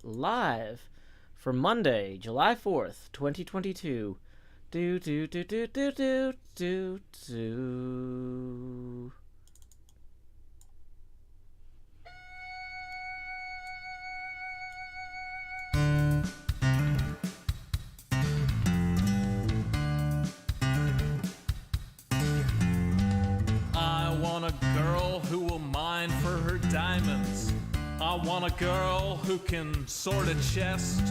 live for Monday, July 4th, 2022. Do do do do do do do do. I want a girl who will mine for her diamonds. I want a girl who can sort a chest.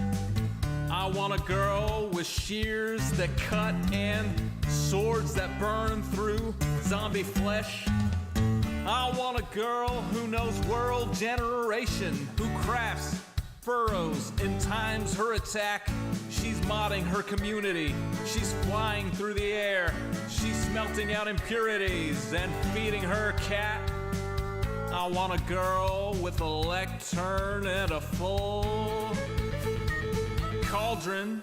I want a girl with shears that cut and swords that burn through zombie flesh. I want a girl who knows world generation, who crafts furrows and times her attack. She's modding her community. She's flying through the air. She's smelting out impurities and feeding her cat. I want a girl with a lectern and a full cauldron.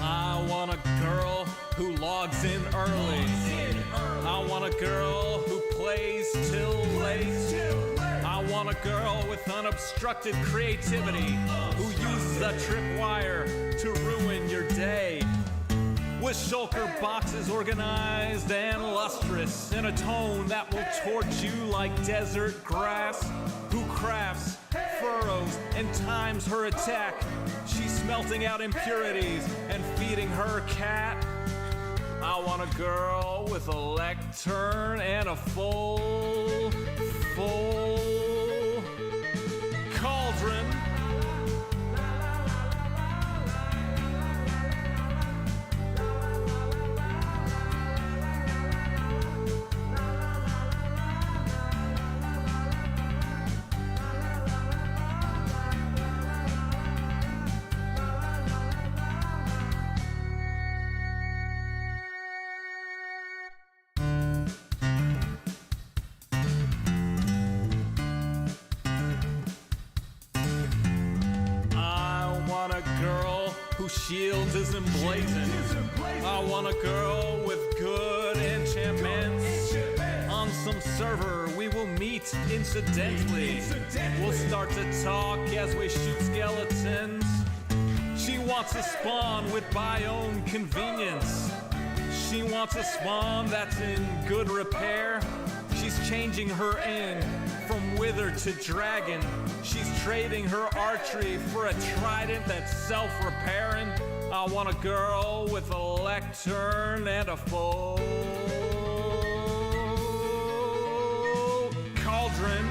I want a girl who logs in early. I want a girl who plays till late. I want a girl with unobstructed creativity who uses a tripwire to ruin your day. With shulker boxes organized and lustrous in a tone that will torch you like desert grass. Who crafts furrows and times her attack. She's smelting out impurities and feeding her cat. I want a girl with a lectern and a full cauldron. Whose shield is emblazoned. I want a girl with good enchantments. On some server we will meet incidentally. We'll start to talk as we shoot skeletons. She wants a spawn with biome convenience. She wants a spawn that's in good repair. She's changing her end from wither to dragon. She's trading her archery for a trident that's self-repairing. I want a girl with a lectern and a full cauldron.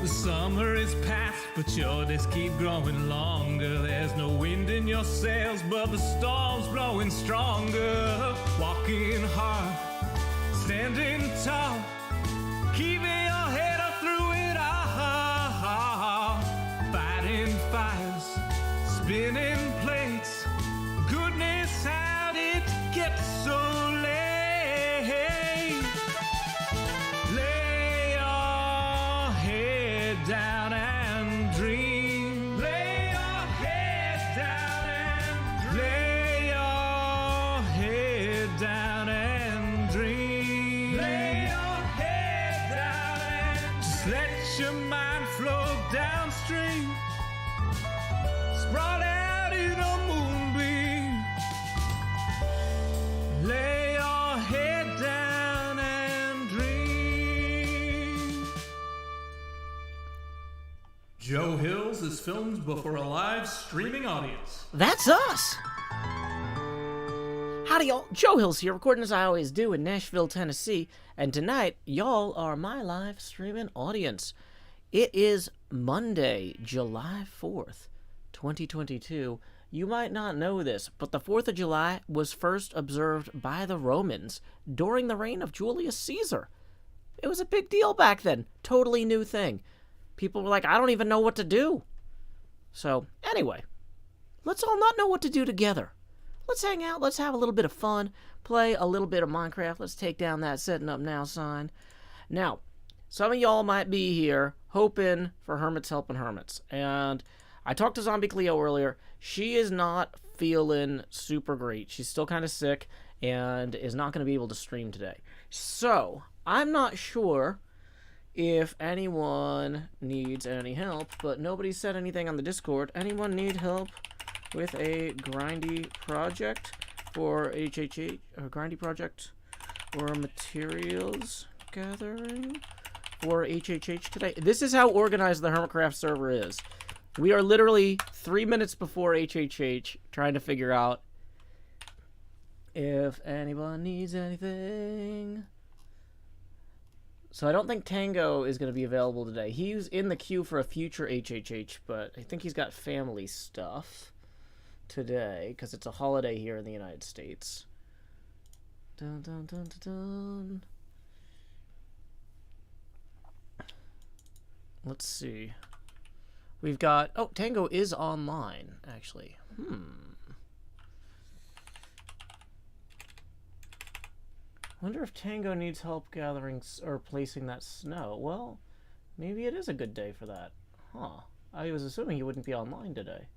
The summer is past, but your days keep growing longer. There's no wind in your sails, but the storm's blowing stronger. Walking hard, standing tall, keeping your head up through it all. Fighting fires, spinning plates. Goodness, how did it get so late? Down and dream. Lay your head down and lay your head down and dream. Lay your head down and just let your mind flow downstream. Spread out in a moonbeam. Lay your head down and dream. Joe Hills is filmed before a live streaming audience. That's us! Howdy, y'all. Joe Hills here, recording as I always do in Nashville, Tennessee. And tonight, y'all are my live streaming audience. It is Monday, July 4th, 2022. You might not know this, but the 4th of July was first observed by the Romans during the reign of Julius Caesar. It was a big deal back then. Totally new thing. People were like, I don't even know what to do. So, anyway, let's all not know what to do together. Let's hang out. Let's have a little bit of fun. Play a little bit of Minecraft. Let's take down that setting up now sign. Now, some of y'all might be here hoping for Hermits helping Hermits. And I talked to Zombie Cleo earlier. She is not feeling super great. She's still kind of sick and is not going to be able to stream today. So, I'm not sure if anyone needs any help, but nobody said anything on the Discord. Anyone need help with a grindy project for HHH? A grindy project or materials gathering for HHH today? This is how organized the HermitCraft server is. We are literally 3 minutes before HHH trying to figure out if anyone needs anything. So I don't think Tango is going to be available today. He's in the queue for a future HHH, but I think he's got family stuff today because it's a holiday here in the United States. Dun, dun, dun, dun, dun. Let's see. We've got... Oh, Tango is online, actually. Wonder if Tango needs help gathering or placing that snow. Well, maybe it is a good day for that. Huh. I was assuming he wouldn't be online today.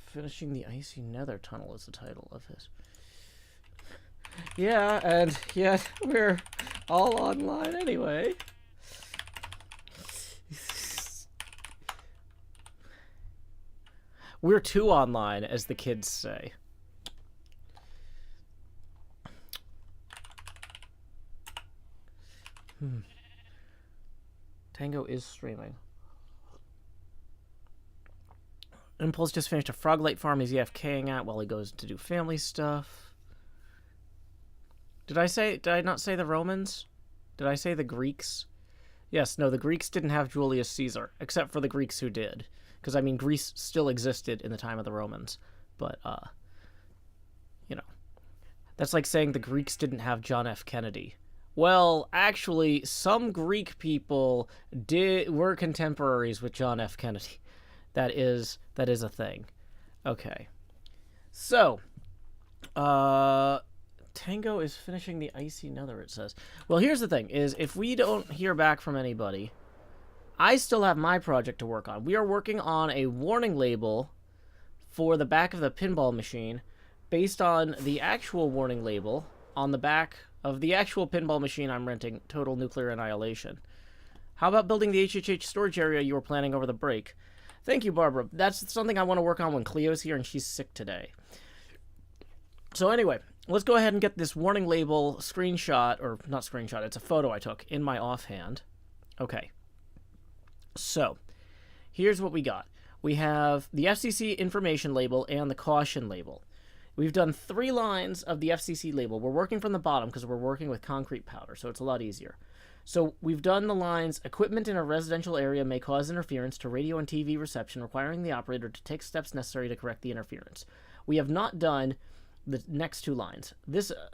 Finishing the Icy Nether Tunnel is the title of his. Yeah, and yet we're all online anyway. We're too online, as the kids say. Tango is streaming. Impulse just finished a Froglight farm he's AFKing at while he goes to do family stuff. Did I not say the Romans? Did I say the Greeks? Yes, no, the Greeks didn't have Julius Caesar, except for the Greeks who did. Because, I mean, Greece still existed in the time of the Romans. But, you know. That's like saying the Greeks didn't have John F. Kennedy. Well, actually, some Greek people were contemporaries with John F. Kennedy. That is a thing. Okay. So, Tango is finishing the Icy Nether, it says. Well, here's the thing, is if we don't hear back from anybody, I still have my project to work on. We are working on a warning label for the back of the pinball machine based on the actual warning label on the back of the actual pinball machine I'm renting, Total Nuclear Annihilation. How about building the HHH storage area you were planning over the break? Thank you, Barbara. That's something I want to work on when Cleo's here and she's sick today. So anyway, let's go ahead and get this warning label screenshot, or not screenshot, it's a photo I took in my offhand. Okay. So, here's what we got. We have the FCC information label and the caution label. We've done 3 lines of the FCC label. We're working from the bottom because we're working with concrete powder, so it's a lot easier. So we've done the lines, equipment in a residential area may cause interference to radio and TV reception, requiring the operator to take steps necessary to correct the interference. We have not done the next 2 lines.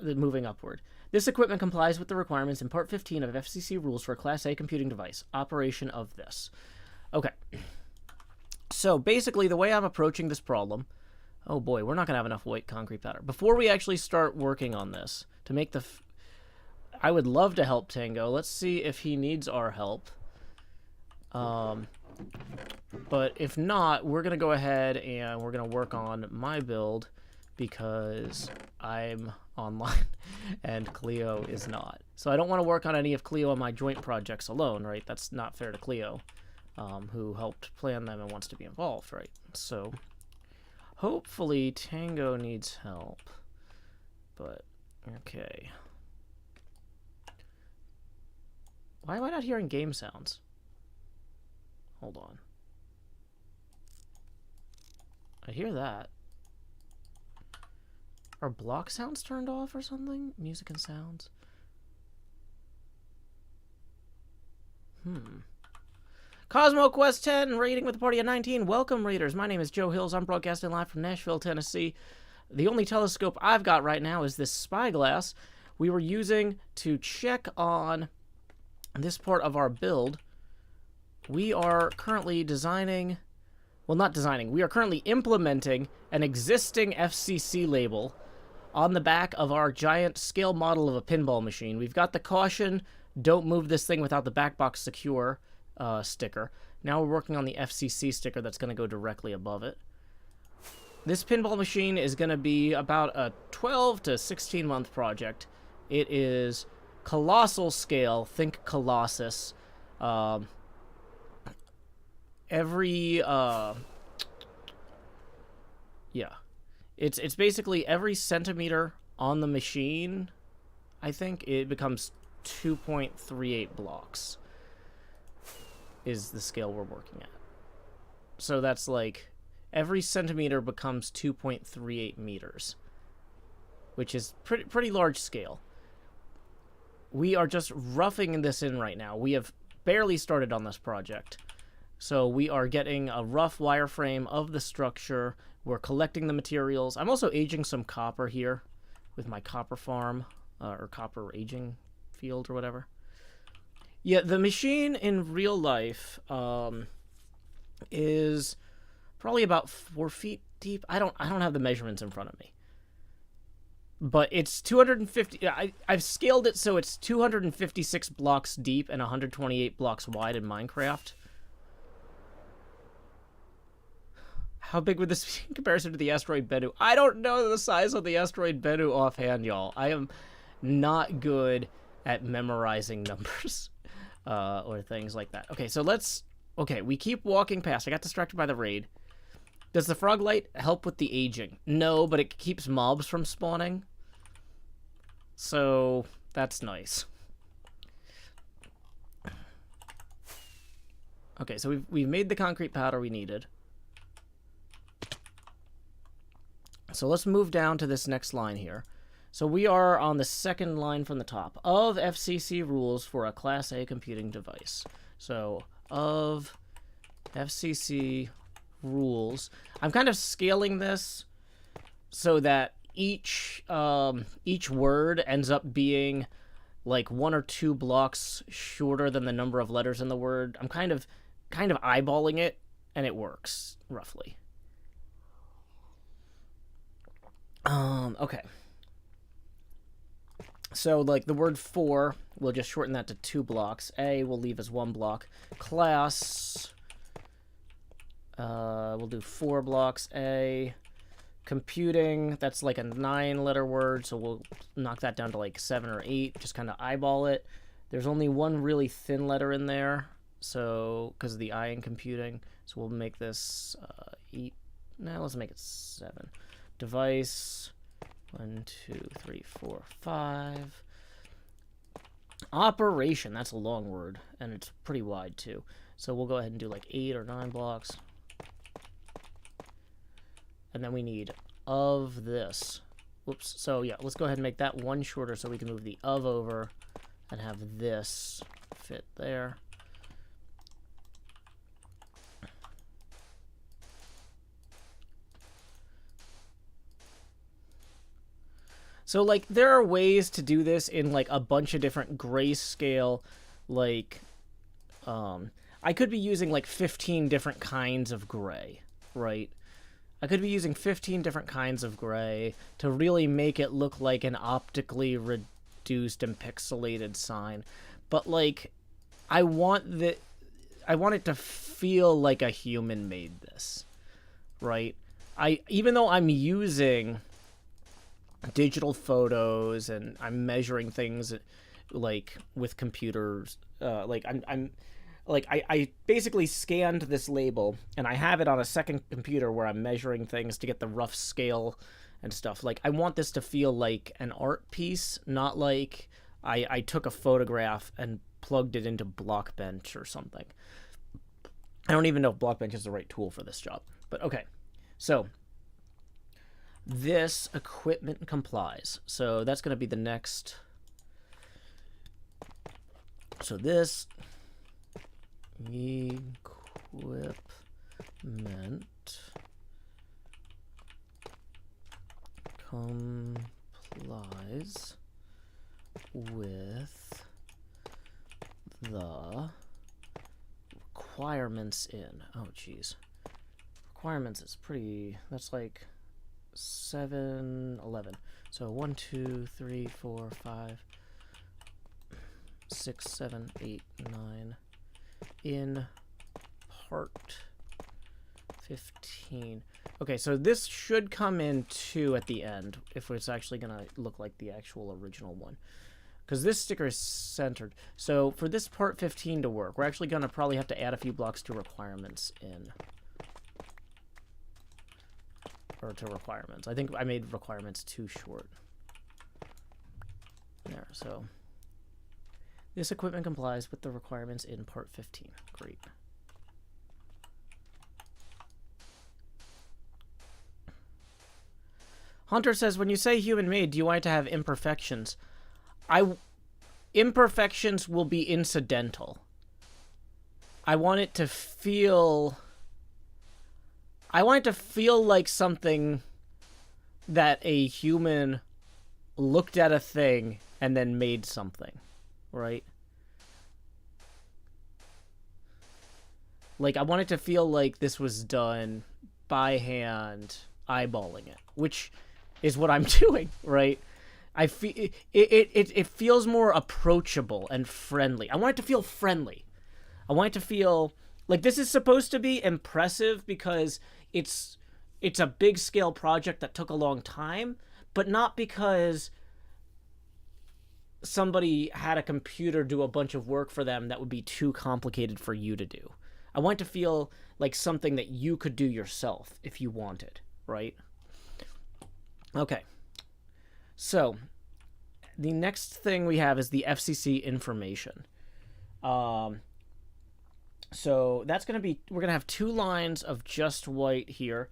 Moving upward. This equipment complies with the requirements in Part 15 of FCC rules for a Class A computing device. Operation of this. Okay. So basically, the way I'm approaching this problem... Oh boy, we're not going to have enough white concrete powder. Before we actually start working on this, to make the... I would love to help Tango. Let's see if he needs our help. But if not, we're going to go ahead and we're going to work on my build because I'm online and Cleo is not. So I don't want to work on any of Cleo and my joint projects alone, right? That's not fair to Cleo, who helped plan them and wants to be involved, right? So hopefully Tango needs help. But, okay. Why am I not hearing game sounds? Hold on. I hear that. Are block sounds turned off or something? Music and sounds? Cosmo Quest 10, rating with a party of 19. Welcome, Raiders. My name is Joe Hills. I'm broadcasting live from Nashville, Tennessee. The only telescope I've got right now is this spyglass we were using to check on this part of our build. We are currently designing... Well, not designing. We are currently implementing an existing FCC label on the back of our giant scale model of a pinball machine. We've got the caution, don't move this thing without the backbox secure sticker. Now we're working on the FCC sticker that's going to go directly above it. This pinball machine is going to be about a 12 to 16 month project. It is colossal scale. Think Colossus. It's basically every centimeter on the machine, I think, it becomes 2.38 blocks is the scale we're working at. So that's like every centimeter becomes 2.38 meters, which is pretty large scale. We are just roughing this in right now. We have barely started on this project. So we are getting a rough wireframe of the structure. We're collecting the materials. I'm also aging some copper here with my copper farm, or copper aging field or whatever. Yeah, the machine in real life is probably about 4 feet deep. I don't have the measurements in front of me. But it's 250... I've scaled it so it's 256 blocks deep and 128 blocks wide in Minecraft. How big would this be in comparison to the asteroid Bennu? I don't know the size of the asteroid Bennu offhand, y'all. I am not good at memorizing numbers or things like that. Okay, so let's... Okay, we keep walking past. I got distracted by the raid. Does the frog light help with the aging? No, but it keeps mobs from spawning. So, that's nice. Okay, so we've made the concrete powder we needed. So let's move down to this next line here. So we are on the second line from the top. Of FCC rules for a Class A computing device. So, of FCC rules. I'm kind of scaling this so that each word ends up being like 1 or 2 blocks shorter than the number of letters in the word. I'm kind of eyeballing it, and it works, roughly. Okay. So, like, the word for, we'll just shorten that to 2 blocks. A will leave as 1 block. Class, we'll do 4 blocks. A. Computing, that's like a 9-letter word, so we'll knock that down to like 7 or 8. Just kind of eyeball it. There's only 1 really thin letter in there, so, because of the I in computing. So we'll make this 8. Now let's make it 7. Device, 1, 2, 3, 4, 5. Operation, that's a long word, and it's pretty wide too. So we'll go ahead and do like 8 or 9 blocks. And then we need of this. Whoops. So yeah, let's go ahead and make that 1 shorter so we can move the of over and have this fit there. So, like, there are ways to do this in, like, a bunch of different grayscale, like, I could be using, like, 15 different kinds of gray, right? I could be using 15 different kinds of gray to really make it look like an optically reduced and pixelated sign. But, like, I want it to feel like a human made this, right? Even though I'm using digital photos and I'm measuring things like with computers, I basically scanned this label and I have it on a second computer where I'm measuring things to get the rough scale and stuff. Like, I want this to feel like an art piece, not like I took a photograph and plugged it into Blockbench or something. I don't even know if Blockbench is the right tool for this job, but okay. So this equipment complies. So that's going to be the next. So this equipment complies with the requirements in. Oh, geez. Requirements is pretty. That's like 7, 11. So 1, 2, 3, 4, 5, 6, 7, 8, 9. In part 15. Okay, so this should come in 2 at the end, if it's actually going to look like the actual original one. Because this sticker is centered. So for this part 15 to work, we're actually going to probably have to add a few blocks to requirements in. Or to requirements. I think I made requirements too short. There, so. This equipment complies with the requirements in part 15. Great. Hunter says, when you say human-made, do you want it to have imperfections? Imperfections will be incidental. I want it to feel like something that a human looked at a thing and then made something, right? Like, I want it to feel like this was done by hand, eyeballing it, which is what I'm doing, right? I feel it feels more approachable and friendly. I want it to feel friendly. I want it to feel like this is supposed to be impressive because it's a big scale project that took a long time, but not because somebody had a computer do a bunch of work for them that would be too complicated for you to do. I want it to feel like something that you could do yourself if you wanted, right? Okay. So, the next thing we have is the FCC information. So that's going to be, we're going to have 2 lines of just white here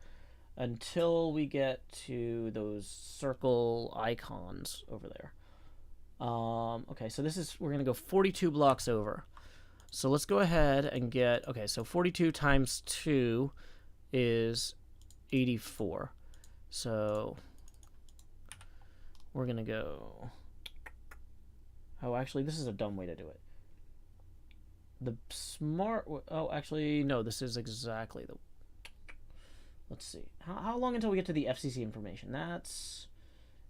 until we get to those circle icons over there. Okay, so this is, we're going to go 42 blocks over. So let's go ahead and get, okay, so 42 times 2 is 84. So we're going to go, oh, actually, this is a dumb way to do it. The smart, oh, actually, no, this is exactly the, let's see. How long until we get to the FCC information? That's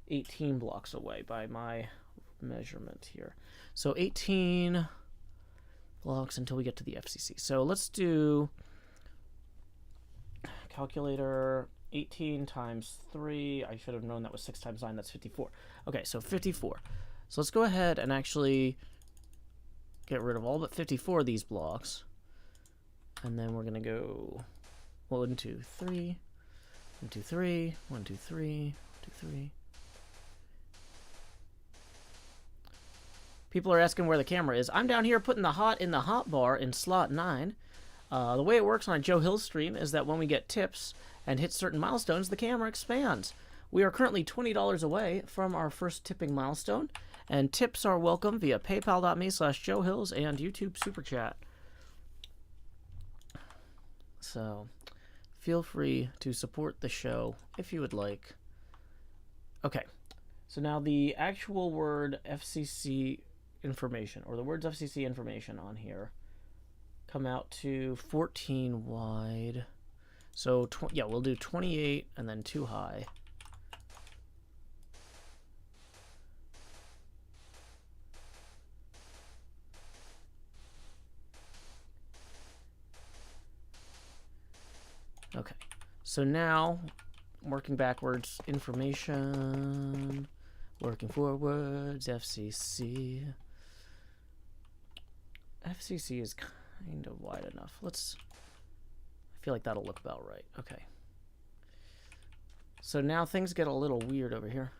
18 blocks away by my measurement here. So 18 blocks until we get to the FCC. So let's do calculator 18 times 3. I should have known that was 6 times 9. That's 54. Okay, so 54. So let's go ahead and actually get rid of all but 54 of these blocks. And then we're going to go 1, 2, 3, 1, 2, 3, 1, 2, 3, 1, 2, 3. People are asking where the camera is. I'm down here putting the hot in the hot bar in slot 9. The way it works on a Joe Hill stream is that when we get tips and hit certain milestones, the camera expands. We are currently $20 away from our first tipping milestone, and tips are welcome via paypal.me/JoeHills and YouTube Super Chat. So, feel free to support the show if you would like. Okay, so now the actual word FCC information, or the words FCC information on here, come out to 14 wide. So, yeah, we'll do 28 and then 2 high. Okay, so now, working backwards, information, working forwards, FCC. FCC is kind of wide enough. I feel like that'll look about right. Okay. So now things get a little weird over here.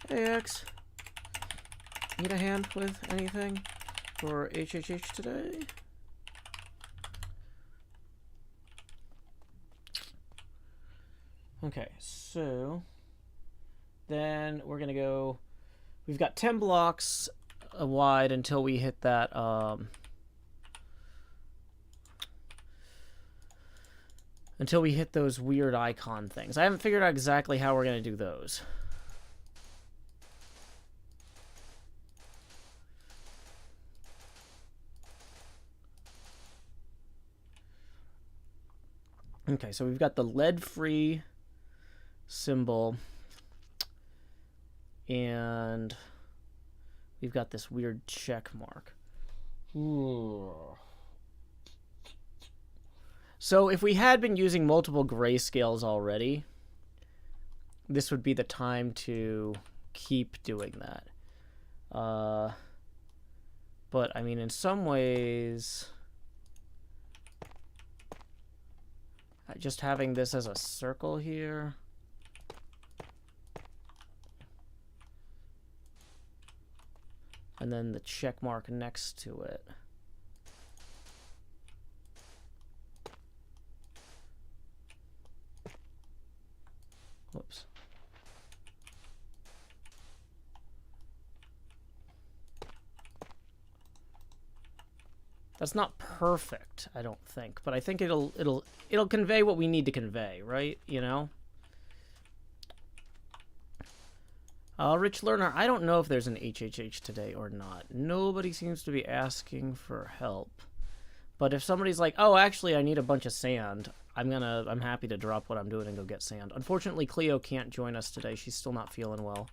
Hey, X. Need a hand with anything for HHH today? Okay, so then we're going to go, we've got 10 blocks wide until we hit that, until we hit those weird icon things. I haven't figured out exactly how we're going to do those. Okay, so we've got the lead-free symbol, and we've got this weird check mark. Ooh. So if we had been using multiple grayscales already, this would be the time to keep doing that. But, I mean, in some ways, just having this as a circle here, and then the check mark next to it. Whoops. That's not perfect, I don't think, but I think it'll convey what we need to convey, right? You know? Rich Learner, I don't know if there's an HHH today or not. Nobody seems to be asking for help. But if somebody's like, oh, actually, I need a bunch of sand, I'm happy to drop what I'm doing and go get sand. Unfortunately, Cleo can't join us today. She's still not feeling well.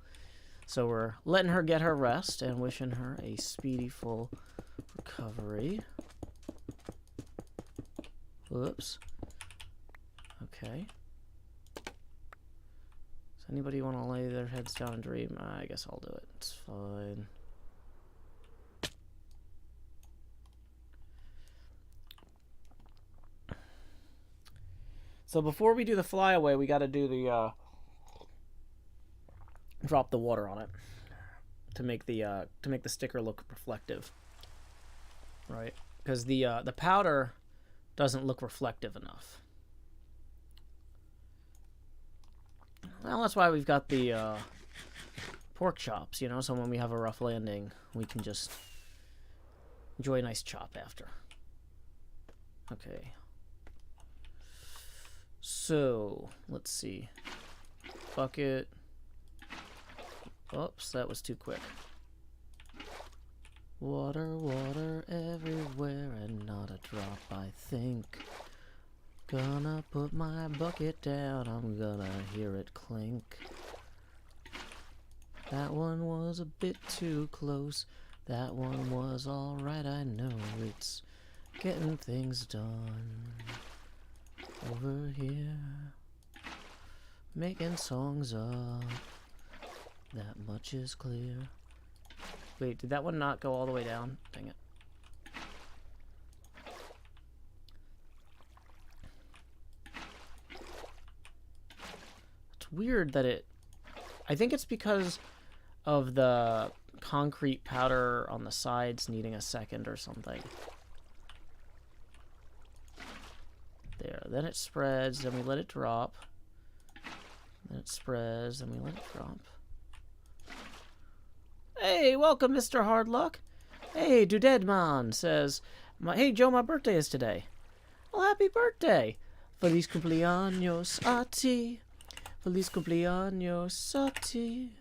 So we're letting her get her rest and wishing her a speedy, full recovery. Whoops. Okay. Does anybody want to lay their heads down and dream? I guess I'll do it. It's fine. So before we do the flyaway, we got to do the drop the water on it to make the sticker look reflective, right? Because the powder doesn't look reflective enough. Well, that's why we've got the pork chops, you know, so when we have a rough landing, we can just enjoy a nice chop after. Okay. So, let's see. Bucket. Oops, that was too quick. Water, water everywhere and not a drop, I think. Gonna put my bucket down, I'm gonna hear it clink. That one was a bit too close. That one was alright, I know it's getting things done. Over here, making songs up. That much is clear. Wait, did that one not go all the way down? Dang it. It's weird that it... I think it's because of the concrete powder on the sides needing a second or something. There, then it spreads, then we let it drop. Then it spreads, then we let it drop. Hey, welcome, Mr. Hardluck. Hey, Dudedman says, hey, Joe, my birthday is today. Well, happy birthday. Feliz cumpleaños a ti. Feliz cumpleaños a ti.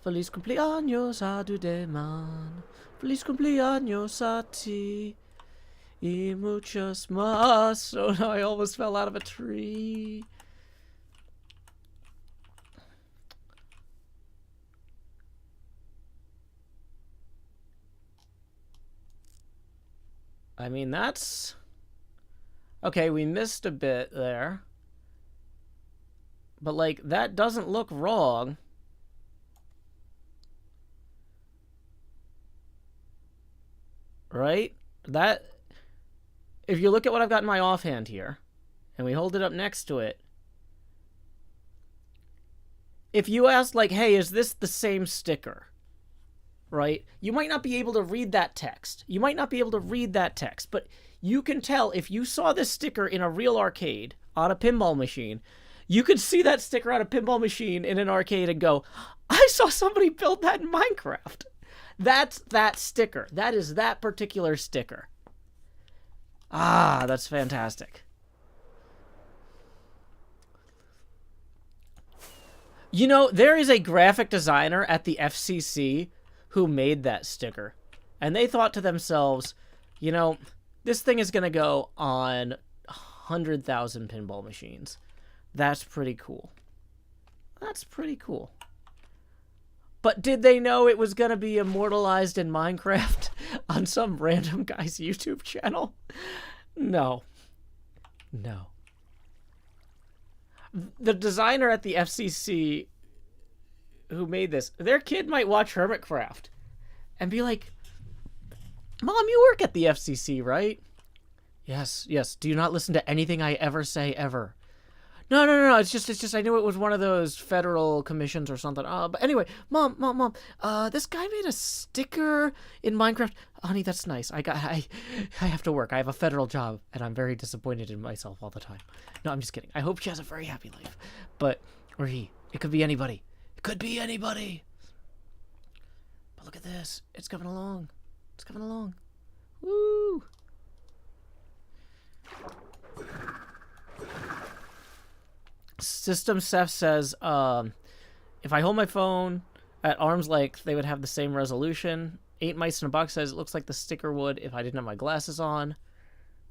Feliz cumpleaños a Dudedman. Feliz cumpleaños a ti. Y muchos más. Oh no, I almost fell out of a tree. I mean, that's... Okay, we missed a bit there. But, like, that doesn't look wrong. Right? That... If you look at what I've got in my offhand here, and we hold it up next to it, if you ask, like, hey, is this the same sticker? Right? You might not be able to read that text. You might not be able to read that text, but you can tell if you saw this sticker in a real arcade on a pinball machine, you could see that sticker on a pinball machine in an arcade and go, I saw somebody build that in Minecraft. That's that sticker. That is that particular sticker. Ah, that's fantastic. You know, there is a graphic designer at the FCC who made that sticker. And they thought to themselves, you know, this thing is going to go on 100,000 pinball machines. That's pretty cool. That's pretty cool. But did they know it was going to be immortalized in Minecraft on some random guy's YouTube channel? No. No. The designer at the FCC who made this, their kid might watch HermitCraft and be like, Mom, you work at the FCC, right? Yes, yes. Do you not listen to anything I ever say, ever? No. It's just. I knew it was one of those federal commissions or something. But anyway, Mom. This guy made a sticker in Minecraft. Honey, that's nice. I have to work. I have a federal job, and I'm very disappointed in myself all the time. No, I'm just kidding. I hope she has a very happy life. Or he. It could be anybody. It could be anybody. But look at this. It's coming along. It's coming along. Woo! System Seth says, if I hold my phone at arm's length, they would have the same resolution. 8 Mice in a Box says, it looks like the sticker would if I didn't have my glasses on.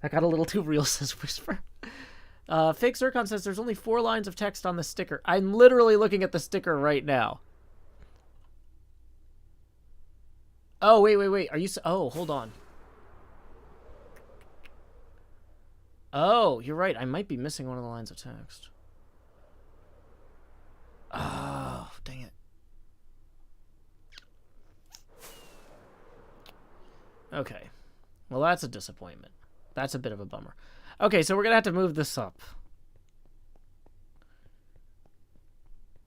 That got a little too real, says Whisper. Fake Zircon says, there's only 4 lines of text on the sticker. I'm literally looking at the sticker right now. Oh, wait. Are you... Oh, hold on. Oh, you're right. I might be missing one of the lines of text. Oh, dang it. Okay. Well, that's a disappointment. That's a bit of a bummer. Okay, so we're going to have to move this up.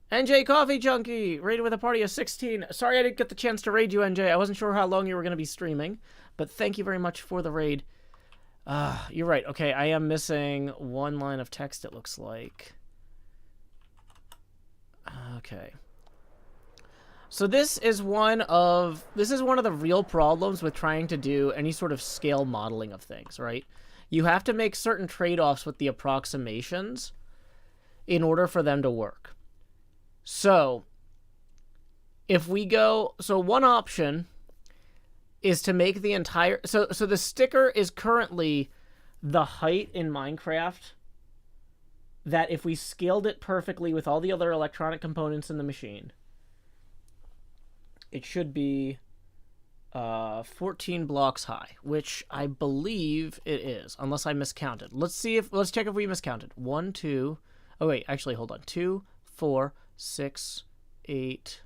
NJ Coffee Junkie, raided with a party of 16. Sorry I didn't get the chance to raid you, NJ. I wasn't sure how long you were going to be streaming, but thank you very much for the raid. You're right. Okay, I am missing 1 line of text, it looks like. Okay. So this is one of the real problems with trying to do any sort of scale modeling of things, right? You have to make certain trade-offs with the approximations in order for them to work. So, if we go... So one option is to make the entire... So the sticker is currently the height in Minecraft that if we scaled it perfectly with all the other electronic components in the machine, it should be 14 blocks high, which I believe it is, unless I miscounted. Let's check if we miscounted. 1, 2... Oh, wait, actually, hold on. 2, 4, 6, 8,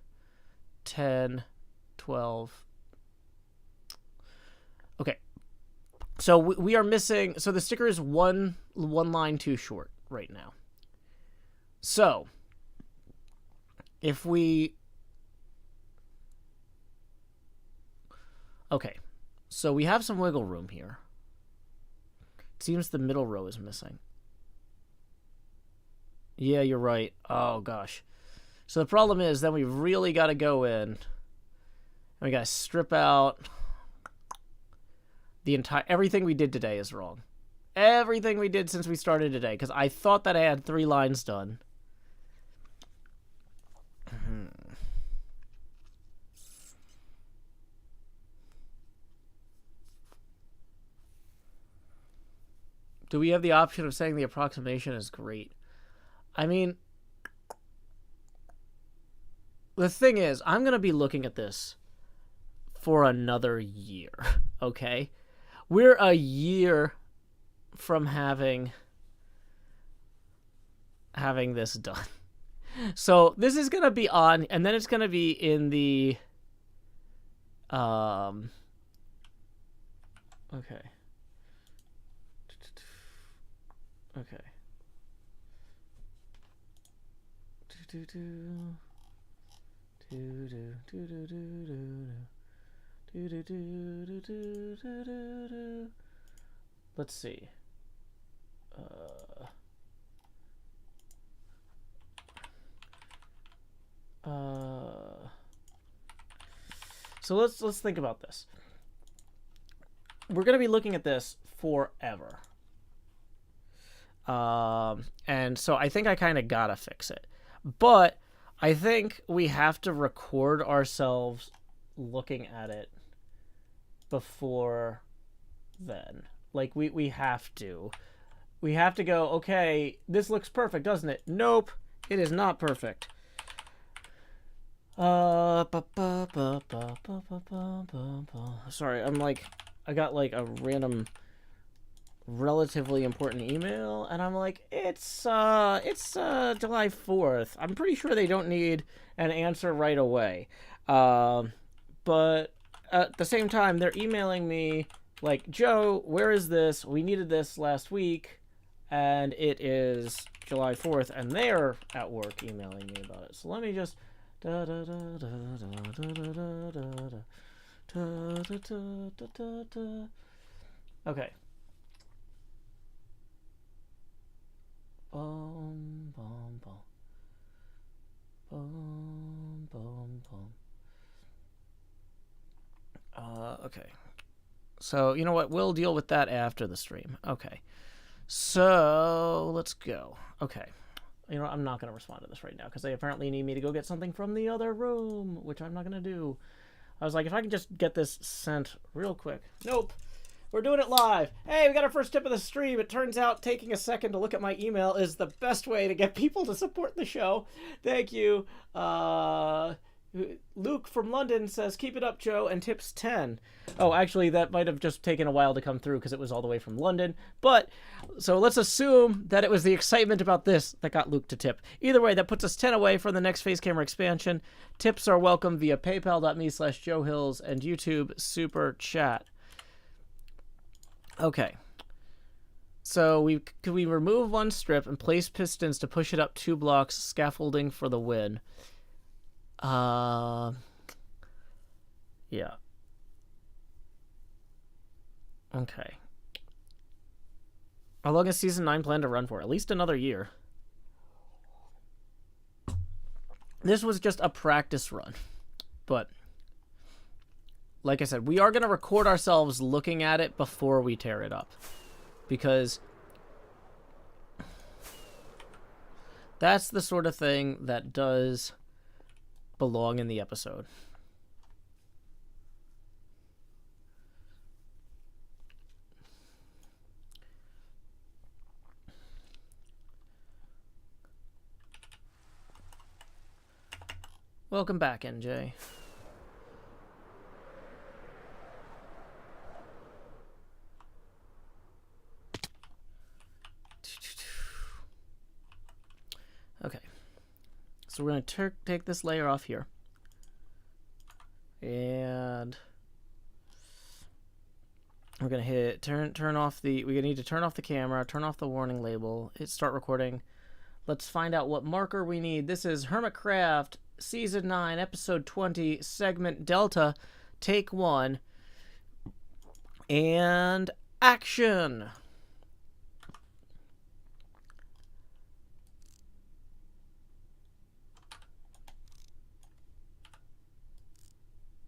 10, 12... Okay. So we are missing... So the sticker is one line too short right now. So, if we... Okay. So we have some wiggle room here. It seems the middle row is missing. Yeah, you're right. Oh, gosh. So the problem is then we really got to go in. And we got to strip out... The entire... Everything we did today is wrong. Everything we did since we started today. Because I thought that I had 3 lines done. Do we have the option of saying the approximation is great? I mean... The thing is, I'm going to be looking at this for another year. Okay? We're a year from having this done. So this is going to be on, and then it's going to be in the, okay. Okay. Let's see. So So let's think about this. We're going to be looking at this forever. And so I think I kind of gotta fix it. But I think we have to record ourselves looking at it before then. Like, we have to. We have to go, okay, this looks perfect, doesn't it? Nope, it is not perfect. Sorry, I got like a random relatively important email, and I'm like, it's July 4th. I'm pretty sure they don't need an answer right away. But at the same time, they're emailing me like, Joe, where is this? We needed this last week, and it is July 4th, and they're at work emailing me about it. So let me just okay. Boom, boom, boom. Boom, boom, boom. Okay. So, you know what? We'll deal with that after the stream. Okay. So, let's go. Okay. You know what? I'm not going to respond to this right now because they apparently need me to go get something from the other room, which I'm not going to do. I was like, if I can just get this sent real quick. Nope. We're doing it live. Hey, we got our first tip of the stream. It turns out taking a second to look at my email is the best way to get people to support the show. Thank you. Luke from London says, keep it up, Joe, and tips 10. Oh, actually, that might have just taken a while to come through because it was all the way from London. But, so let's assume that it was the excitement about this that got Luke to tip. Either way, that puts us 10 away from the next face camera expansion. Tips are welcome via paypal.me/JoeHills and YouTube Super Chat. Okay. So we remove one strip and place pistons to push it up 2 blocks, scaffolding for the win. Yeah. Okay. How long is season 9 planned to run for? At least another year. This was just a practice run. But like I said, we are going to record ourselves looking at it before we tear it up. Because that's the sort of thing that does belong in the episode. Welcome back, NJ. Okay, so we're going to take this layer off here. And we're going to hit turn off the, we need to turn off the camera, turn off the warning label, hit start recording. Let's find out what marker we need. This is HermitCraft, Season 9, Episode 20, Segment Delta, Take 1, and action!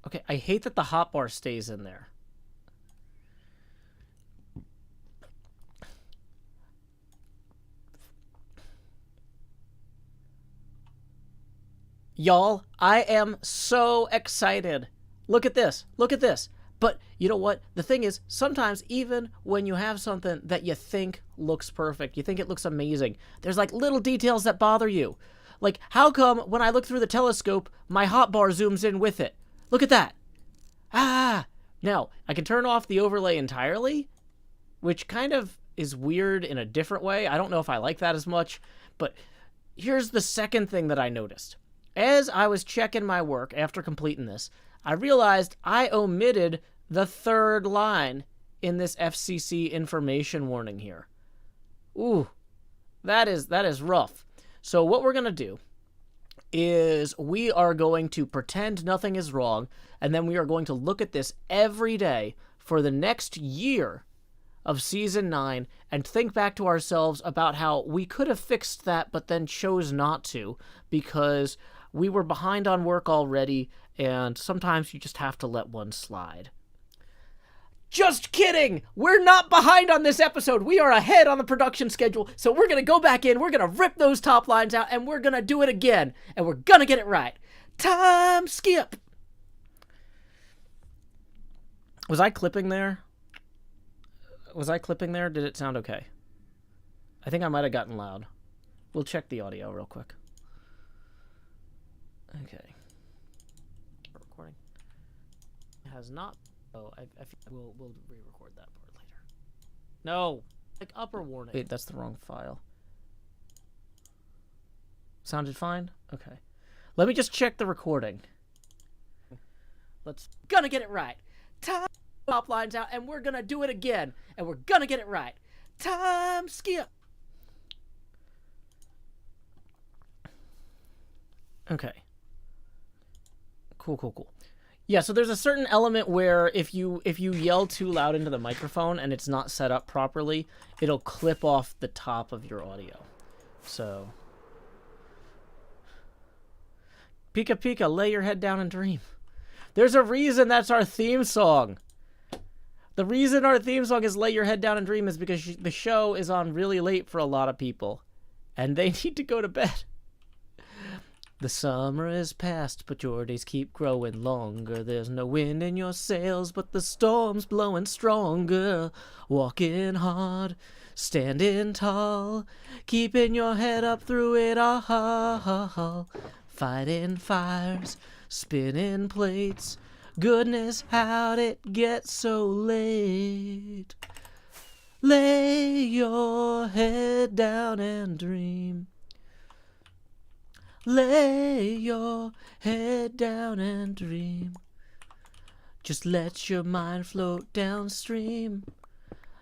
Okay, I hate that the hotbar stays in there. Y'all, I am so excited. Look at this. Look at this. But you know what? The thing is, sometimes even when you have something that you think looks perfect, you think it looks amazing, there's like little details that bother you. Like, how come when I look through the telescope, my hotbar zooms in with it? Look at that. Ah! Now, I can turn off the overlay entirely, which kind of is weird in a different way. I don't know if I like that as much, but here's the second thing that I noticed. As I was checking my work after completing this, I realized I omitted the third line in this FCC information warning here. Ooh, that is rough. So what we're going to do is we are going to pretend nothing is wrong, and then we are going to look at this every day for the next year of Season 9 and think back to ourselves about how we could have fixed that but then chose not to because we were behind on work already, and sometimes you just have to let one slide. Just kidding! We're not behind on this episode. We are ahead on the production schedule, so we're going to go back in, we're going to rip those top lines out, and we're going to do it again. And we're going to get it right. Time skip! Was I clipping there? Did it sound okay? I think I might have gotten loud. We'll check the audio real quick. Okay. Recording. It has not... Oh, I we'll re-record that part later. No! Like upper warning. Wait, that's the wrong file. Sounded fine? Okay. Let me just check the recording. Let's... Gonna get it right. Top lines out, and we're gonna do it again. And we're gonna get it right. Time skip! Okay. Cool. Yeah, so there's a certain element where if you yell too loud into the microphone and it's not set up properly, it'll clip off the top of your audio. So, Pika Pika, lay your head down and dream. There's a reason that's our theme song. The reason our theme song is Lay Your Head Down and Dream is because the show is on really late for a lot of people, and they need to go to bed. The summer is past, but your days keep growing longer. There's no wind in your sails, but the storm's blowing stronger. Walking hard, standing tall, keeping your head up through it all. Fighting fires, spinning plates. Goodness, how'd it get so late? Lay your head down and dream. Lay your head down and dream. Just let your mind float downstream,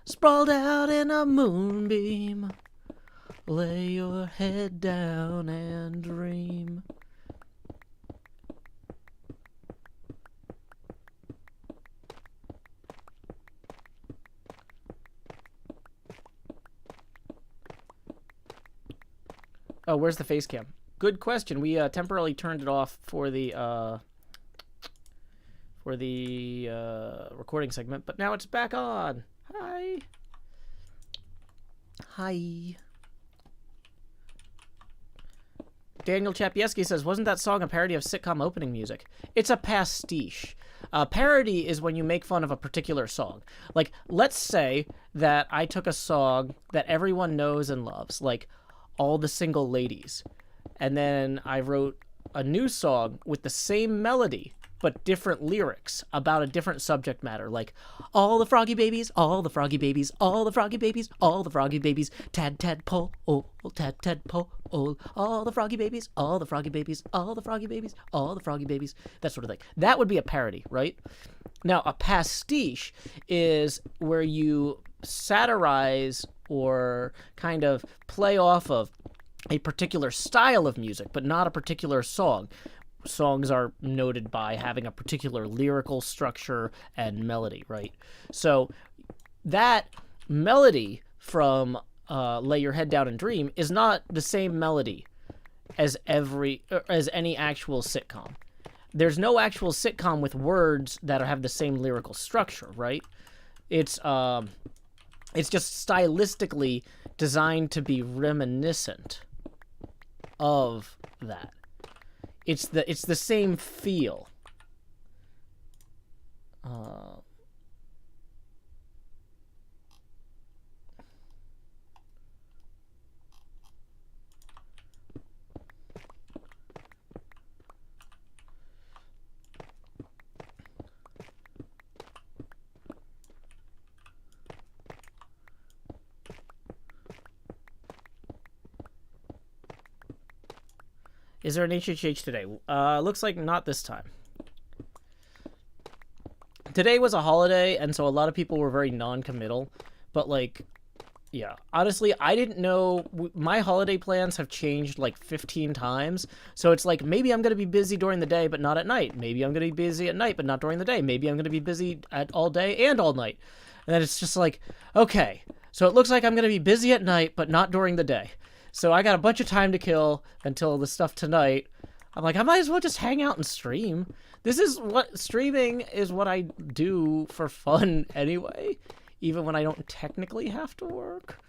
sprawled out in a moonbeam. Lay your head down and dream. Oh, where's the face cam? Good question. We temporarily turned it off for the recording segment, but now it's back on. Hi. Daniel Chapieski says, wasn't that song a parody of sitcom opening music? It's a pastiche. Parody is when you make fun of a particular song. Like, let's say that I took a song that everyone knows and loves, like All the Single Ladies, and then I wrote a new song with the same melody but different lyrics about a different subject matter, like all the froggy babies, all the froggy babies, all the froggy babies, all the froggy babies, tad po, oh, tad po, oh, all the froggy babies, all the froggy babies, all the froggy babies, all the froggy babies, that sort of thing. That would be a parody, right? Now, a pastiche is where you satirize or kind of play off of a particular style of music, but not a particular song. Songs are noted by having a particular lyrical structure and melody, right? So that melody from Lay Your Head Down and Dream is not the same melody as any actual sitcom. There's no actual sitcom with words that have the same lyrical structure, right? It's just stylistically designed to be reminiscent of that. It's the same feel. Is there an HHH today? Looks like not this time. Today was a holiday, and so a lot of people were very non-committal. But, like, yeah. Honestly, I didn't know. My holiday plans have changed, like, 15 times. So it's like, maybe I'm going to be busy during the day, but not at night. Maybe I'm going to be busy at night, but not during the day. Maybe I'm going to be busy all day and all night. And then it's just like, okay. So it looks like I'm going to be busy at night, but not during the day. So I got a bunch of time to kill until the stuff tonight. I'm like, I might as well just hang out and stream. This is what streaming is what I do for fun anyway, even when I don't technically have to work.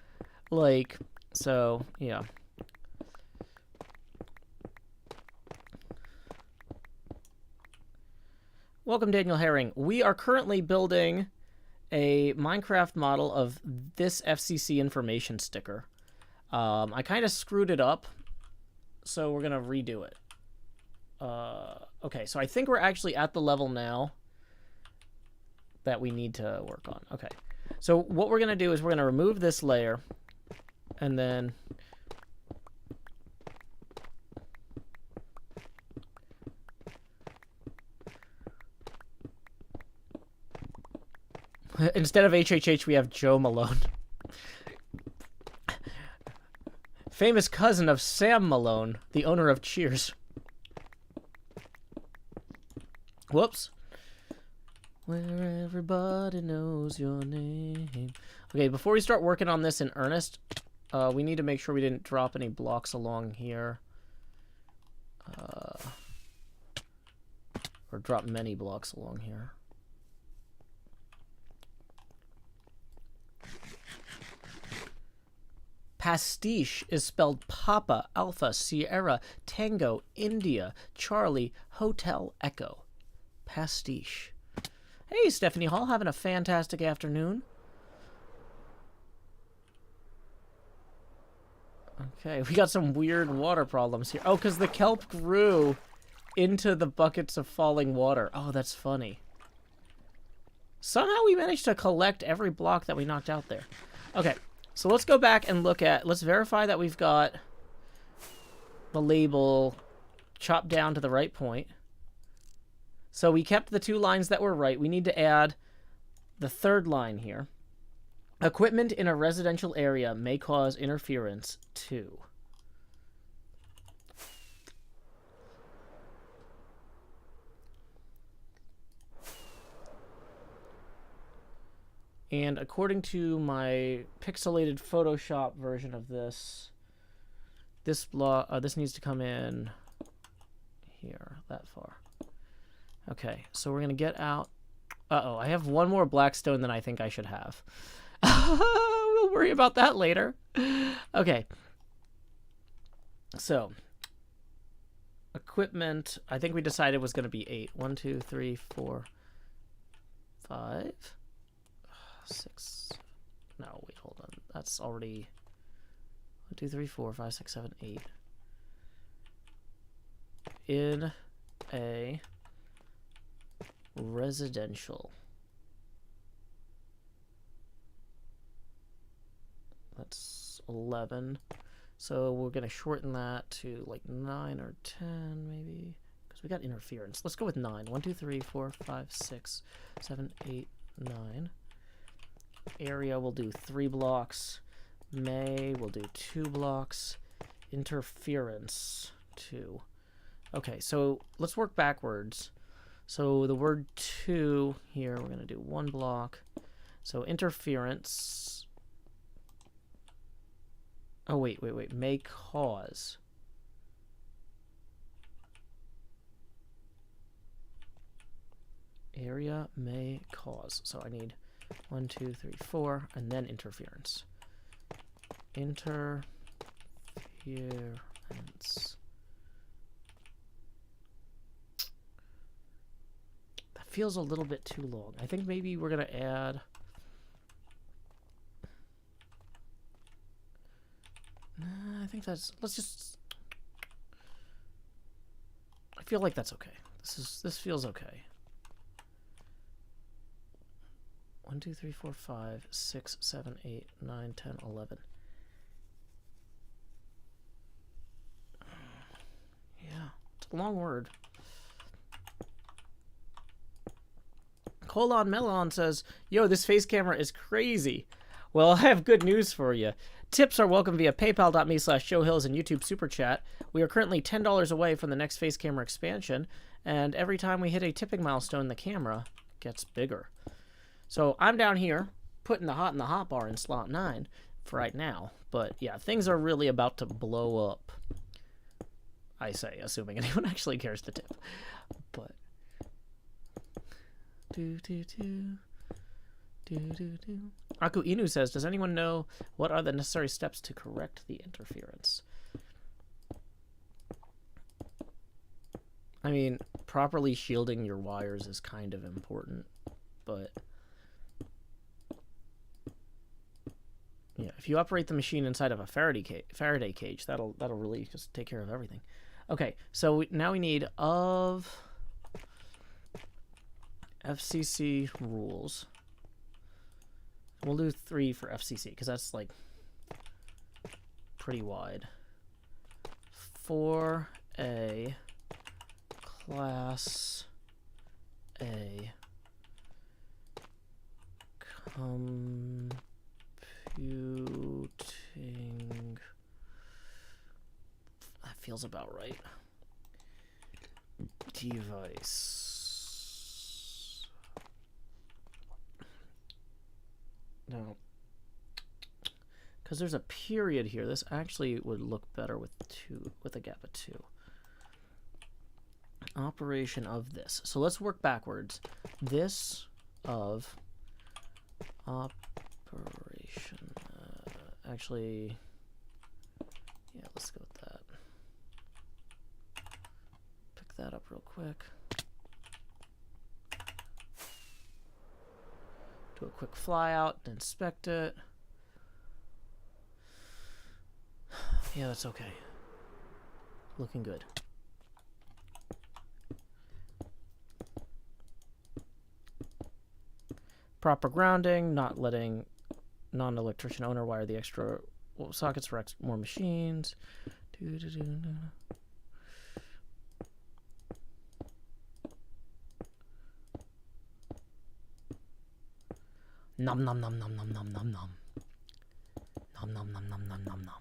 Like, so, yeah. Welcome, Daniel Herring. We are currently building a Minecraft model of this FCC information sticker. I kind of screwed it up, so we're going to redo it. Okay, so I think we're actually at the level now that we need to work on. Okay, so what we're going to do is we're going to remove this layer, and then... instead of HHH, we have Joe Malone. Famous cousin of Sam Malone, the owner of Cheers. Whoops. Where everybody knows your name. Okay, before we start working on this in earnest, we need to make sure we didn't drop any blocks along here. Or drop many blocks along here. Pastiche is spelled Papa, Alpha, Sierra, Tango, India, Charlie, Hotel, Echo. Pastiche. Hey, Stephanie Hall, having a fantastic afternoon. Okay, we got some weird water problems here. Oh, because the kelp grew into the buckets of falling water. Oh, that's funny. Somehow we managed to collect every block that we knocked out there. Okay. So let's go back and look at, let's verify that we've got the label chopped down to the right point. So we kept the 2 lines that were right. We need to add the 3rd line here. Equipment in a residential area may cause interference too. And according to my pixelated Photoshop version of this, this needs to come in here, that far. Okay, so we're gonna get out. Uh-oh, I have one more black stone than I think I should have. We'll worry about that later. Okay. So, equipment, I think we decided was gonna be 8. 1, 2, 3, 4, 5. 6. No, wait, hold on. That's already 1, 2, 3, 4, 5, 6, 7, 8. In a residential. That's 11. So we're going to shorten that to like 9 or 10 maybe. Because we got interference. Let's go with 9. 1, 2, 3, 4, 5, 6, 7, 8, 9. Area will do 3 blocks. May will do 2 blocks. Interference 2. Okay, so let's work backwards. So the word 2 here, we're going to do 1 block. So interference. Oh, wait. May cause. Area may cause. So I need 1, 2, 3, 4, and then interference. Interference. That feels a little bit too long. I think maybe we're going to add... I think that's... Let's just... I feel like that's okay. This feels okay. 1, 2, 3, 4, 5, 6, 7, 8, 9, 10, 11. Yeah, it's a long word. Colon Melon says, yo, this face camera is crazy. Well, I have good news for you. Tips are welcome via paypal.me/showhills and YouTube Super Chat. We are currently $10 away from the next face camera expansion, and every time we hit a tipping milestone, the camera gets bigger. So I'm down here putting the hot in the hot bar in slot 9 for right now. But yeah, things are really about to blow up. I say, assuming anyone actually cares to tip. But Aku Inu says, does anyone know what are the necessary steps to correct the interference? I mean, properly shielding your wires is kind of important, but yeah, if you operate the machine inside of a Faraday cage, that'll really just take care of everything. Okay, so now we need of FCC rules. We'll do 3 for FCC because that's like pretty wide. For a Class A computing that feels about right. Device. No. Because there's a period here. This actually would look better with a gap of 2. Operation of this. So let's work backwards. This of operation. Actually, yeah, let's go with that. Pick that up real quick. Do a quick fly out, inspect it. Yeah, that's okay. Looking good. Proper grounding, not letting non-electrician owner wire the extra sockets for more machines. Nom nom nom nom nom nom nom nom. Nom nom nom nom nom nom nom.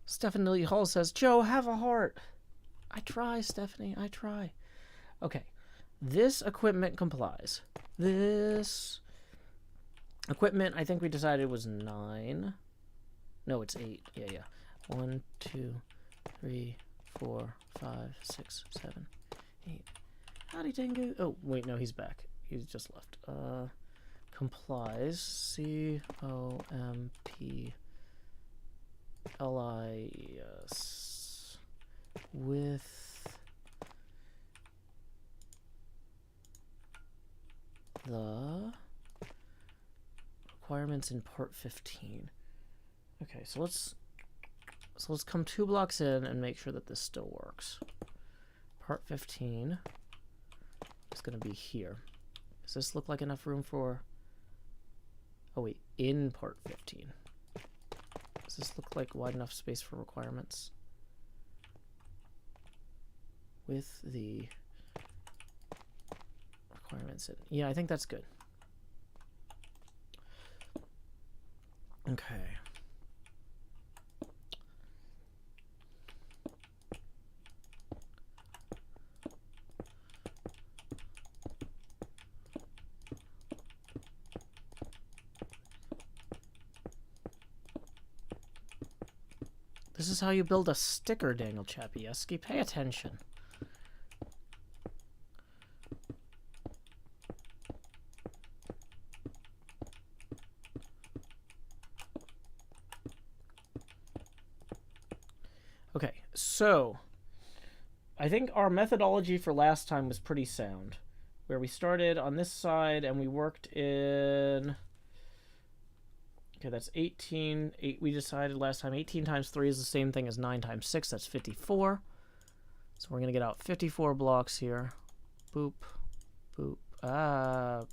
Stephanie Hall says, Joe, have a heart. I try, Stephanie, I try. Okay, this equipment complies. This equipment, I think we decided was 9. No, it's 8. Yeah. 1, 2, 3, 4, 5, 6, 7, 8. Howdy, Tengu. Oh, wait, no, he's back. He's just left. Complies. COMPLIS with the requirements in part 15. Okay, so let's come 2 blocks in and make sure that this still works. Part 15 is going to be here. Does this look like enough room for... Oh wait, in part 15. Does this look like wide enough space for requirements? With the requirements in. Yeah, I think that's good. Okay. This is how you build a sticker, Daniel Chapieski. Pay attention. Okay, so I think our methodology for last time was pretty sound, where we started on this side and we worked in... Okay, that's 18. We decided last time 18 times 3 is the same thing as 9 times 6. That's 54. So we're going to get out 54 blocks here. Boop. Boop. Hard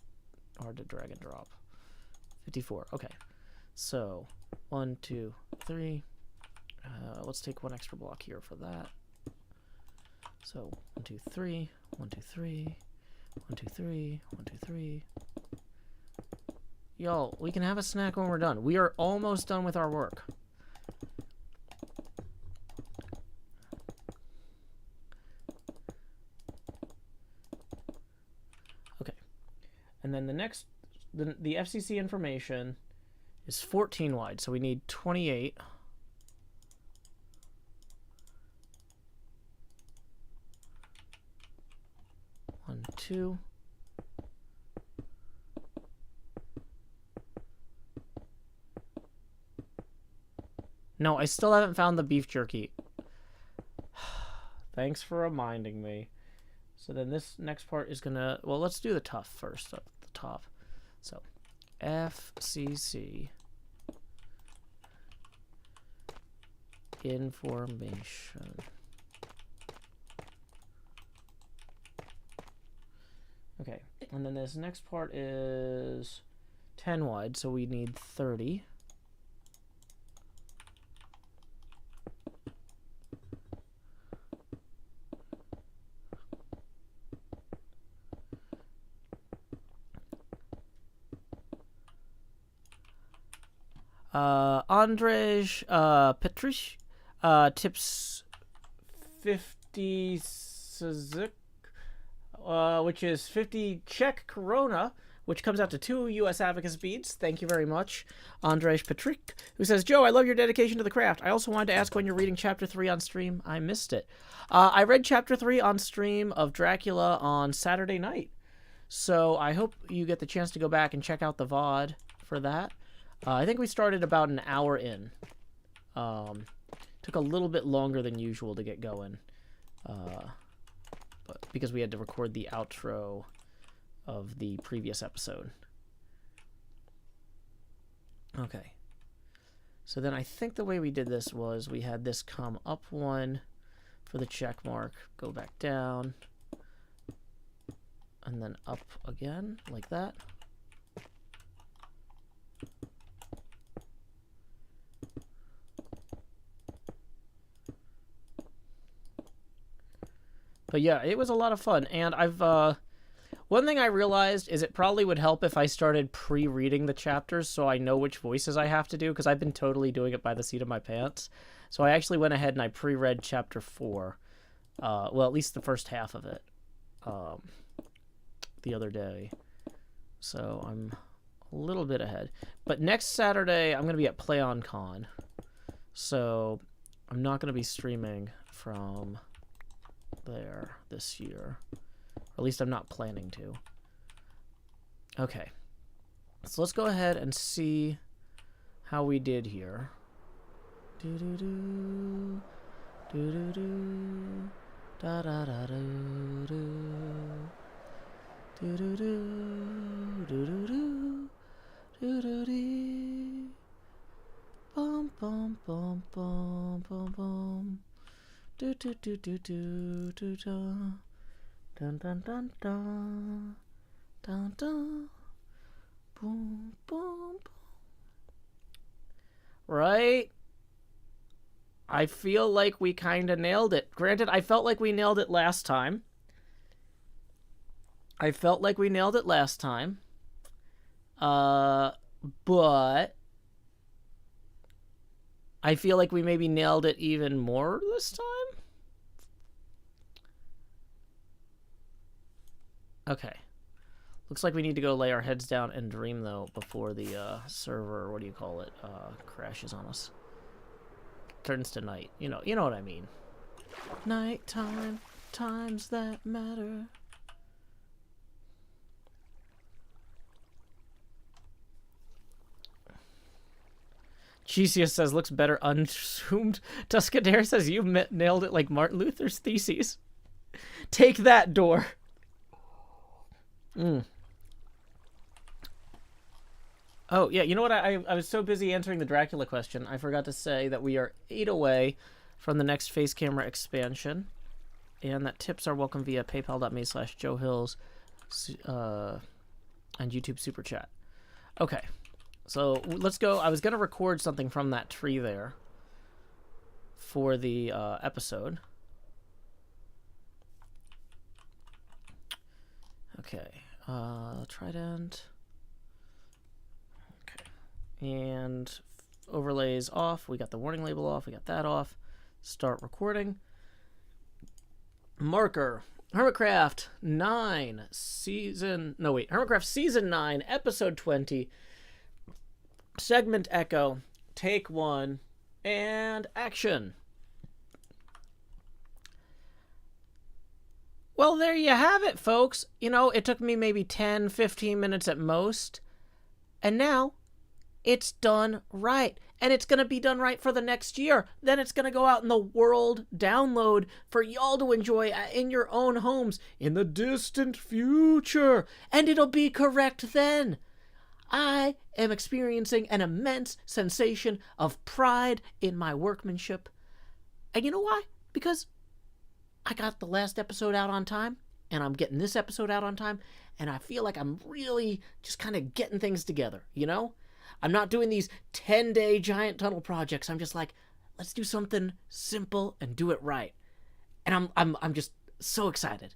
to drag and drop. 54. Okay. So 1, 2, 3. Let's take 1 extra block here for that. So 1, 2, 3. 1, 2, 3. 1, 2, 3. 1, 2, 3. Y'all, we can have a snack when we're done. We are almost done with our work. And then the next, the FCC information is 14 wide, so we need 28. One, two. No, I still haven't found the beef jerky. Thanks for reminding me. So then this next part is gonna, well, let's do the tough first at the top. So FCC information. Okay, and then this next part is 10 wide, so we need 30. Andrzej Petrich tips 50 Suzuki, which is 50 Czech Corona, which comes out to 2 U.S. Abacus beads. Thank you very much, Andrzej Petrich, who says, Joe, I love your dedication to the craft. I also wanted to ask when you're reading Chapter 3 on stream. I missed it. I read Chapter 3 on stream of Dracula on Saturday night. So I hope you get the chance to go back and check out the VOD for that. I think we started about an hour in. Took a little bit longer than usual to get going. But because we had to record the outro of the previous episode. Okay. So then I think the way we did this was we had this come up one for the check mark, go back down, and then up again, like that. But yeah, it was a lot of fun, and I've, one thing I realized is it probably would help if I started pre-reading the chapters so I know which voices I have to do, because I've been totally doing it by the seat of my pants. So I actually went ahead and I pre-read Chapter 4, well, at least the first half of it, the other day. So I'm a little bit ahead. But next Saturday, I'm going to be at PlayOnCon, so I'm not going to be streaming from there this year, or at least I'm not planning to. Okay, so let's go ahead and see how we did here. Do do do do do do da da da do do do do do do do do do do bum bum bum bum bum bum. Do do do do do do do dun dun dun dun dun dun boom boom boom. Right? I feel like we kind of nailed it. Granted, I felt like we nailed it last time. But I feel like we maybe nailed it even more this time. Okay. Looks like we need to go lay our heads down and dream, though, before the server, what do you call it, crashes on us. Turns to night. You know what I mean. Nighttime, times that matter. Chesius says, looks better unzoomed. Tuscadere says, you nailed it like Martin Luther's theses. Take that, door. Oh, yeah, you know what? I was so busy answering the Dracula question, I forgot to say that we are 8 away from the next face camera expansion, and that tips are welcome via paypal.me/JoeHills and YouTube Super Chat. Okay, so let's go. I was going to record something from that tree there for the episode. Okay, trident. Okay, and overlays off. We got the warning label off. We got that off. Start recording. Marker. HermitCraft 9 season... No, wait. HermitCraft season 9, episode 20, segment echo, take 1, and action. Well, there you have it, folks. You know, it took me maybe 10, 15 minutes at most. And now, it's done right. And it's going to be done right for the next year. Then it's going to go out in the world download for y'all to enjoy in your own homes in the distant future. And it'll be correct then. I am experiencing an immense sensation of pride in my workmanship. And you know why? Because I got the last episode out on time, and I'm getting this episode out on time, and I feel like I'm really just kind of getting things together, you know? I'm not doing these 10-day giant tunnel projects. I'm just like, let's do something simple and do it right. And I'm just so excited.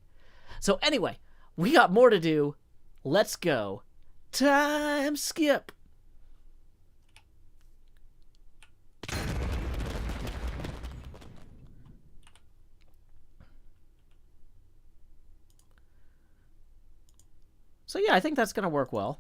So anyway, we got more to do. Let's go. Time skip. So yeah, I think that's going to work well.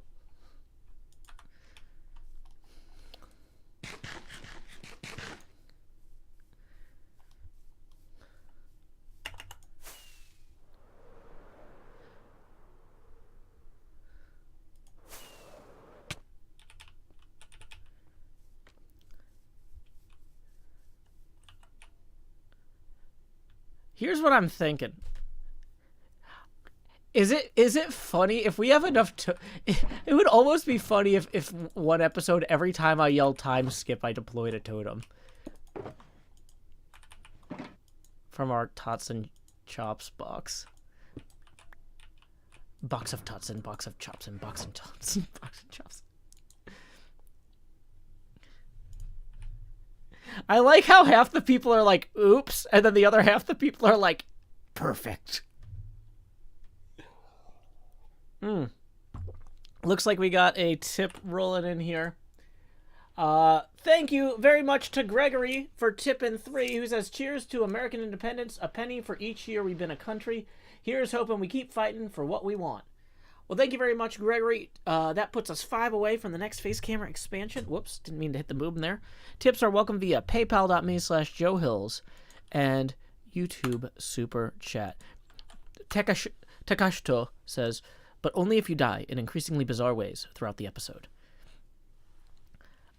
Here's what I'm thinking. Is it funny if we have enough to... It would almost be funny if one episode, every time I yelled time skip, I deployed a totem. From our Tots and Chops box. Box of Tots and box of Chops and box and Tots and box and Chops. I like how half the people are like, oops, and then the other half the people are like, perfect. Looks like we got a tip rolling in here. Thank you very much to Gregory for tipping 3, who says, cheers to American independence, a penny for each year we've been a country. Here's hoping we keep fighting for what we want. Well, thank you very much, Gregory. That puts us 5 away from the next face camera expansion. Whoops, didn't mean to hit the boob there. Tips are welcome via paypal.me/JoeHills and YouTube Super Chat. Takashito says, but only if you die in increasingly bizarre ways throughout the episode.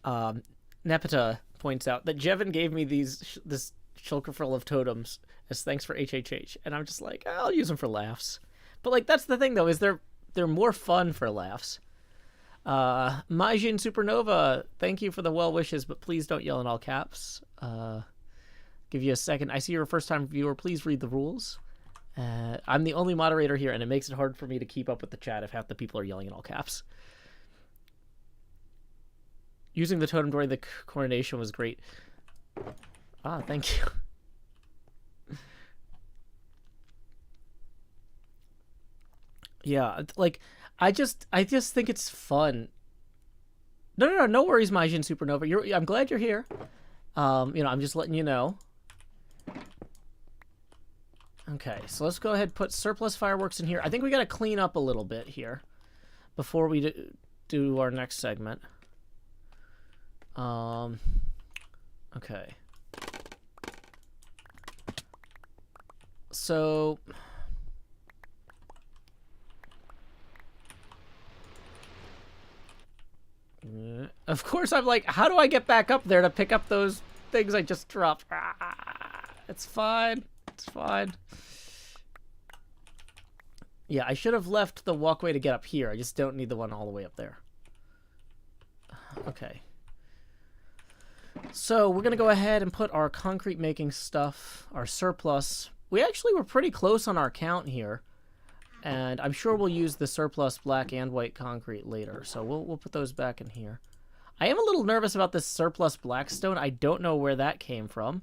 Nepeta points out that Jevin gave me this shulker of totems as thanks for HHH, and I'm just like, I'll use them for laughs. But like, that's the thing though, is they're more fun for laughs. Majin Supernova, thank you for the well wishes, but please don't yell in all caps. Give you a second. I see you're a first-time viewer. Please read the rules. I'm the only moderator here, and it makes it hard for me to keep up with the chat if half the people are yelling in all caps. Using the totem during the coronation was great. Ah, thank you. Yeah, like, I just think it's fun. No worries, Majin Supernova. I'm glad you're here. I'm just letting you know. Okay, so let's go ahead and put surplus fireworks in here. I think we got to clean up a little bit here before we do our next segment. Okay. So... Of course, I'm like, how do I get back up there to pick up those things I just dropped? It's fine. It's fine. Yeah, I should have left the walkway to get up here. I just don't need the one all the way up there. Okay. So we're going to go ahead and put our concrete making stuff, our surplus. We actually were pretty close on our count here. And I'm sure we'll use the surplus black and white concrete later. So we'll put those back in here. I am a little nervous about this surplus blackstone. I don't know where that came from.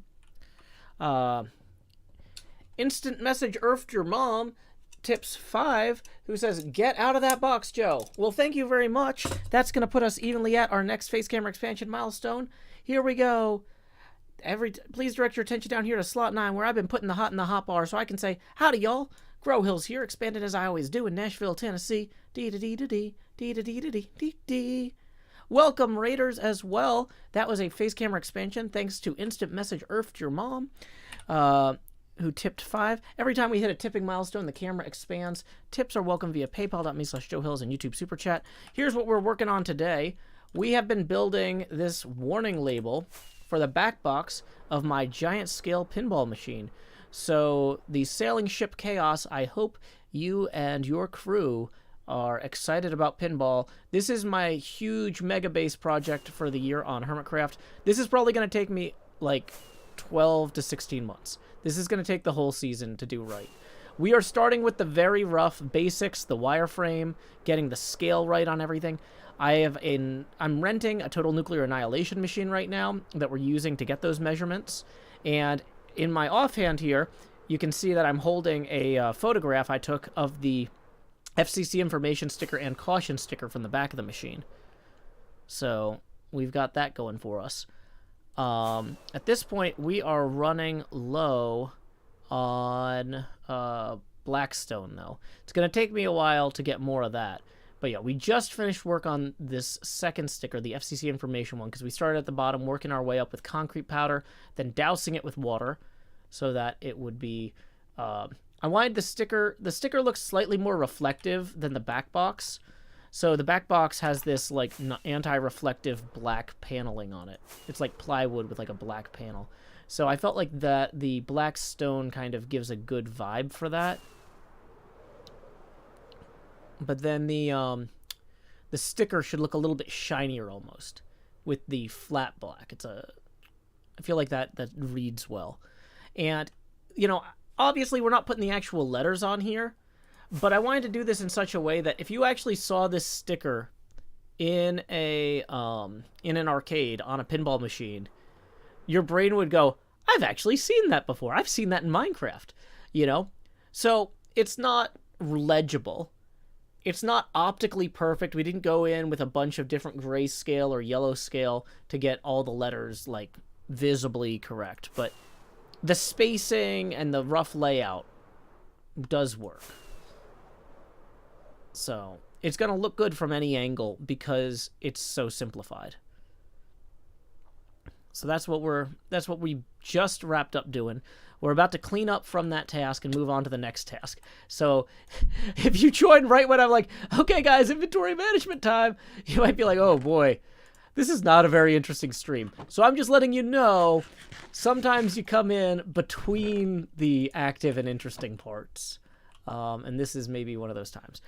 Instant message earthed your mom. Tips 5, who says, get out of that box, Joe. Well, thank you very much. That's going to put us evenly at our next face camera expansion milestone. Here we go. Please direct your attention down here to slot 9, where I've been putting the hot in the hot bar so I can say, howdy, y'all. Grow Hills here, expanded as I always do in Nashville, Tennessee. Dee-da-dee-da-dee, dee-da-dee-da-dee-dee-dee. Welcome, Raiders, as well. That was a face camera expansion, thanks to Instant Message Earthed Your Mom, who tipped 5. Every time we hit a tipping milestone, the camera expands. Tips are welcome via paypal.me/JoeHills and YouTube Super Chat. Here's what we're working on today. We have been building this warning label for the back box of my giant scale pinball machine. So the Sailing Ship Chaos, I hope you and your crew are excited about pinball. This is my huge mega base project for the year on HermitCraft. This is probably going to take me like 12 to 16 months. This is going to take the whole season to do right. We are starting with the very rough basics, the wireframe, getting the scale right on everything. I'm renting a total nuclear annihilation machine right now that we're using to get those measurements. And in my offhand here, you can see that I'm holding a photograph I took of the FCC information sticker and caution sticker from the back of the machine. So we've got that going for us. At this point, we are running low on Blackstone, though. It's going to take me a while to get more of that. But yeah, we just finished work on this second sticker, the FCC information one, because we started at the bottom, working our way up with concrete powder, then dousing it with water so that it would be... I wanted the sticker looks slightly more reflective than the back box. So the back box has this like anti-reflective black paneling on it. It's like plywood with like a black panel. So I felt like that the black stone kind of gives a good vibe for that. But then the sticker should look a little bit shinier almost with the flat black. I feel like that reads well. And you know, obviously we're not putting the actual letters on here, but I wanted to do this in such a way that if you actually saw this sticker in an arcade on a pinball machine, your brain would go, I've actually seen that before. I've seen that in Minecraft, you know? So it's not legible. It's not optically perfect. We didn't go in with a bunch of different grayscale or yellow scale to get all the letters like visibly correct, but the spacing and the rough layout does work. So it's going to look good from any angle because it's so simplified. So that's what we just wrapped up doing. We're about to clean up from that task and move on to the next task. So if you join right when I'm like, okay guys, inventory management time, you might be like, oh boy, this is not a very interesting stream. So I'm just letting you know, sometimes you come in between the active and interesting parts. And this is maybe one of those times.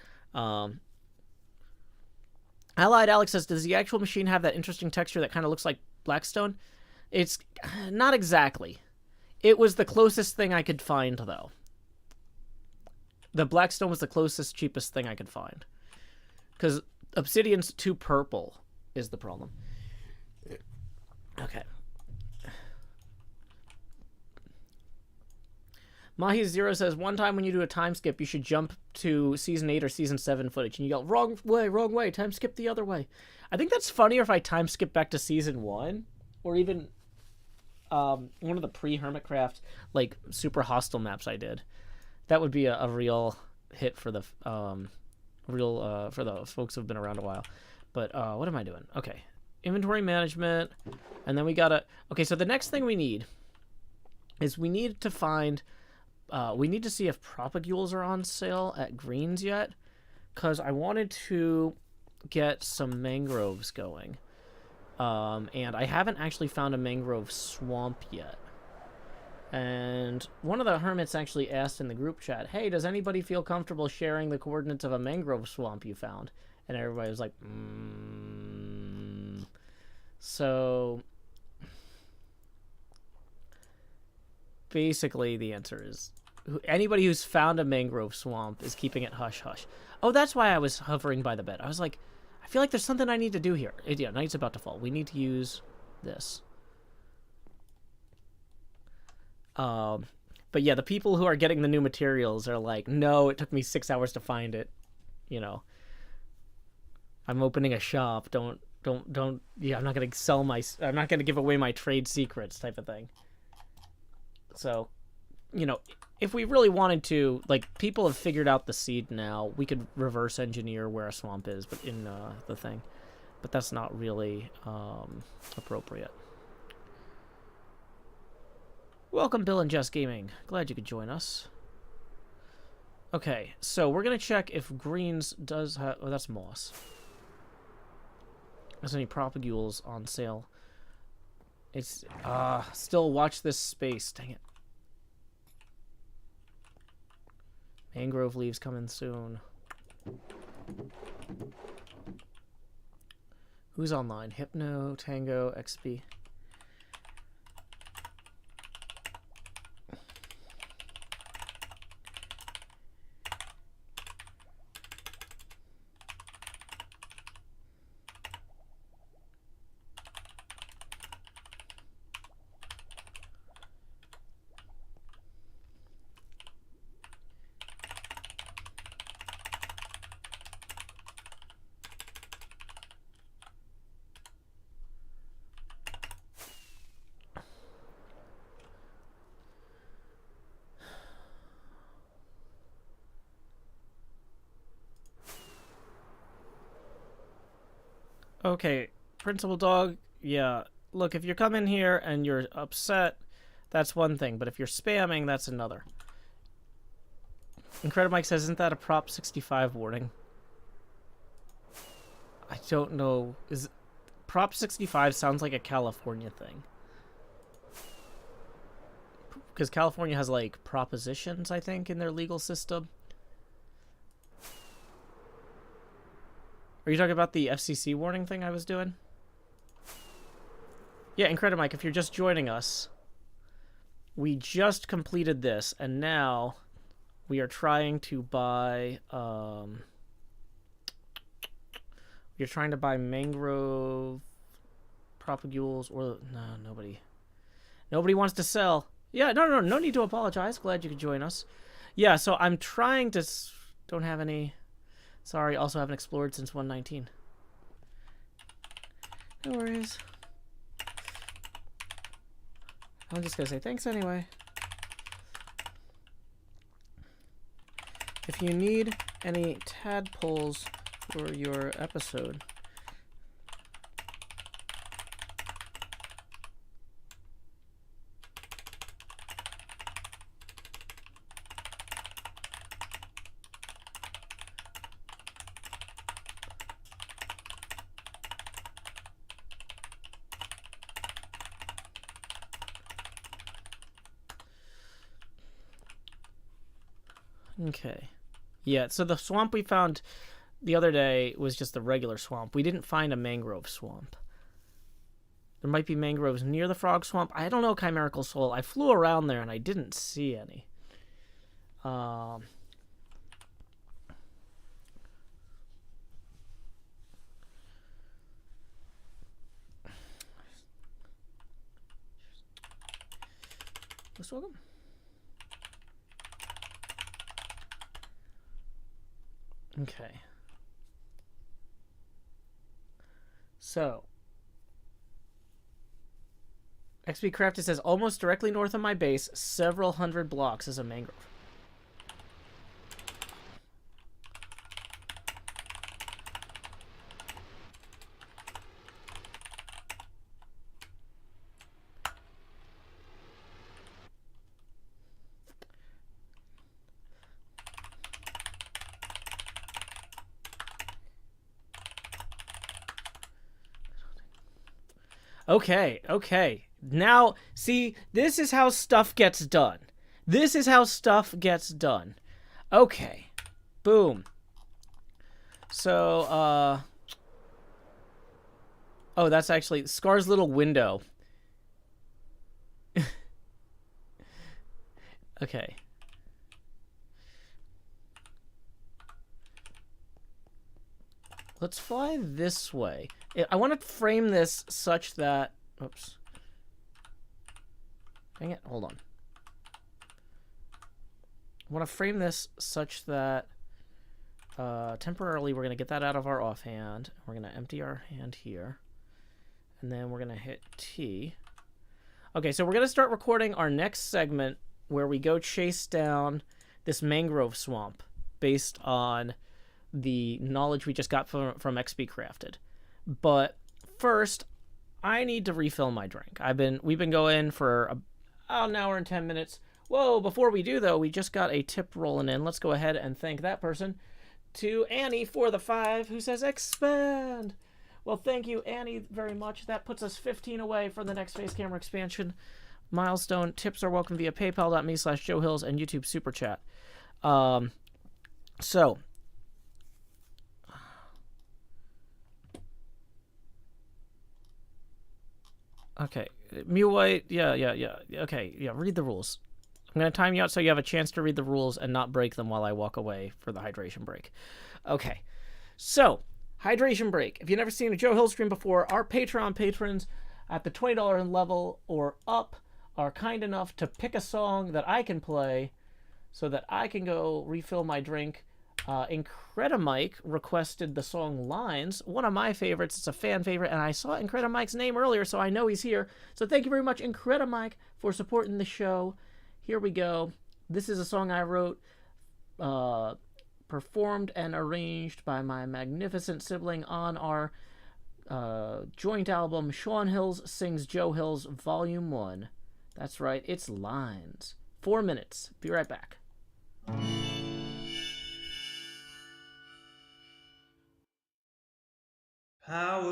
Allied Alex says, does the actual machine have that interesting texture that kind of looks like Blackstone? It's not exactly. It was the closest thing I could find, though. The Blackstone was the closest, cheapest thing I could find. Because Obsidian's too purple is the problem. Okay. Mahi0 says, one time when you do a time skip, you should jump to Season 8 or Season 7 footage. And you go, wrong way, time skip the other way. I think that's funnier if I time skip back to Season 1. Or even one of the pre-HermitCraft, like, super hostile maps I did. That would be a real hit for the for the folks who've been around a while. But what am I doing? Okay, inventory management, and then we gotta. Okay, so the next thing we need is we need to find. We need to see if propagules are on sale at Greens yet, because I wanted to get some mangroves going. And I haven't actually found a mangrove swamp yet. And one of the hermits actually asked in the group chat, hey, does anybody feel comfortable sharing the coordinates of a mangrove swamp you found? And everybody was like, So basically the answer is anybody who's found a mangrove swamp is keeping it hush-hush. Oh, that's why I was hovering by the bed. I was like, I feel like there's something I need to do here. Yeah, night's about to fall. We need to use this. But yeah, the people who are getting the new materials are like, no, it took me 6 hours to find it. You know, I'm opening a shop. Don't. Yeah, I'm not gonna I'm not gonna give away my trade secrets type of thing. So, you know, if we really wanted to, like, people have figured out the seed now. We could reverse engineer where a swamp is, but in the thing. But that's not really appropriate. Welcome, Bill and Jess Gaming. Glad you could join us. Okay, so we're going to check if greens does have... Oh, that's moss. There's any propagules on sale. It's... still watch this space. Dang it. Mangrove leaves coming soon. Who's online? Hypno, Tango, XP. Okay, Principal Dog, yeah. Look, if you're coming here and you're upset, that's one thing. But if you're spamming, that's another. Incredible Mike says, isn't that a Prop 65 warning? I don't know. Is Prop 65 sounds like a California thing. Because California has, like, propositions, I think, in their legal system. Are you talking about the FCC warning thing I was doing? Yeah, Incredible Mike, if you're just joining us, we just completed this, and now we are trying to buy, you're trying to buy mangrove propagules, or, no, nobody wants to sell. Yeah, no need to apologize. Glad you could join us. Yeah, so I'm trying to, don't have any... Sorry, also haven't explored since 119. No worries. I'm just gonna say thanks anyway. If you need any tadpoles for your episode, okay. Yeah, so the swamp we found the other day was just the regular swamp. We didn't find a mangrove swamp. There might be mangroves near the frog swamp. I don't know, Chimerical Soul. I flew around there and I didn't see any. Let's welcome. Okay. So, XP Crafted says, almost directly north of my base, several hundred blocks is a mangrove. Okay, okay. Now, see, this is how stuff gets done. This is how stuff gets done. Okay. Boom. So, oh, that's actually Scar's little window. Okay. Let's fly this way. I want to frame this such that... Oops. Dang it. Hold on. I want to frame this such that temporarily we're going to get that out of our offhand. We're going to empty our hand here. And then we're going to hit T. Okay, so we're going to start recording our next segment where we go chase down this mangrove swamp based on the knowledge we just got from XP Crafted. But first, I need to refill my drink. We've been going for about an hour and 10 minutes. Whoa, before we do, though, we just got a tip rolling in. Let's go ahead and thank that person. To Annie for the 5, who says, expand! Well, thank you, Annie, very much. That puts us 15 away for the next face camera expansion milestone. Tips are welcome via paypal.me/JoeHills and YouTube Super Chat. So... Okay, Mew White, yeah. Okay, yeah, read the rules. I'm going to time you out so you have a chance to read the rules and not break them while I walk away for the hydration break. Okay, so, hydration break. If you've never seen a Joe Hill stream before, our Patreon patrons at the $20 level or up are kind enough to pick a song that I can play so that I can go refill my drink. Incredimike requested the song Lines, one of my favorites. It's a fan favorite, and I saw Incredimike's name earlier, so I know he's here. So thank you very much, Incredimike, for supporting the show. Here we go. This is a song I wrote, performed and arranged by my magnificent sibling on our joint album, Sean Hills Sings Joe Hills Volume 1. That's right, it's Lines. 4 minutes. Be right back. Power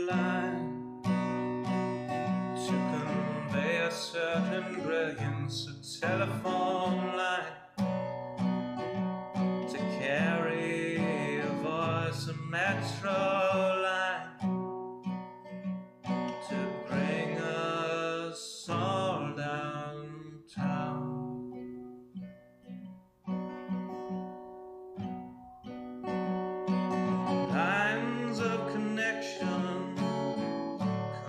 line to convey a certain brilliance, a telephone line to carry a voice, a metro line to bring us all downtown. Lines of connection,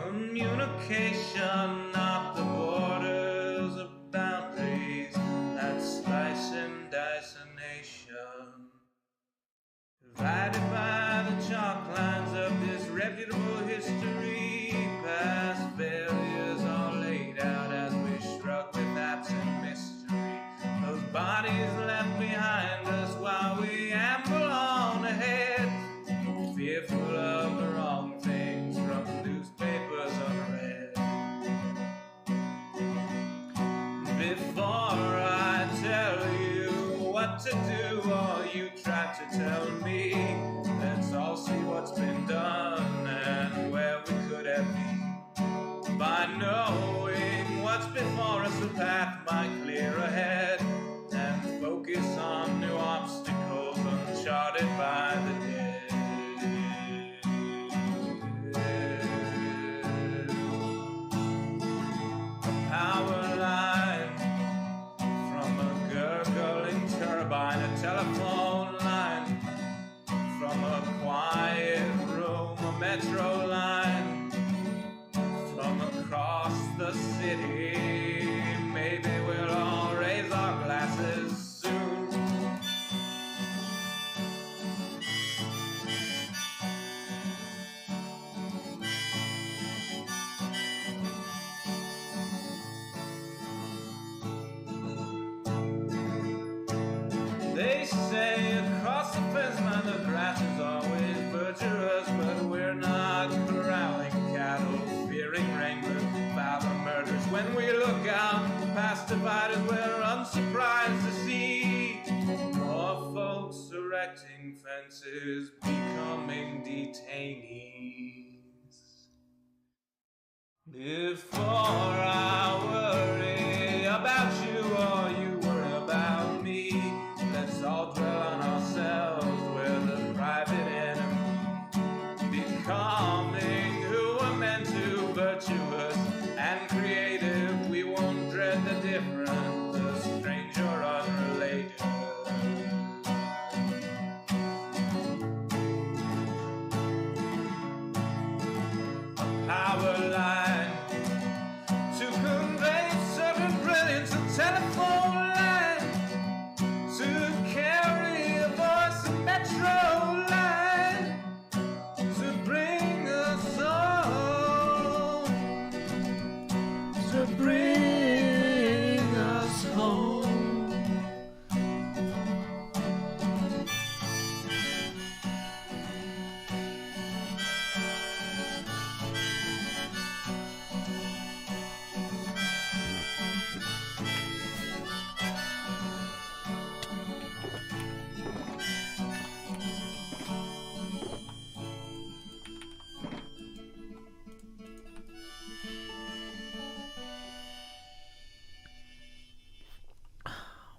communication, not the borders of boundaries that slice and dice a nation. Divided by the chalk lines of disreputable history, past failures are laid out as we shrug with absent mystery. Those bodies left behind us while we amble on ahead, fearful of the wrong things from newspapers unread. Before I tell you what to do, or you try to tell me, let's all see what's been done and where we could have been. By knowing what's before us, the path might clear ahead, and focus on new obstacles uncharted by the dead. Power line from a gurgling turbine, a telephone line from a quiet room, a metro line from across the city. Maybe we'll all raise our glasses soon. They say across the fence line the grass is always virtuous, but we're not corralling cattle, fearing wranglers, violent murders. When we look out past dividers, we're unsurprised to see more folks erecting fences, becoming detainees. Before I worry about you or you worry about me, let's all dwell on ourselves, we're the private enemy. Becoming who we're meant to, virtuous and creative, we won't dread the different, the strange or unrelated. A power line to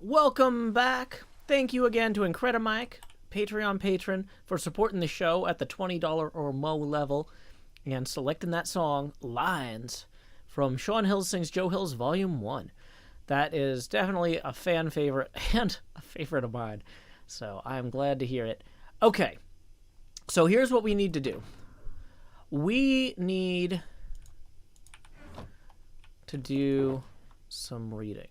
welcome back. Thank you again to Incredimike, Patreon patron, for supporting the show at the $20 or more level and selecting that song, Lines, from Sean Hill Sings Joe Hill's Volume 1. That is definitely a fan favorite and a favorite of mine, so I'm glad to hear it. Okay, so here's what we need to do. We need to do some reading.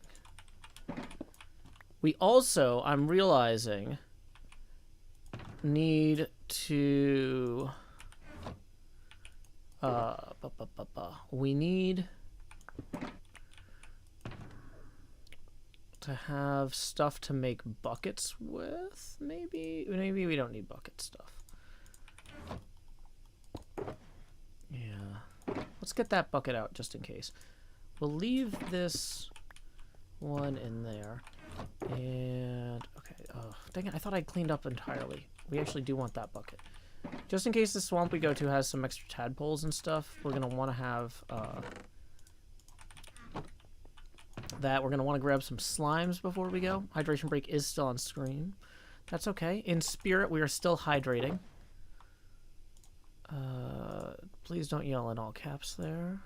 We also, I'm realizing, need to... we need to have stuff to make buckets with. Maybe we don't need bucket stuff. Yeah. Let's get that bucket out just in case. We'll leave this one in there. And, okay. Oh, dang it. I thought I'd cleaned up entirely. We actually do want that bucket. Just in case the swamp we go to has some extra tadpoles and stuff, we're going to want to have that. We're going to want to grab some slimes before we go. Hydration break is still on screen. That's okay. In spirit, we are still hydrating. Please don't yell in all caps there.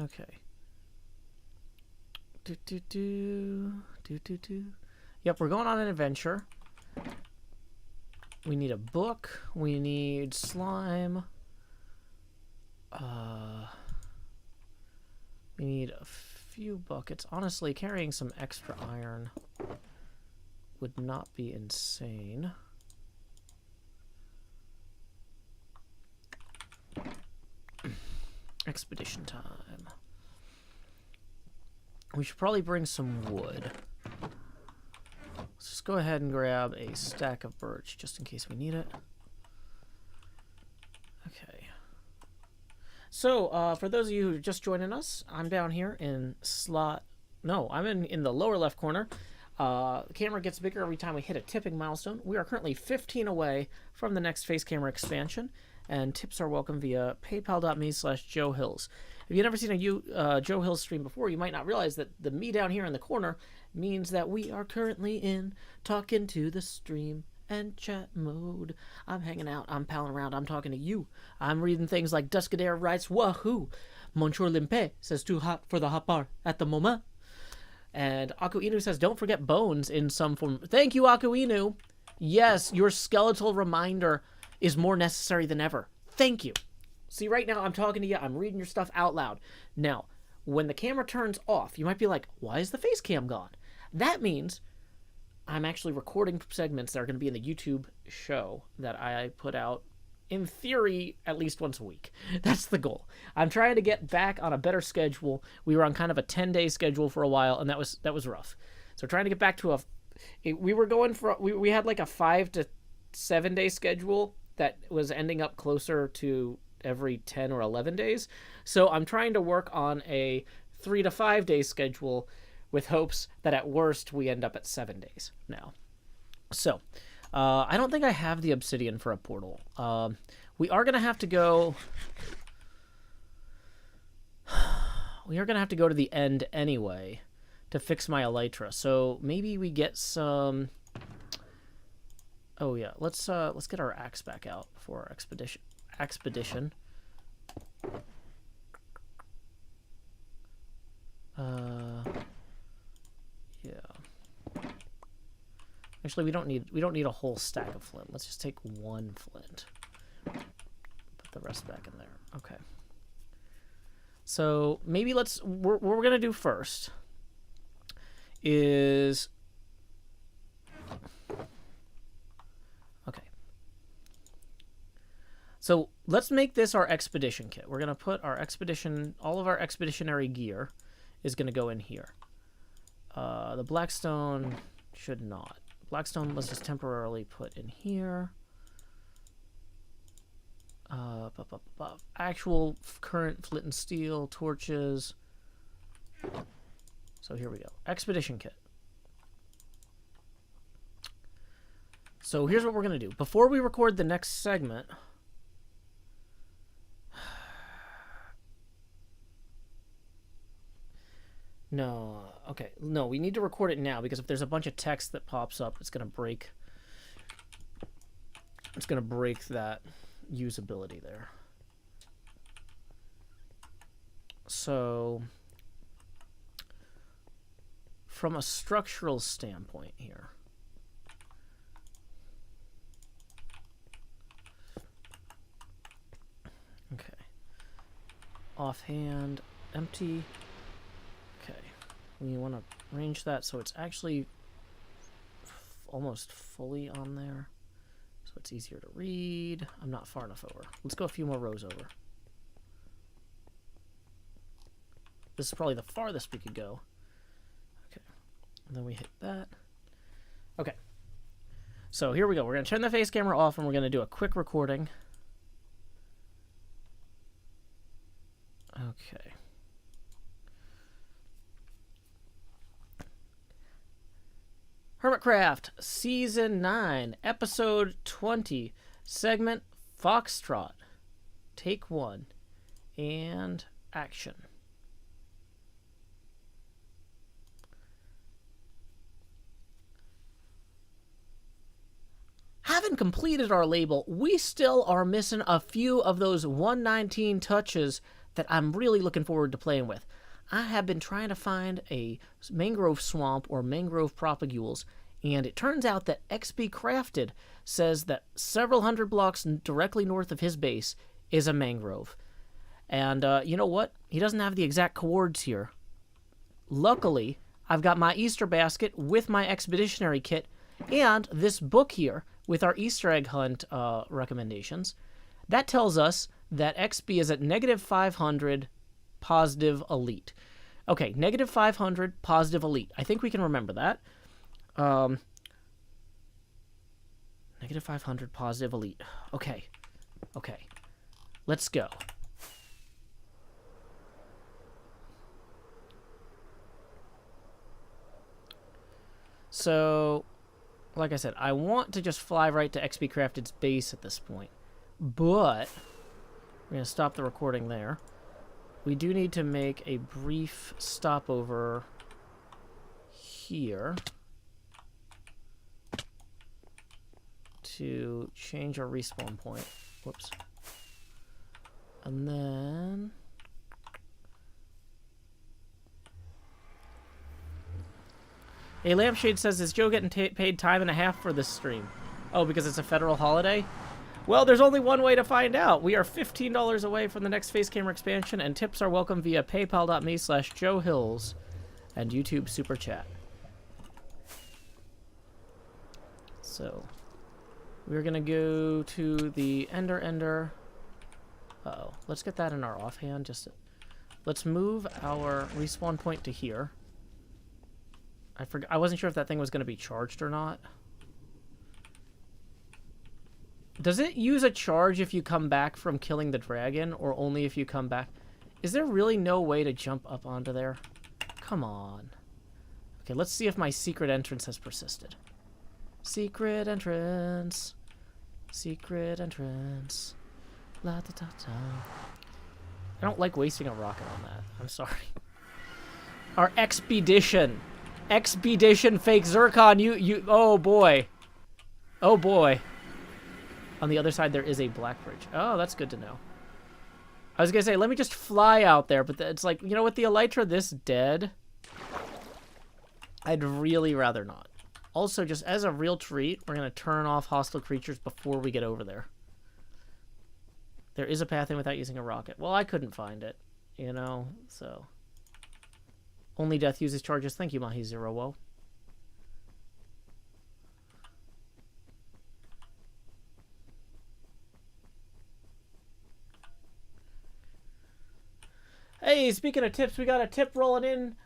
Okay. Yep, we're going on an adventure. We need a book. We need slime. We need a few buckets. Honestly, carrying some extra iron would not be insane. Expedition time. We should probably bring some wood. Let's just go ahead and grab a stack of birch just in case we need it. Okay. So, for those of you who are just joining us, I'm down here in slot... No, I'm in the lower left corner. The camera gets bigger every time we hit a tipping milestone. We are currently 15 away from the next face camera expansion, and tips are welcome via paypal.me/JoeHills. If you've never seen a Joe Hills stream before, you might not realize that the me down here in the corner means that we are currently in talking to the stream and chat mode. I'm hanging out, I'm palling around, I'm talking to you. I'm reading things like Duskadair writes, Wahoo! Monsieur Limpe says too hot for the hot bar at the moment. And Aku Inu says, don't forget bones in some form. Thank you, Aku Inu. Yes, your skeletal reminder is more necessary than ever. Thank you. See, right now I'm talking to you. I'm reading your stuff out loud. Now, when the camera turns off, you might be like, why is the face cam gone? That means I'm actually recording segments that are going to be in the YouTube show that I put out, in theory, at least once a week. That's the goal. I'm trying to get back on a better schedule. We were on kind of a 10-day schedule for a while, and that was rough. So trying to get back to we had like a 5 to 7 day schedule that was ending up closer to every 10 or 11 days. So I'm trying to work on a 3 to 5 day schedule with hopes that at worst we end up at 7 days now. So I don't think I have the obsidian for a portal. We are going to have to go... We are going to have to go to the end anyway to fix my elytra. So maybe we get some... Oh yeah, let's get our axe back out for our expedition. Yeah. Actually, we don't need a whole stack of flint. Let's just take one flint. Put the rest back in there. Okay. So maybe what we're gonna do first is okay. So let's make this our expedition kit. We're gonna put our all of our expeditionary gear is gonna go in here. The blackstone should not. Blackstone, let's just temporarily put in here. Actual current flint and steel, torches. So here we go. Expedition kit. So here's what we're going to do. Before we record the next segment... No, okay. No, we need to record it now because if there's a bunch of text that pops up, it's gonna break. It's gonna break that usability there. So, from a structural standpoint here, okay. Offhand, empty. Okay, we want to arrange that so it's actually almost fully on there, so it's easier to read. I'm not far enough over. Let's go a few more rows over. This is probably the farthest we could go. Okay, and then we hit that. Okay, so here we go. We're going to turn the face camera off and we're going to do a quick recording. Okay. HermitCraft, Season 9, Episode 20, Segment Foxtrot. Take 1. And action. Having completed our label, we still are missing a few of those 119 touches that I'm really looking forward to playing with. I have been trying to find a mangrove swamp or mangrove propagules, and it turns out that XB Crafted says that several hundred blocks directly north of his base is a mangrove. And you know what? He doesn't have the exact coords here. Luckily, I've got my Easter basket with my expeditionary kit and this book here with our Easter egg hunt recommendations. That tells us that XB is at -500 positive elite. Okay, -500 positive elite. I think we can remember that. -500 positive elite. Okay. Okay. Let's go. So, like I said, I want to just fly right to XB Crafted's base at this point. But we're going to stop the recording there. We do need to make a brief stopover here to change our respawn point. Whoops. And then a lampshade says, is Joe getting paid time and a half for this stream? Oh, because it's a federal holiday? Well, there's only one way to find out. We are $15 away from the next face camera expansion, and tips are welcome via paypal.me/JoeHills and YouTube Super Chat. So, we're going to go to the Ender. Uh-oh. Let's get that in our offhand. Let's move our respawn point to here. I wasn't sure if that thing was going to be charged or not. Does it use a charge if you come back from killing the dragon, or only if you come back? Is there really no way to jump up onto there? Come on. Okay, let's see if my secret entrance has persisted. Secret entrance. Secret entrance. La da da da. I don't like wasting a rocket on that. I'm sorry. Our expedition. Expedition fake Zircon. You. Oh boy. Oh boy. On the other side, there is a black bridge. Oh, that's good to know. I was going to say, let me just fly out there, but it's like, you know, with the Elytra this dead, I'd really rather not. Also, just as a real treat, we're going to turn off hostile creatures before we get over there. There is a path in without using a rocket. Well, I couldn't find it, you know, so. Only death uses charges. Thank you, Mahi Zero Woe. Hey, speaking of tips, we got a tip rolling in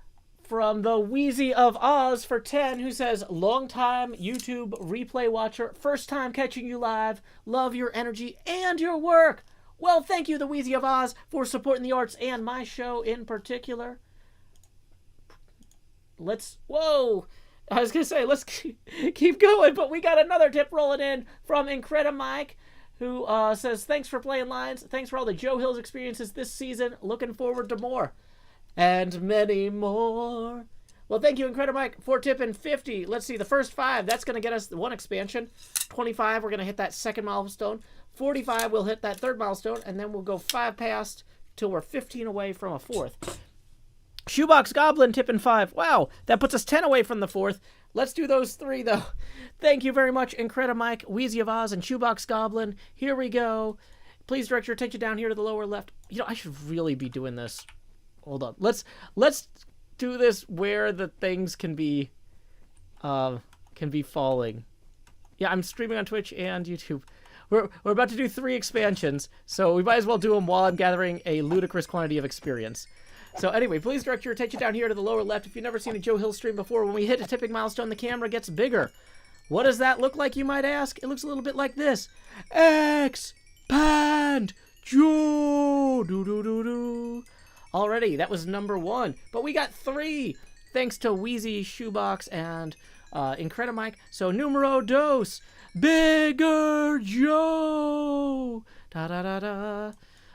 from the Wheezy of Oz for 10, who says, long-time YouTube replay watcher, first time catching you live, love your energy and your work. Well, thank you, the Wheezy of Oz, for supporting the arts and my show in particular. Whoa! I was going to say, let's keep going, but we got another tip rolling in from Incredimike, who says, thanks for playing lines. Thanks for all the Joe Hills experiences this season. Looking forward to more. and many more. Well, thank you, Incredimike, for tipping 50. Let's see, the first 5, that's going to get us one expansion. 25, we're going to hit that second milestone. 45, we'll hit that third milestone, and then we'll go 5 past till we're 15 away from a 4th. Shoebox Goblin tipping 5. Wow, that puts us 10 away from the 4th. Let's do those 3, though. Thank you very much, Incredimike, Wheezy of Oz, and Shoebox Goblin. Here we go. Please direct your attention down here to the lower left. You know, I should really be doing this. Hold on. Let's do this where the things can be falling. Yeah, I'm streaming on Twitch and YouTube. We're about to do 3 expansions, so we might as well do them while I'm gathering a ludicrous quantity of experience. So anyway, please direct your attention down here to the lower left. If you've never seen a Joe Hill stream before, when we hit a tipping milestone, the camera gets bigger. What does that look like, you might ask? It looks a little bit like this. Expand Joe! Do-do-do-do. Already, that was number 1. But we got 3, thanks to Wheezy, Shoebox, and Incredimike. So, numero dos, Bigger Joe! Da-da-da-da.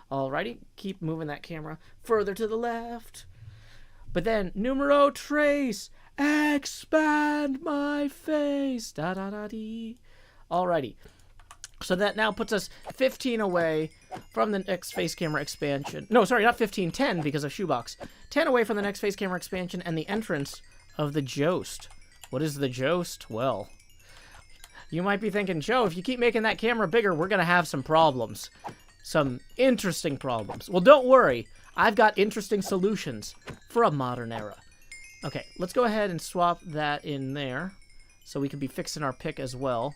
Alrighty, keep moving that camera further to the left. But then, numero tres, expand my face. Da-da-da-dee. Alrighty. So that now puts us 15 away from the next face camera expansion. No, sorry, not 15, 10 because of Shoebox. 10 away from the next face camera expansion and the entrance of the Joust. What is the Joust? Well, you might be thinking, Joe, if you keep making that camera bigger, we're going to have some problems. Some interesting problems. Well, don't worry. I've got interesting solutions for a modern era. Okay, let's go ahead and swap that in there so we can be fixing our pick as well.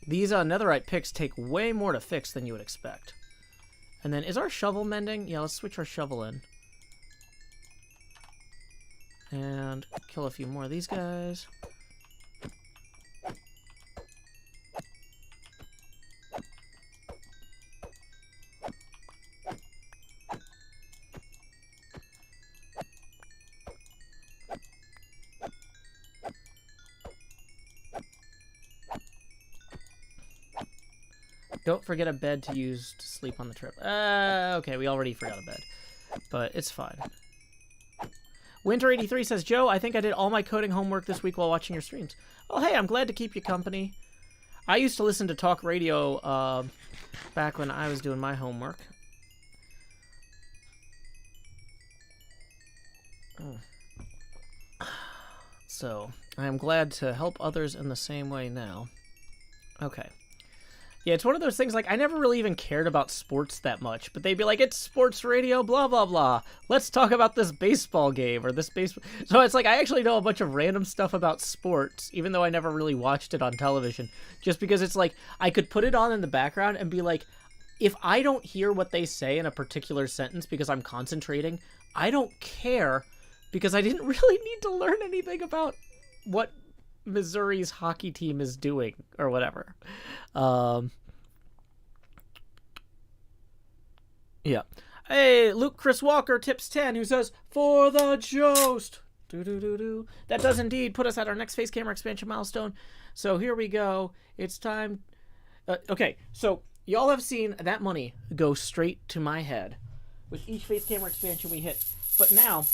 These netherite picks take way more to fix than you would expect. And then, is our shovel mending? Yeah, let's switch our shovel in. And kill a few more of these guys. Don't forget a bed to use to sleep on the trip. Okay, we already forgot a bed. But it's fine. Winter83 says, Joe, I think I did all my coding homework this week while watching your streams. Oh, hey, I'm glad to keep you company. I used to listen to talk radio back when I was doing my homework. So, I am glad to help others in the same way now. Okay. Yeah, it's one of those things, like, I never really even cared about sports that much, but they'd be like, it's sports radio, blah, blah, blah. Let's talk about this baseball game, or this baseball... So it's like, I actually know a bunch of random stuff about sports, even though I never really watched it on television, just because it's like, I could put it on in the background and be like, if I don't hear what they say in a particular sentence because I'm concentrating, I don't care, because I didn't really need to learn anything about what Missouri's hockey team is doing, or whatever. Yeah. Hey, Luke Chris Walker tips 10, who says, for the Joust. Do-do-do-do. That does indeed put us at our next face camera expansion milestone. So here we go. It's time. Okay, so y'all have seen that money go straight to my head with each face camera expansion we hit. But now,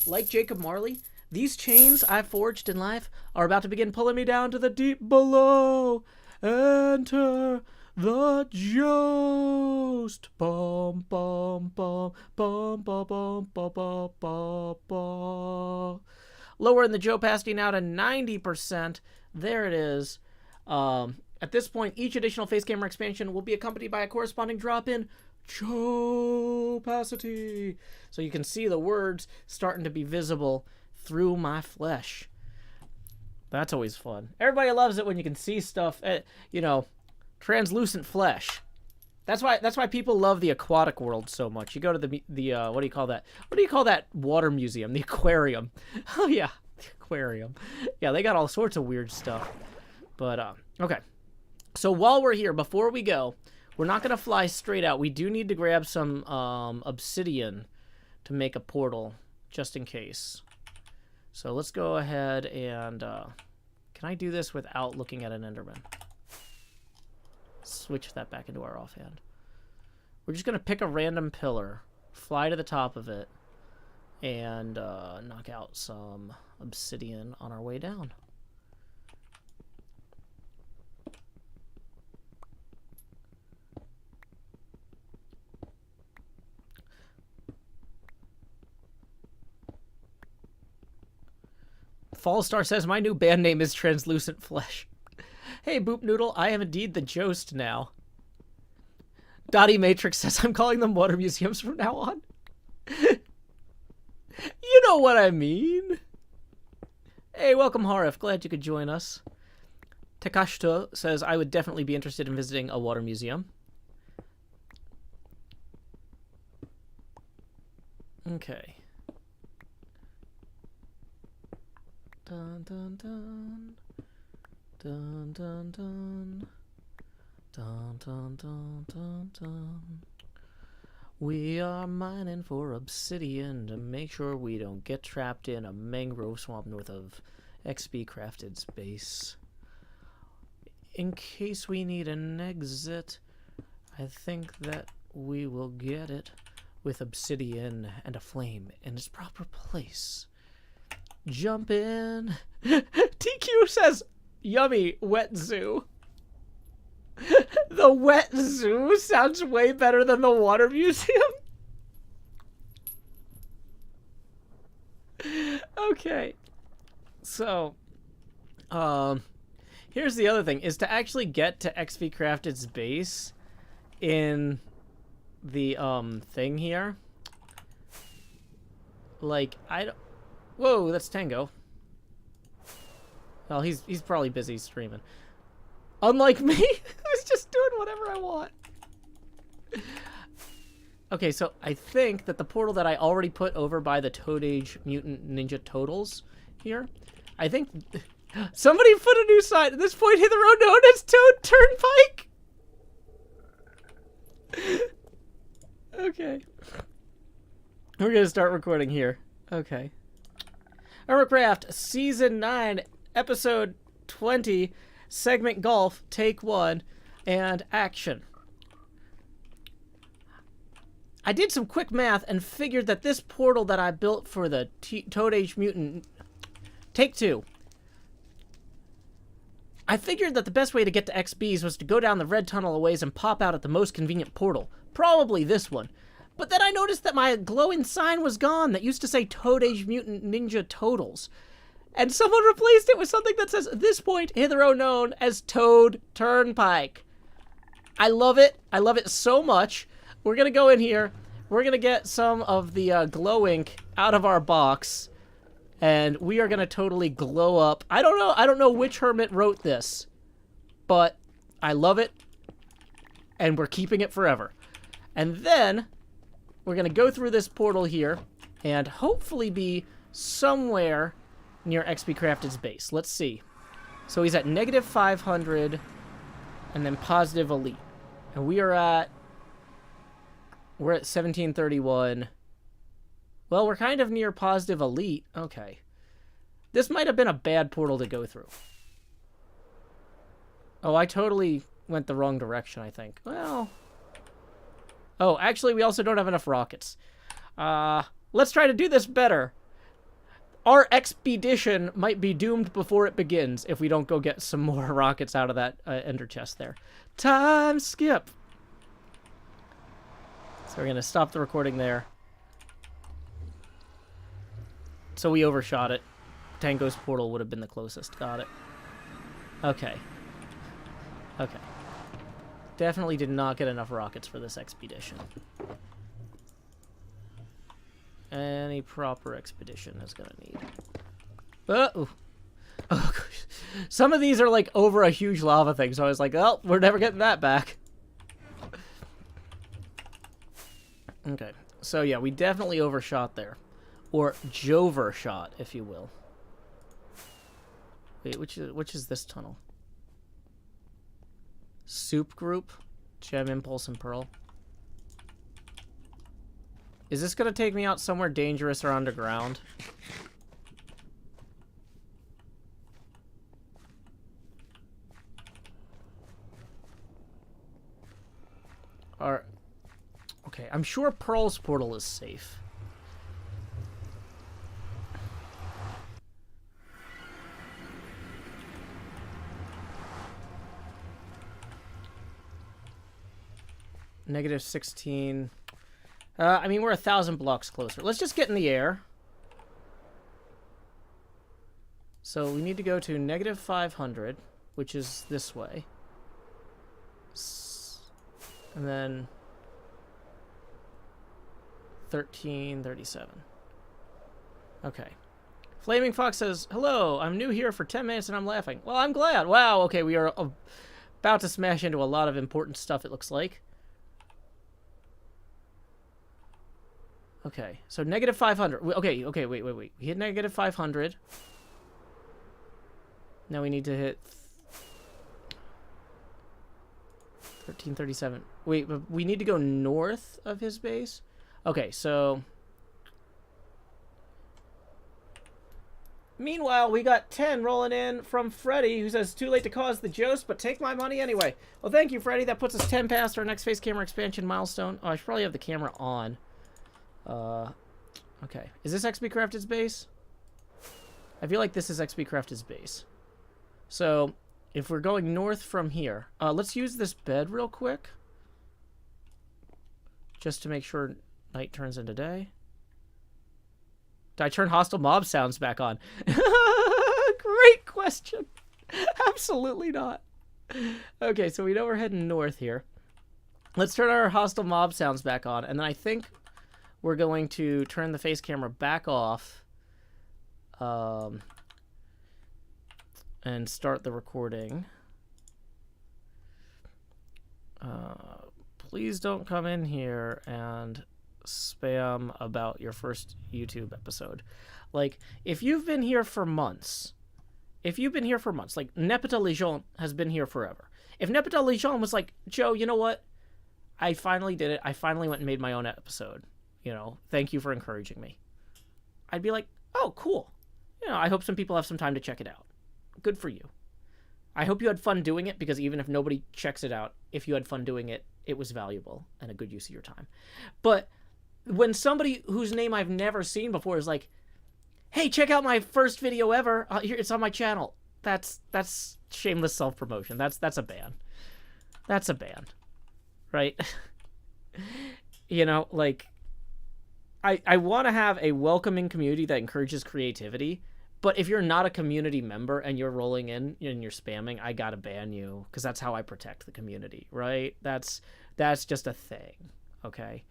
like Jacob Marley, these chains I've forged in life are about to begin pulling me down to the deep below. Enter the Joust. Bum, bum, bum, bum, bum, bum, bum, bum, bum, bum. Lowering the Joe opacity now to 90%. There it is. At this point, each additional face camera expansion will be accompanied by a corresponding drop in Joe opacity. So you can see the words starting to be visible through my flesh. That's always fun. Everybody loves it when you can see stuff, you know, translucent flesh. That's why people love the aquatic world so much. You go to the what do you call that? What do you call that water museum? The aquarium. Oh yeah, the aquarium. Yeah, they got all sorts of weird stuff. But okay. So while we're here, before we go, we're not gonna fly straight out. We do need to grab some obsidian to make a portal, just in case. So let's go ahead and can I do this without looking at an Enderman? Switch that back into our offhand. We're just going to pick a random pillar fly to the top of it, and knock out some obsidian on our way down. Fallstar says, my new band name is Translucent Flesh. Hey, Boop Noodle, I am indeed the Jost now. Dottie Matrix says, I'm calling them water museums from now on. You know what I mean. Hey, welcome, Harif. Glad you could join us. Takashito says, I would definitely be interested in visiting a water museum. Okay. Dun dun dun. Dun dun dun. Dun dun dun dun dun. We are mining for obsidian to make sure we don't get trapped in a mangrove swamp north of XP Crafted's base. In case we need an exit, I think that we will get it with obsidian and a flame in its proper place. Jump in. TQ says, yummy, wet zoo. The wet zoo sounds way better than the water museum. Okay. So, here's the other thing, is to actually get to XP Crafted's base in the, thing here. Like, I don't... Whoa, that's Tango. Well, he's probably busy streaming. Unlike me, I was just doing whatever I want. Okay, so I think that the portal that I already put over by the Toad Age Mutant Ninja Totals here, I think somebody put a new sign at this point, hit the road known as Toad Turnpike. Okay. We're gonna start recording here. Okay. HermitCraft, Season 9, Episode 20, Segment Golf, Take 1, and Action. I did some quick math and figured that this portal that I built for the Toad Age Mutant... Take 2. I figured that the best way to get to XBs was to go down the red tunnel a ways and pop out at the most convenient portal. Probably this one. But then I noticed that my glowing sign was gone that used to say Toad Age Mutant Ninja Totals. And someone replaced it with something that says, this point hitherto known as Toad Turnpike. I love it. I love it so much. We're going to go in here. We're going to get some of the glow ink out of our box. And we are going to totally glow up. I don't know which hermit wrote this. But I love it. And we're keeping it forever. And then we're going to go through this portal here and hopefully be somewhere near XP Crafted's base. Let's see. So he's at negative 500 and then positive elite. And we're at 1731. Well, we're kind of near positive elite. Okay. This might have been a bad portal to go through. Oh, I totally went the wrong direction, I think. Well... Oh, actually, we also don't have enough rockets. Let's try to do this better. Our expedition might be doomed before it begins if we don't go get some more rockets out of that ender chest there. Time skip. So we're going to stop the recording there. So we overshot it. Tango's portal would have been the closest. Got it. Okay. Okay. Definitely did not get enough rockets for this expedition. Any proper expedition is going to need. Oh, gosh. Some of these are like over a huge lava thing, so I was like, oh, we're never getting that back. Okay, so yeah, we definitely overshot there. Or Jovershot, if you will. Wait, which is this tunnel? Soup Group, Gem, Impulse, and Pearl. Is this going to take me out somewhere dangerous or underground? Okay, I'm sure Pearl's portal is safe. Negative 16. I mean, we're 1,000 blocks closer. Let's just get in the air. So we need to go to negative 500, which is this way. And then 1337. Okay. Flaming Fox says, hello, I'm new here for 10 minutes and I'm laughing. Well, I'm glad. Wow, okay, we are about to smash into a lot of important stuff, it looks like. Okay, so negative 500. Okay, wait. We hit negative 500. Now we need to hit 1337. Wait, but we need to go north of his base? Okay, so... Meanwhile, we got 10 rolling in from Freddy, who says, too late to cause the joust, but take my money anyway. Well, thank you, Freddy. That puts us 10 past our next face camera expansion milestone. Oh, I should probably have the camera on. Okay. Is this XP Crafted's base? I feel like this is XP Crafted's base. So, if we're going north from here, let's use this bed real quick. Just to make sure night turns into day. Did I turn hostile mob sounds back on? Great question. Absolutely not. Okay, so we know we're heading north here. Let's turn our hostile mob sounds back on, and then I think we're going to turn the face camera back off and start the recording. Please don't come in here and spam about your first YouTube episode. Like, if you've been here for months, like Nepeta Legion has been here forever. If Nepeta Legion was like, Joe, you know what? I finally did it. I finally went and made my own episode. You know, thank you for encouraging me. I'd be like, oh, cool. You know, I hope some people have some time to check it out. Good for you. I hope you had fun doing it, because even if nobody checks it out, if you had fun doing it, it was valuable and a good use of your time. But when somebody whose name I've never seen before is like, hey, check out my first video ever. Here, it's on my channel. That's shameless self-promotion. That's a ban. That's a ban. Right? You know, like... I want to have a welcoming community that encourages creativity, but if you're not a community member and you're rolling in and you're spamming, I gotta ban you, because that's how I protect the community, right? That's just a thing, okay?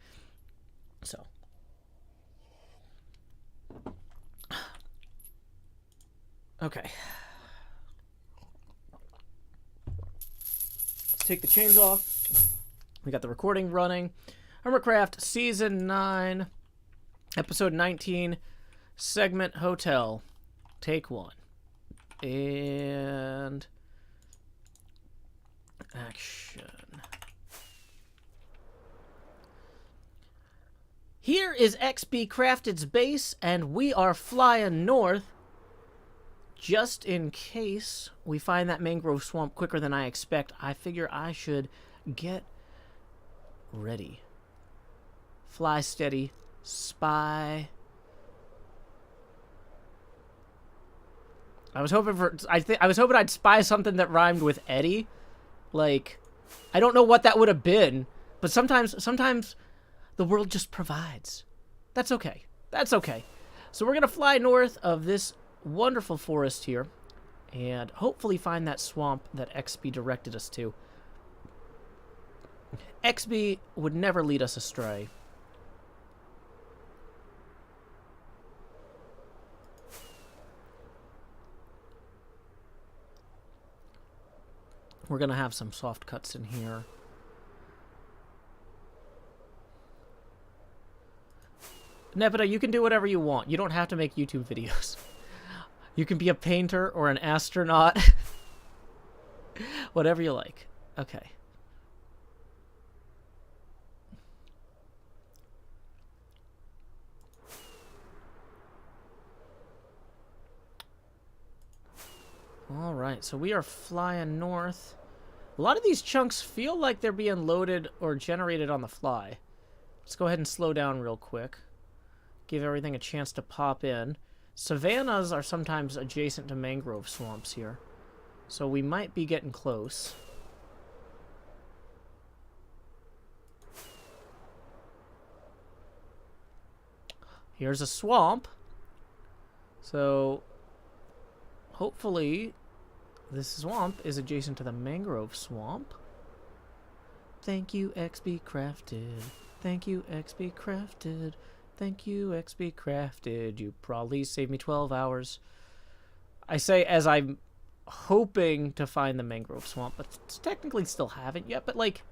So. Okay. Let's take the chains off. We got the recording running. HermitCraft Season 9. Episode 19, Segment Hotel, Take 1. And... action. Here is XP Crafted's base, and we are flying north. Just in case we find that mangrove swamp quicker than I expect, I figure I should get ready. Fly steady. Spy. I was hoping I'd spy something that rhymed with Eddie. Like, I don't know what that would have been, but sometimes the world just provides. That's okay. That's okay. So we're gonna fly north of this wonderful forest here, and hopefully find that swamp that XB directed us to. XB would never lead us astray. We're going to have some soft cuts in here. Nepeta, you can do whatever you want. You don't have to make YouTube videos. You can be a painter or an astronaut. Whatever you like. Okay. Alright, so we are flying north. A lot of these chunks feel like they're being loaded or generated on the fly. Let's go ahead and slow down real quick. Give everything a chance to pop in. Savannas are sometimes adjacent to mangrove swamps here, so we might be getting close. Here's a swamp. So, hopefully, this swamp is adjacent to the mangrove swamp. Thank you, XB Crafted. Thank you, XB Crafted. Thank you, XB Crafted. You probably saved me 12 hours. I say as I'm hoping to find the mangrove swamp, but technically still haven't yet, but like...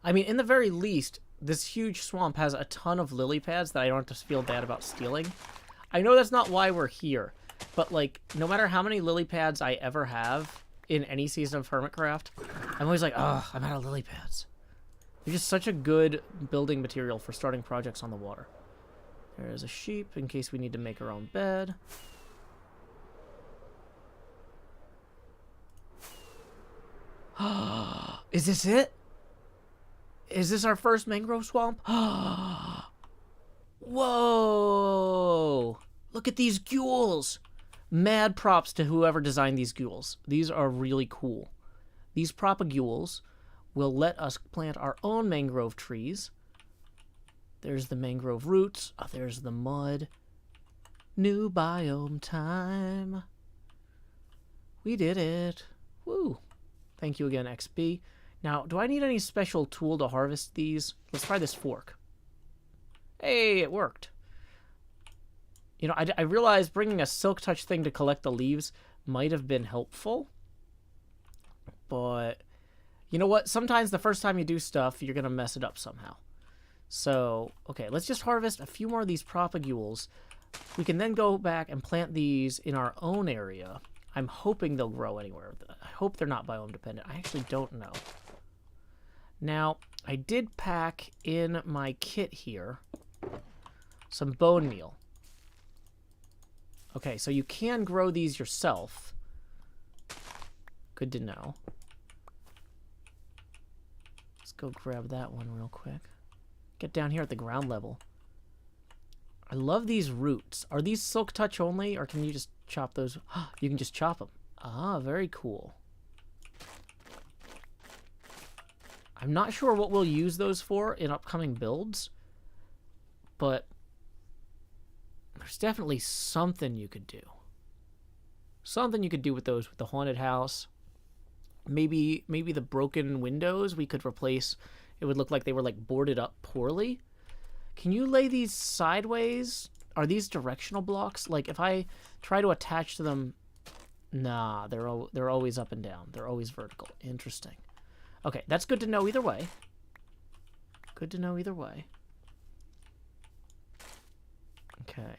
I mean, in the very least, this huge swamp has a ton of lily pads that I don't have to feel bad about stealing. I know that's not why we're here, but like, no matter how many lily pads I ever have in any season of HermitCraft, I'm always like, oh, I'm out of lily pads. They're just such a good building material for starting projects on the water. There's a sheep in case we need to make our own bed. Is this it? Is this our first mangrove swamp? Whoa! Look at these gules! Mad props to whoever designed these gules. These are really cool. These propagules will let us plant our own mangrove trees. There's the mangrove roots. Oh, there's the mud. New biome time. We did it. Woo. Thank you again, XB. Now, do I need any special tool to harvest these? Let's try this fork. Hey, it worked. You know, I realized bringing a silk touch thing to collect the leaves might have been helpful. But, you know what? Sometimes the first time you do stuff, you're going to mess it up somehow. So, okay, let's just harvest a few more of these propagules. We can then go back and plant these in our own area. I'm hoping they'll grow anywhere. I hope they're not biome dependent. I actually don't know. Now, I did pack in my kit here some bone meal. Okay, so you can grow these yourself. Good to know. Let's go grab that one real quick. Get down here at the ground level. I love these roots. Are these silk touch only, or can you just chop those? You can just chop them. Ah, very cool. I'm not sure what we'll use those for in upcoming builds, but there's definitely something you could do. Something you could do with those, with the haunted house. Maybe the broken windows we could replace. It would look like they were like boarded up poorly. Can you lay these sideways? Are these directional blocks? Like if I try to attach to them, nah, they're always up and down. They're always vertical. Interesting. Okay, that's good to know either way. Good to know either way. Okay.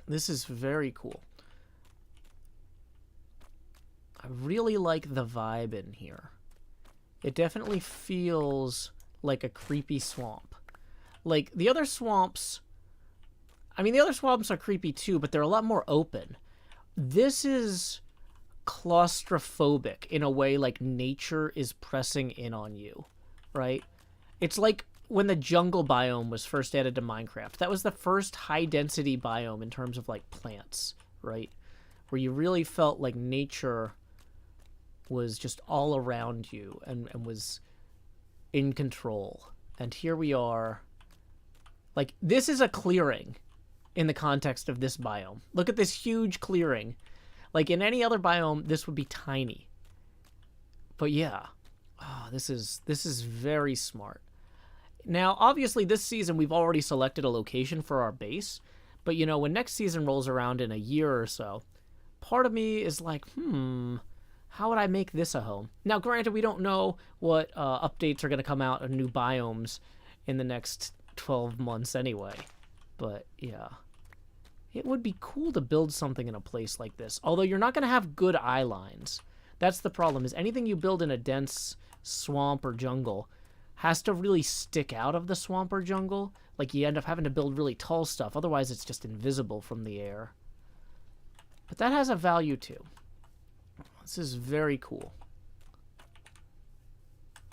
This is very cool. I really like the vibe in here. It definitely feels like a creepy swamp. Like, the other swamps... I mean, the other swamps are creepy too, but they're a lot more open. This is claustrophobic in a way like nature is pressing in on you, right? It's like when the jungle biome was first added to Minecraft. That was the first high-density biome in terms of, like, plants, right? Where you really felt like nature was just all around you and was in control. And here we are. Like, this is a clearing in the context of this biome. Look at this huge clearing. Like, in any other biome, this would be tiny. But yeah. Oh, this is very smart. Now, obviously, this season, we've already selected a location for our base. But, you know, when next season rolls around in a year or so, part of me is like, how would I make this a home? Now, granted, we don't know what updates are going to come out of new biomes in the next 12 months anyway. But, yeah. It would be cool to build something in a place like this. Although you're not going to have good eye lines. That's the problem, is anything you build in a dense swamp or jungle has to really stick out of the swamp or jungle. Like, you end up having to build really tall stuff. Otherwise, it's just invisible from the air. But that has a value too. This is very cool.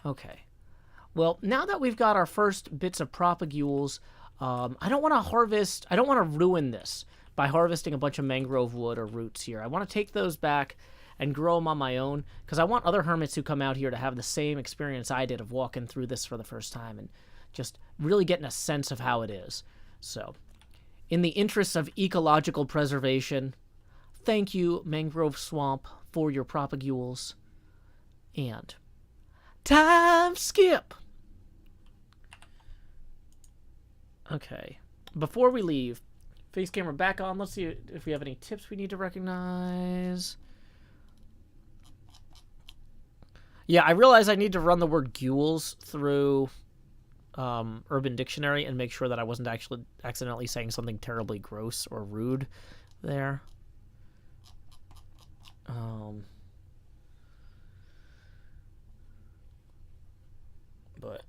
Okay. Well, now that we've got our first bits of propagules, I don't want to harvest... I don't want to ruin this by harvesting a bunch of mangrove wood or roots here. I want to take those back and grow them on my own, because I want other hermits who come out here to have the same experience I did of walking through this for the first time and just really getting a sense of how it is. So, in the interests of ecological preservation, thank you, Mangrove Swamp, for your propagules. And time skip! Okay. Before we leave, face camera back on. Let's see if we have any tips we need to recognize. Yeah, I realize I need to run the word gules through Urban Dictionary and make sure that I wasn't actually accidentally saying something terribly gross or rude there. But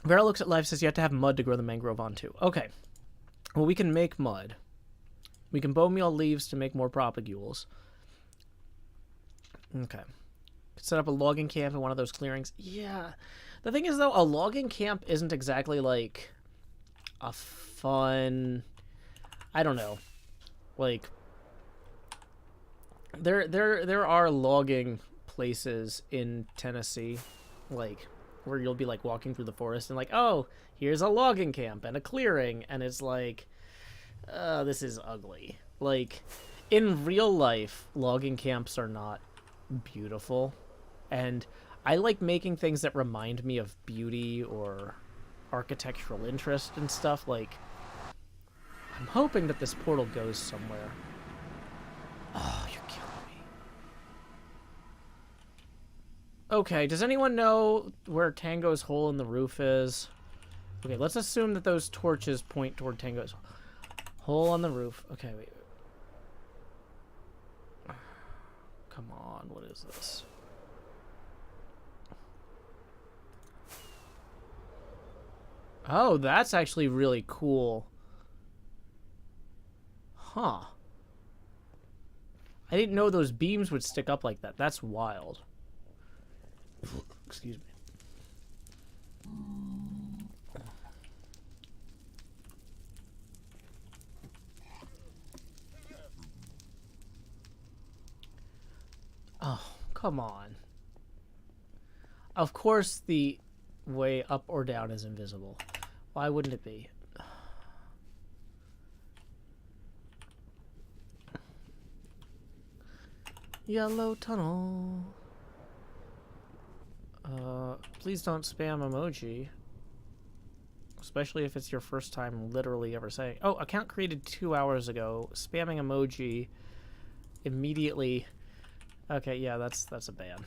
Vera looks at life, says you have to have mud to grow the mangrove onto. Okay. Well, we can make mud. We can bone meal leaves to make more propagules. Okay. Set up a logging camp in one of those clearings. Yeah. The thing is, though, a logging camp isn't exactly, like, a fun... I don't know. Like, there are logging places in Tennessee, like, where you'll be, like, walking through the forest and, like, oh, here's a logging camp and a clearing, and it's like, this is ugly. Like, in real life, logging camps are not beautiful, and I like making things that remind me of beauty or architectural interest and stuff. Like, I'm hoping that this portal goes somewhere. Oh, you're killing me. Okay, does anyone know where Tango's hole in the roof is? Okay, let's assume that those torches point toward Tango's hole on the roof. Okay, wait. Come on, what is this? Oh, that's actually really cool. Huh. I didn't know those beams would stick up like that. That's wild. Excuse me. Oh, come on. Of course the way up or down is invisible. Why wouldn't it be? Yellow tunnel. Please don't spam emoji. Especially if it's your first time literally ever saying, oh, account created 2 hours ago. Spamming emoji immediately. Okay, yeah, that's a ban.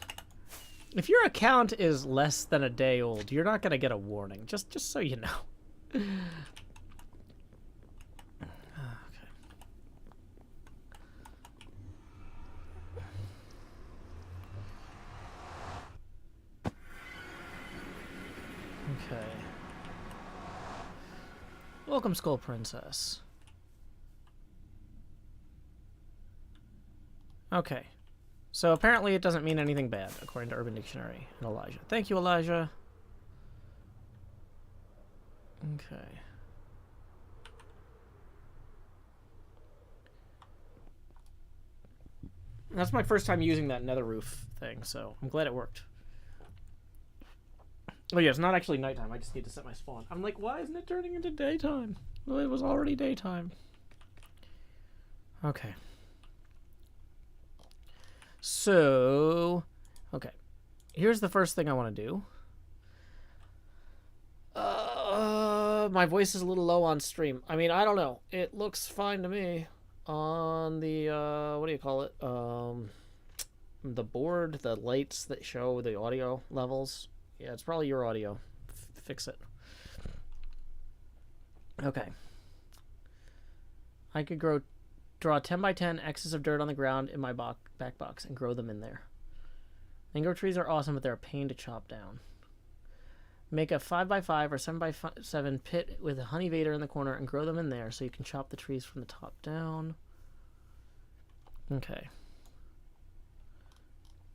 If your account is less than a day old, you're not gonna get a warning. Just so you know. Okay. Okay. Welcome, Skull Princess. Okay. So apparently it doesn't mean anything bad, according to Urban Dictionary and Elijah. Thank you, Elijah. Okay. That's my first time using that nether roof thing, so I'm glad it worked. Oh yeah, it's not actually nighttime. I just need to set my spawn. I'm like, why isn't it turning into daytime? Well, it was already daytime. Okay. So, okay. Here's the first thing I want to do. My voice is a little low on stream. I mean, I don't know. It looks fine to me on the, what do you call it? The board, the lights that show the audio levels. Yeah, it's probably your audio. Fix it. Okay. I could draw 10 by 10 X's of dirt on the ground in my back box and grow them in there. Mango trees are awesome, but they're a pain to chop down. Make a 5x5 or 7x7 pit with a honey vader in the corner and grow them in there so you can chop the trees from the top down. Okay.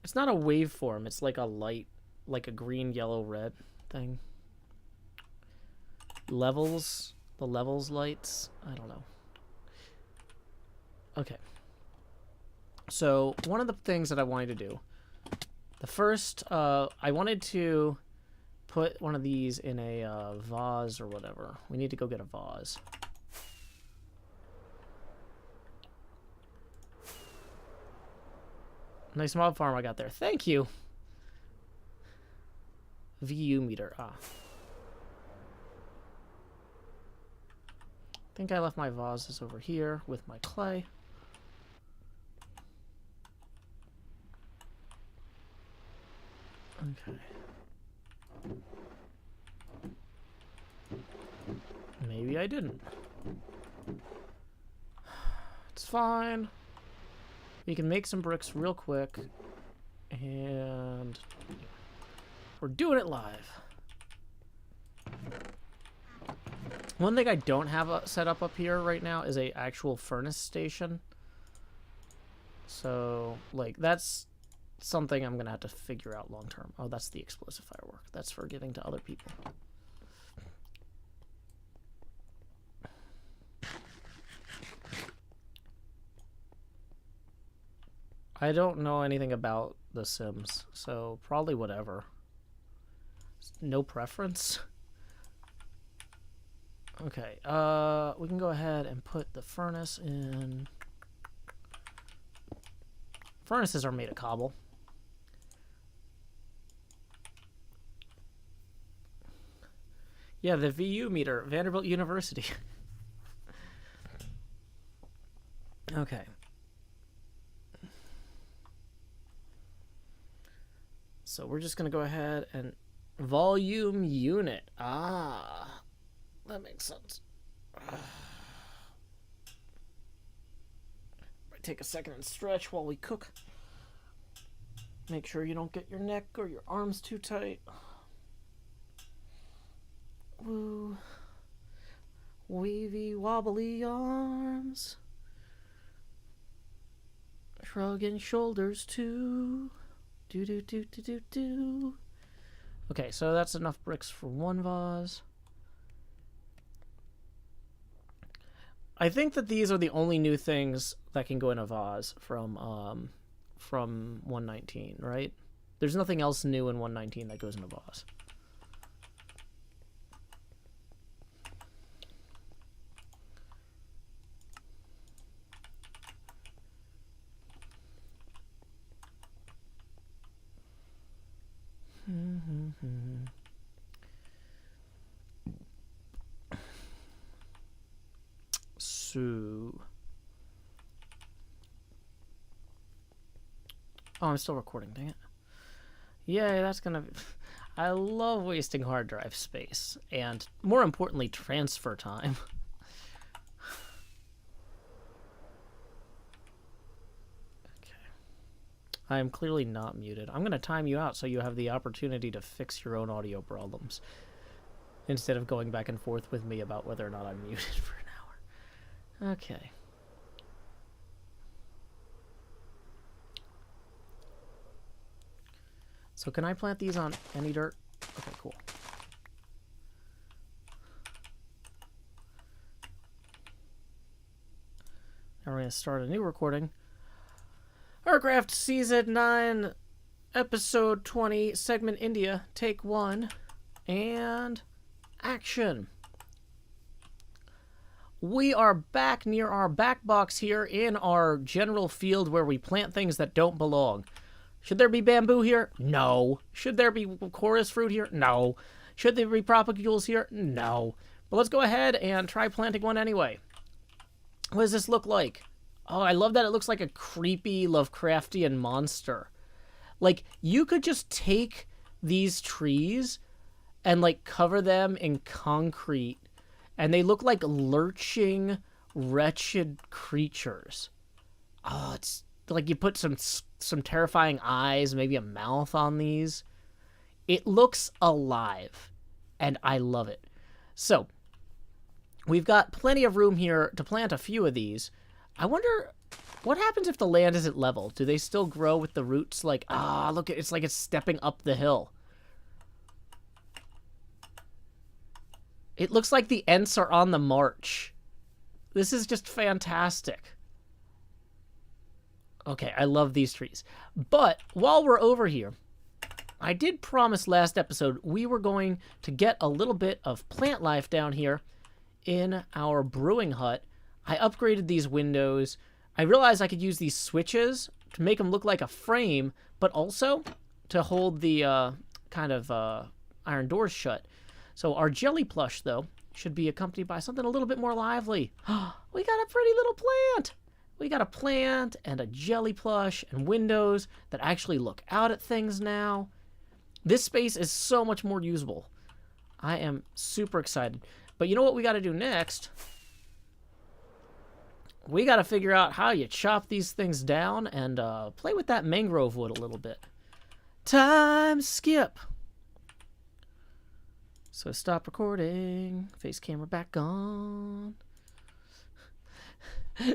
It's not a waveform. It's like a light, like a green, yellow, red thing. Levels. The levels lights. I don't know. Okay. So one of the things that I wanted to do, the first, I wanted to put one of these in a vase or whatever. We need to go get a vase. Nice mob farm I got there. Thank you. VU meter. Ah. I think I left my vases over here with my clay. Okay. Maybe I didn't. It's fine. We can make some bricks real quick. And we're doing it live. One thing I don't have set up here right now is a actual furnace station. So, like, that's something I'm going to have to figure out long term. Oh, that's the explosive firework. That's for giving to other people. I don't know anything about The Sims, so probably whatever. No preference. Okay, we can go ahead and put the furnace in. Furnaces are made of cobble. Yeah, the VU meter, Vanderbilt University. Okay. So we're just going to go ahead and volume unit. Ah, that makes sense. Take a second and stretch while we cook. Make sure you don't get your neck or your arms too tight. Woo. Wavy wobbly arms. Shrugging shoulders too. Do do do do do do. Okay, so that's enough bricks for one vase. I think that these are the only new things that can go in a vase from 119, right? There's nothing else new in 119 that goes in a vase. So, oh, I'm still recording, dang it. Yay, that's gonna... I love wasting hard drive space, and more importantly, transfer time. Okay. I am clearly not muted. I'm gonna time you out so you have the opportunity to fix your own audio problems, instead of going back and forth with me about whether or not I'm muted for an hour. Okay. So can I plant these on any dirt? Okay, cool. Now we're going to start a new recording. HermitCraft Season 9, Episode 20, Segment India, Take 1, and action. We are back near our back box here in our general field where we plant things that don't belong. Should there be bamboo here? No. Should there be chorus fruit here? No. Should there be propagules here? No. But let's go ahead and try planting one anyway. What does this look like? Oh, I love that it looks like a creepy Lovecraftian monster. Like, you could just take these trees and, like, cover them in concrete, and they look like lurching, wretched creatures. Oh, it's like you put some terrifying eyes, maybe a mouth on these. It looks alive. and I love it. So, we've got plenty of room here to plant a few of these. I wonder what happens if the land isn't level. Do they still grow with the roots? Like, look, it's like it's stepping up the hill. It looks like the Ents are on the march. This is just fantastic. Okay, I love these trees. But while we're over here, I did promise last episode we were going to get a little bit of plant life down here in our brewing hut. I upgraded these windows. I realized I could use these switches to make them look like a frame, but also to hold the iron doors shut. So our jelly plush, though, should be accompanied by something a little bit more lively. We got a pretty little plant. We got a plant and a jelly plush and windows that actually look out at things now. This space is so much more usable. I am super excited. But you know what we got to do next? We got to figure out how you chop these things down and play with that mangrove wood a little bit. Time skip. So stop recording. Face camera back on.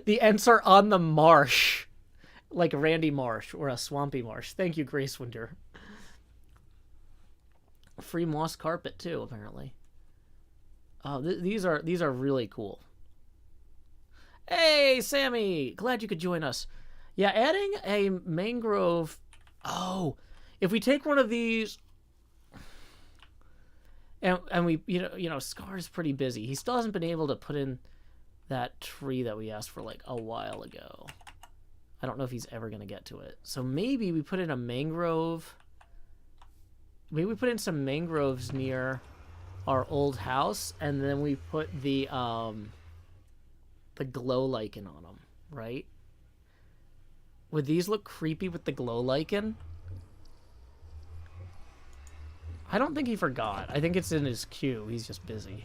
The Ents are on the marsh. Like Randy Marsh or a Swampy Marsh. Thank you, Grace Winter. Free moss carpet too, apparently. Oh, these are really cool. Hey, Sammy! Glad you could join us. Yeah, adding a mangrove... Oh, if we take one of these... And we, Scar's pretty busy. He still hasn't been able to put in that tree that we asked for like a while ago. I don't know if he's ever going to get to it. So maybe we put in a mangrove. Maybe we put in some mangroves near our old house, and then we put the glow lichen on them, right? Would these look creepy with the glow lichen? I don't think he forgot. I think it's in his queue. He's just busy.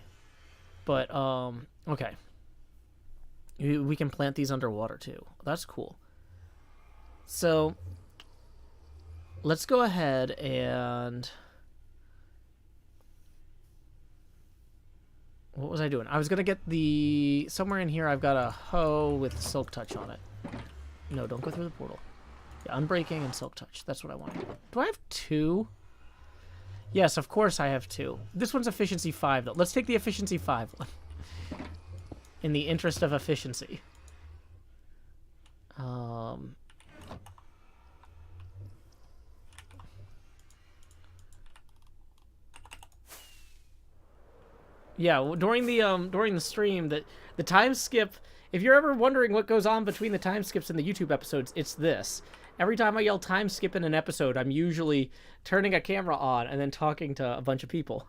But, okay. We can plant these underwater, too. That's cool. So, let's go ahead and... What was I doing? I was going to get the... Somewhere in here, I've got a hoe with Silk Touch on it. No, don't go through the portal. Yeah, Unbreaking and Silk Touch. That's what I wanted. Do I have two? Yes, of course I have two. This one's efficiency 5, though. Let's take the efficiency 5 one. In the interest of efficiency. Yeah, during the stream, the time skip. If you're ever wondering what goes on between the time skips in the YouTube episodes, it's this. Every time I yell time skip in an episode, I'm usually turning a camera on and then talking to a bunch of people.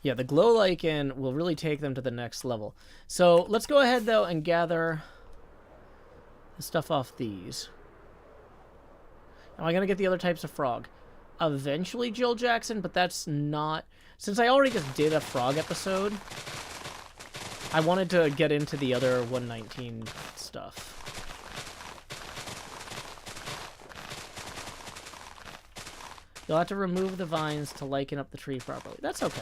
Yeah, the glow lichen will really take them to the next level. So let's go ahead, though, and gather the stuff off these. Am I going to get the other types of frog? Eventually, Jill Jackson, but that's not... Since I already just did a frog episode, I wanted to get into the other 119 stuff. You'll have to remove the vines to lichen up the tree properly. That's okay.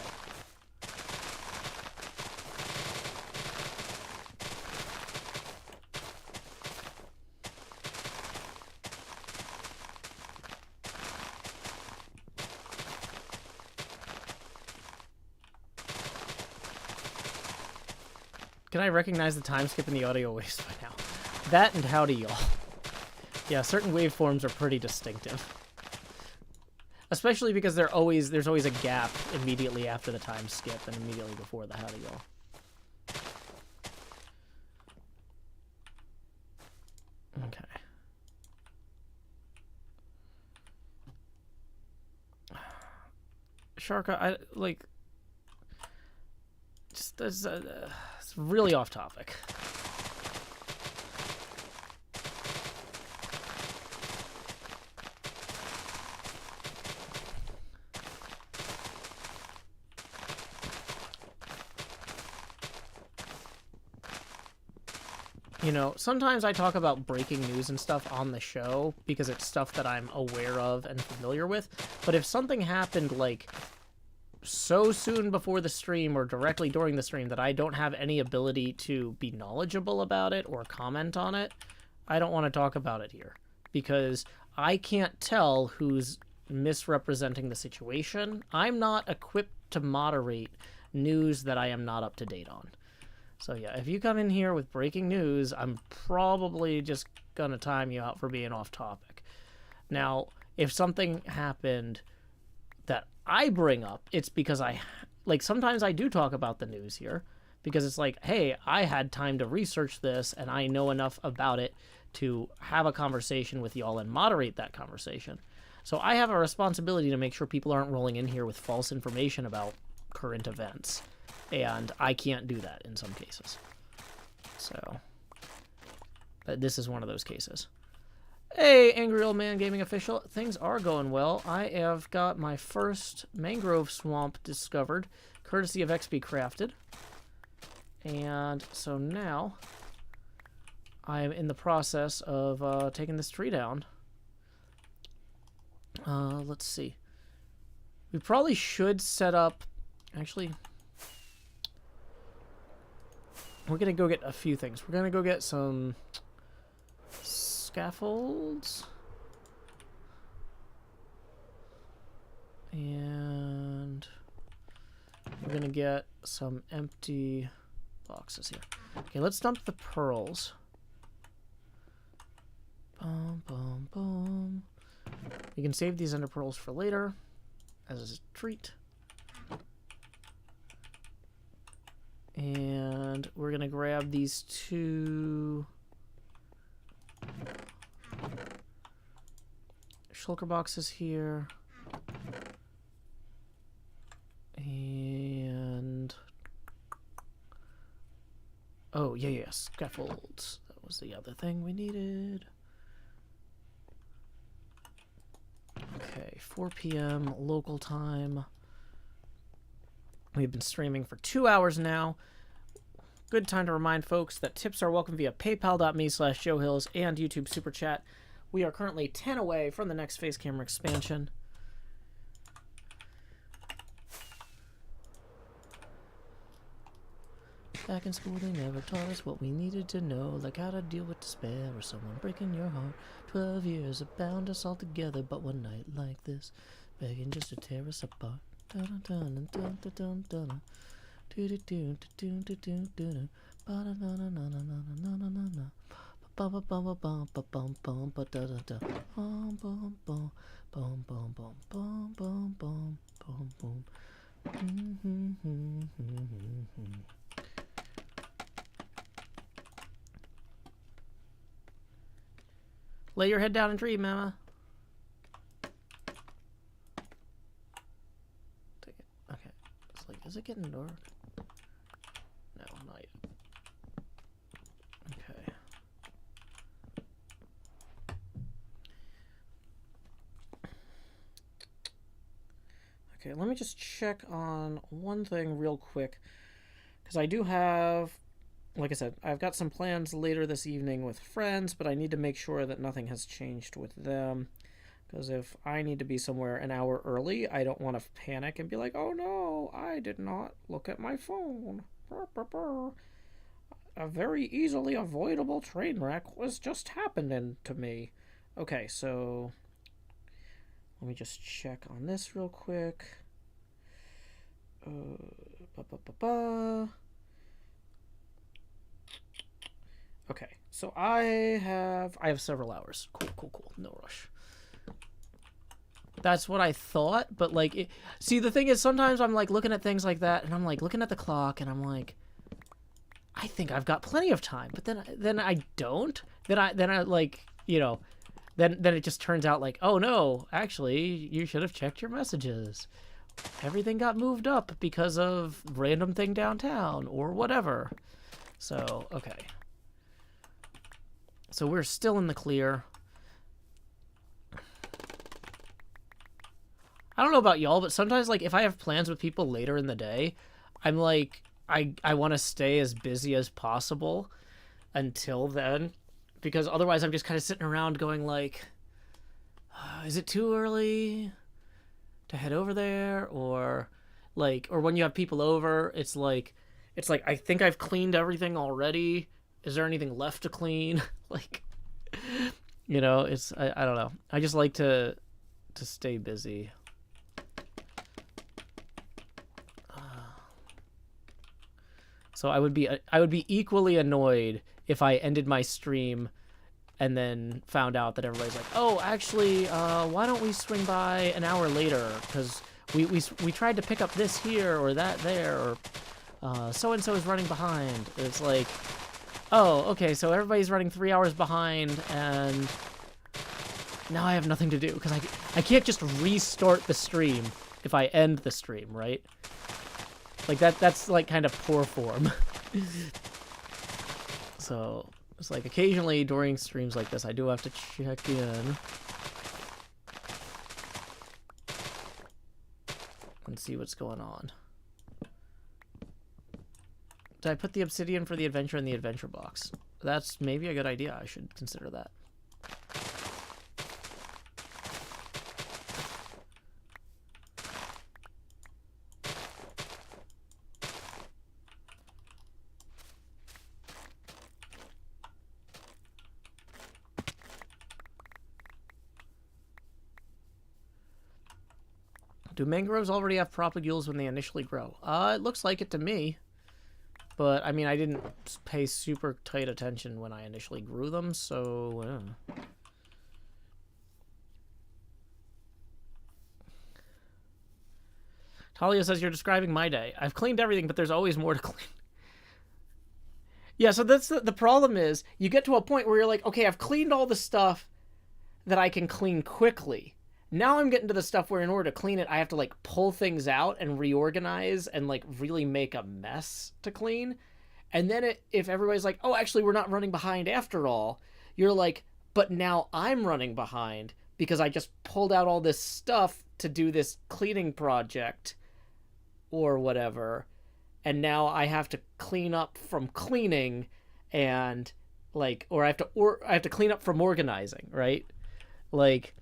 Can I recognize the time skip in the audio waves by now? That and howdy, y'all. Yeah, certain waveforms are pretty distinctive. Especially because there's always a gap immediately after the time skip and immediately before the howdy, y'all. Okay. Sharka, just as it's really off topic. you know, sometimes I talk about breaking news and stuff on the show because it's stuff that I'm aware of and familiar with. But if something happened, like, so soon before the stream or directly during the stream that I don't have any ability to be knowledgeable about it or comment on it, I don't want to talk about it here. Because I can't tell who's misrepresenting the situation. I'm not equipped to moderate news that I am not up to date on. So yeah, if you come in here with breaking news, I'm probably just gonna time you out for being off topic. Now, if something happened that I bring up, it's because sometimes I do talk about the news here, because it's like, hey, I had time to research this, and I know enough about it to have a conversation with y'all and moderate that conversation. So I have a responsibility to make sure people aren't rolling in here with false information about current events. And I can't do that in some cases. So, but this is one of those cases. Hey, Angry Old Man Gaming Official. Things are going well. I have got my first mangrove swamp discovered, courtesy of XP Crafted. And so now, I am in the process of taking this tree down. Let's see. We probably should set up... Actually... We're going to go get a few things. We're going to go get some scaffolds. And we're going to get some empty boxes here. Okay, let's dump the pearls. Boom, boom, boom. You can save these ender pearls for later as a treat. And we're going to grab these two shulker boxes here. And... oh, yeah, scaffolds. That was the other thing we needed. Okay, 4 p.m. local time. We've been streaming for 2 hours now. Good time to remind folks that tips are welcome via paypal.me/JoeHills and YouTube Super Chat. We are currently 10 away from the next face camera expansion. Back in school, they never taught us what we needed to know, like how to deal with despair or someone breaking your heart. 12 years have bound us all together, but one night like this, begging just to tear us apart. Lay your head down and dream, Mama. Take it. Okay. It's like, is it getting dark? No, not yet. Okay. Okay, let me just check on one thing real quick. Because I do have... like I said, I've got some plans later this evening with friends, but I need to make sure that nothing has changed with them. Because if I need to be somewhere an hour early, I don't want to panic and be like, oh no, I did not look at my phone. A very easily avoidable train wreck was just happening to me. Okay, so let me just check on this real quick. Okay, so I have several hours. Cool. No rush. That's what I thought, but like, see, the thing is, sometimes I'm like looking at things like that, and I'm like looking at the clock, and I'm like, I think I've got plenty of time, but then I don't. Then I like, you know, then it just turns out like, oh no, actually, you should have checked your messages. Everything got moved up because of random thing downtown or whatever. So okay. So we're still in the clear. I don't know about y'all, but sometimes, like, if I have plans with people later in the day, I'm like, I want to stay as busy as possible. until then, because otherwise I'm just kind of sitting around going like, is it too early to head over there? Or when you have people over, it's like I think I've cleaned everything already. Is there anything left to clean? Like, it's I don't know. I just like to stay busy. So I would be equally annoyed if I ended my stream and then found out that everybody's like, oh, actually, why don't we swing by an hour later? Because we tried to pick up this here or that there, or so-and-so is running behind. It's like, oh, okay, so everybody's running 3 hours behind, and now I have nothing to do, because I can't just restart the stream if I end the stream, right? Like, that's like kind of poor form. So it's like occasionally during streams like this, I do have to check in and see what's going on. Did I put the obsidian for the adventure in the adventure box? That's maybe a good idea. I should consider that. Do mangroves already have propagules when they initially grow? It looks like it to me. But, I mean, I didn't pay super tight attention when I initially grew them, so... Talia says, you're describing my day. I've cleaned everything, but there's always more to clean. Yeah, so that's the problem is, you get to a point where you're like, okay, I've cleaned all the stuff that I can clean quickly. Now I'm getting to the stuff where in order to clean it, I have to, like, pull things out and reorganize and, like, really make a mess to clean. And then if everybody's like, oh, actually, we're not running behind after all, you're like, but now I'm running behind because I just pulled out all this stuff to do this cleaning project or whatever. And now I have to clean up from cleaning and, like, or I have to clean up from organizing, right? Like...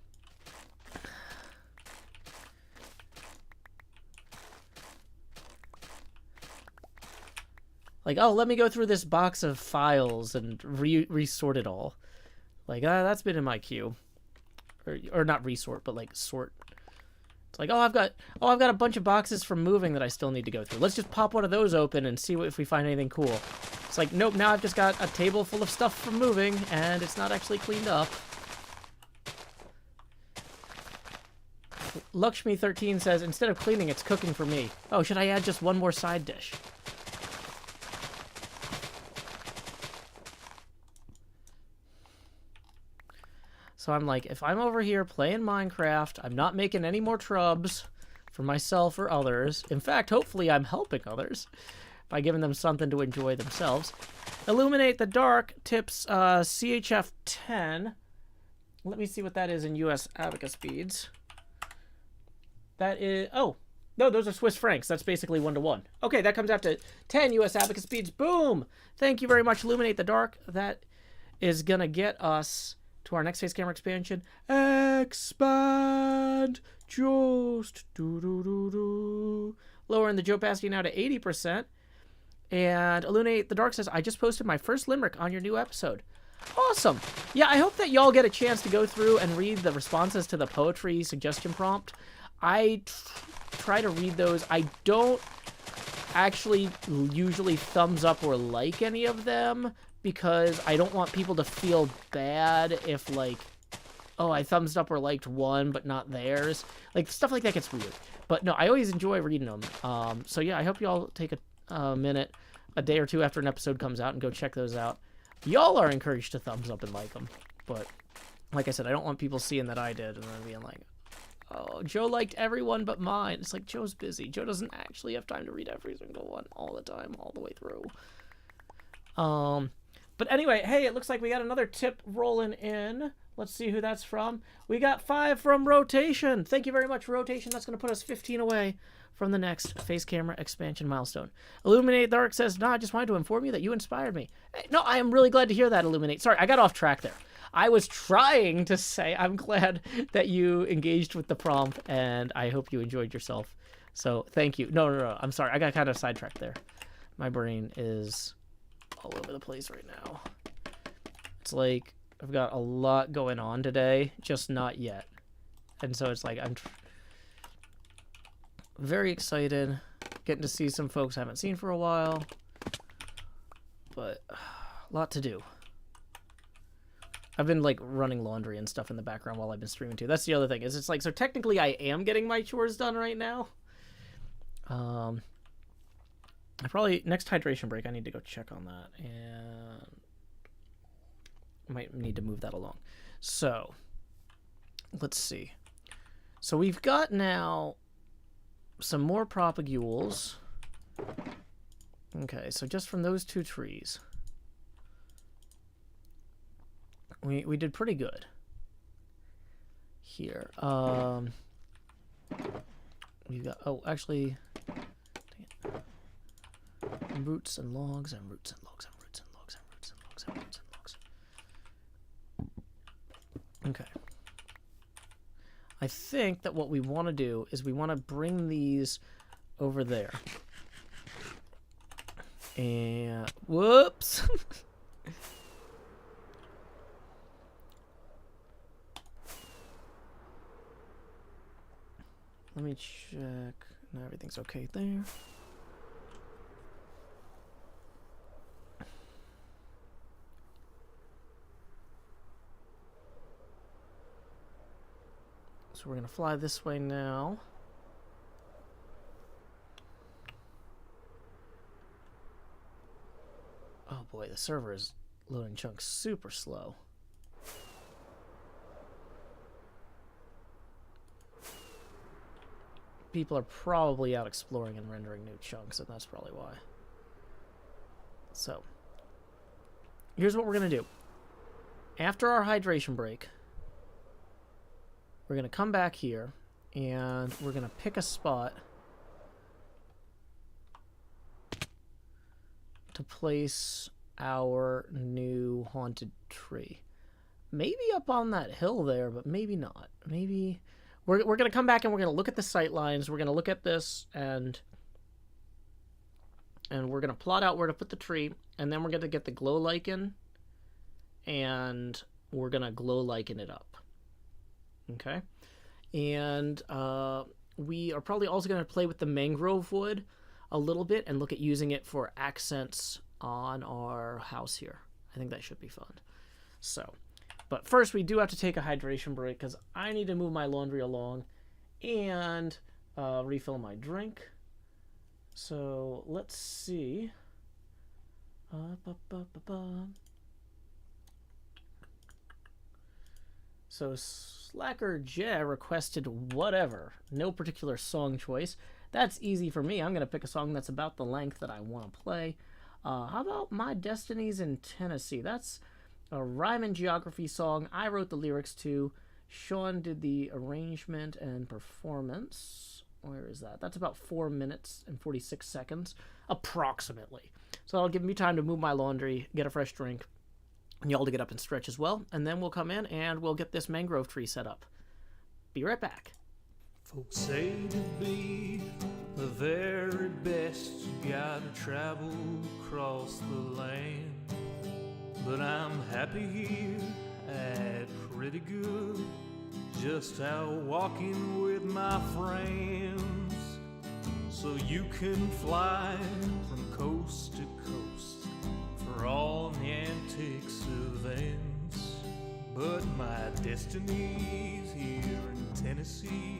Like, oh, let me go through this box of files and resort it all. Like, that's been in my queue. Or not resort, but like sort. It's like, oh, I've got a bunch of boxes from moving that I still need to go through. Let's just pop one of those open and see if we find anything cool. It's like, nope, now I've just got a table full of stuff from moving and it's not actually cleaned up. Lakshmi13 says, instead of cleaning, it's cooking for me. Oh, should I add just one more side dish? So I'm like, if I'm over here playing Minecraft, I'm not making any more trubs for myself or others. In fact, hopefully I'm helping others by giving them something to enjoy themselves. Illuminate the Dark tips CHF 10. Let me see what that is in US Abacus speeds. That is... Oh, no, those are Swiss francs. That's basically 1-to-1. Okay, that comes out to 10 US Abacus speeds. Boom! Thank you very much, Illuminate the Dark. That is going to get us... to our next face camera expansion. Expand just lowering the opacity now to 80%. And Illuminate the Dark says, I just posted my first limerick on your new episode. Awesome. Yeah, I hope that y'all get a chance to go through and read the responses to the poetry suggestion prompt. I try to read those. I don't actually usually thumbs up or like any of them, because I don't want people to feel bad if, like, oh, I thumbs up or liked one, but not theirs. Like, stuff like that gets weird. But no, I always enjoy reading them. So yeah, I hope y'all take a minute, a day or two after an episode comes out and go check those out. Y'all are encouraged to thumbs up and like them. But, like I said, I don't want people seeing that I did and then being like, oh, Joe liked everyone but mine. It's like, Joe's busy. Joe doesn't actually have time to read every single one all the time, all the way through. But anyway, hey, it looks like we got another tip rolling in. Let's see who that's from. We got 5 from Rotation. Thank you very much, Rotation. That's going to put us 15 away from the next face camera expansion milestone. Illuminate Dark says, "No, I just wanted to inform you that you inspired me." Hey, no, I am really glad to hear that, Illuminate. Sorry, I got off track there. I was trying to say I'm glad that you engaged with the prompt, and I hope you enjoyed yourself. So thank you. No. I'm sorry. I got kind of sidetracked there. My brain is all over the place right now. It's like I've got a lot going on today, just not yet. And so it's like I'm very excited, getting to see some folks I haven't seen for a while, but a lot to do. I've been like running laundry and stuff in the background while I've been streaming too. That's the other thing, is it's like, so technically I am getting my chores done right now. I probably, next hydration break, I need to go check on that, and might need to move that along. So let's see. So we've got now some more propagules. Okay, so just from those 2 trees, we did pretty good here. We got, oh, actually, dang it. Roots and logs and roots and logs and roots and logs and roots and logs and roots and logs. Okay. I think that what we want to do is we want to bring these over there. And whoops. Let me check. No, everything's okay there. So we're going to fly this way now. Oh boy, the server is loading chunks super slow. People are probably out exploring and rendering new chunks, and that's probably why. So, here's what we're going to do. After our hydration break, we're going to come back here, and we're going to pick a spot to place our new haunted tree. Maybe up on that hill there, but maybe not. Maybe we're going to come back and we're going to look at the sight lines. We're going to look at this, and we're going to plot out where to put the tree, and then we're going to get the glow lichen, and we're going to glow lichen it up. Okay? And we are probably also going to play with the mangrove wood a little bit and look at using it for accents on our house here. I think that should be fun. So, but first we do have to take a hydration break because I need to move my laundry along and refill my drink. So let's see. So Slacker J requested whatever. No particular song choice. That's easy for me. I'm going to pick a song that's about the length that I want to play. How about My Destiny's in Tennessee? That's a rhyme and geography song. I wrote the lyrics to. Sean did the arrangement and performance. Where is that? That's about 4 minutes and 46 seconds, approximately. So that'll give me time to move my laundry, get a fresh drink, and y'all to get up and stretch as well. And then we'll come in and we'll get this mangrove tree set up. Be right back. Folks say to be the very best, you gotta travel across the land. But I'm happy here at pretty good, just out walking with my friends. So you can fly from coast to coast for all the antics events. But my destiny's here in Tennessee,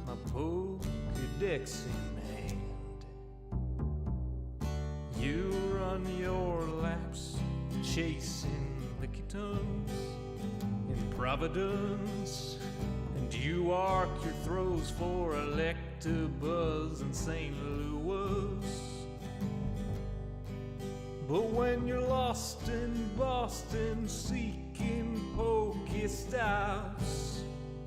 my Pokédex in hand. You run your laps chasing lickitung in Providence, and you arc your throws for Electabuzz in St. Louis. But when you're lost in Boston seeking Pokestops,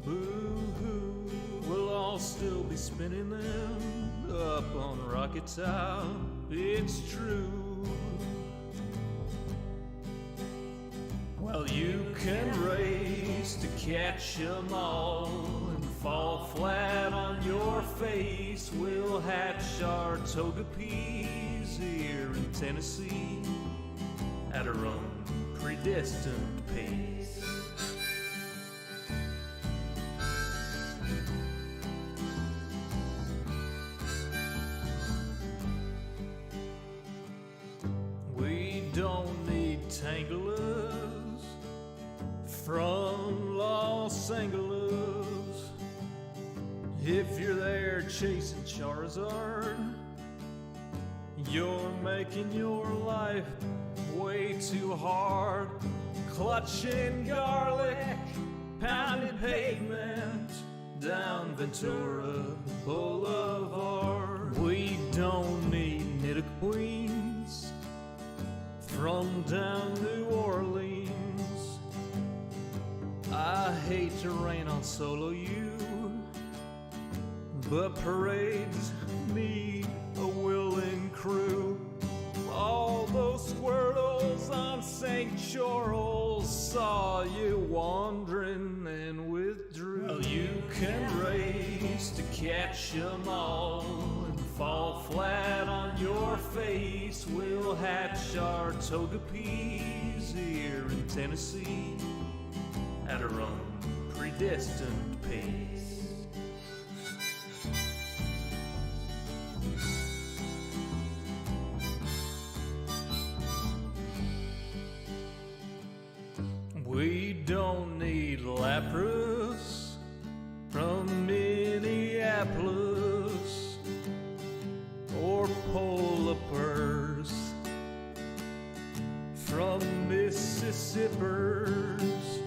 boo-hoo, we'll all still be spinning them up on Rocket Top. It's true. Well, you can race to catch 'em all and fall flat on your face. We'll hatch our Togepi's here in Tennessee at our own predestined pace. We don't need Tanglers from Los Angeles. If you're there chasing Charizard, you're making your life way too hard. Clutching garlic, pounding pavement down Ventura Boulevard. We don't need Nidoqueens from down New Orleans. I hate to rain on solo you, but parades need a willing crew. All those squirtles on St. Charles saw you wandering and withdrew. Well, you can race to catch 'em all and fall flat on your face. We'll hatch our Togepi's here in Tennessee at our own predestined pace. We don't need Lapras from Minneapolis or Polar Bears from Mississippi's.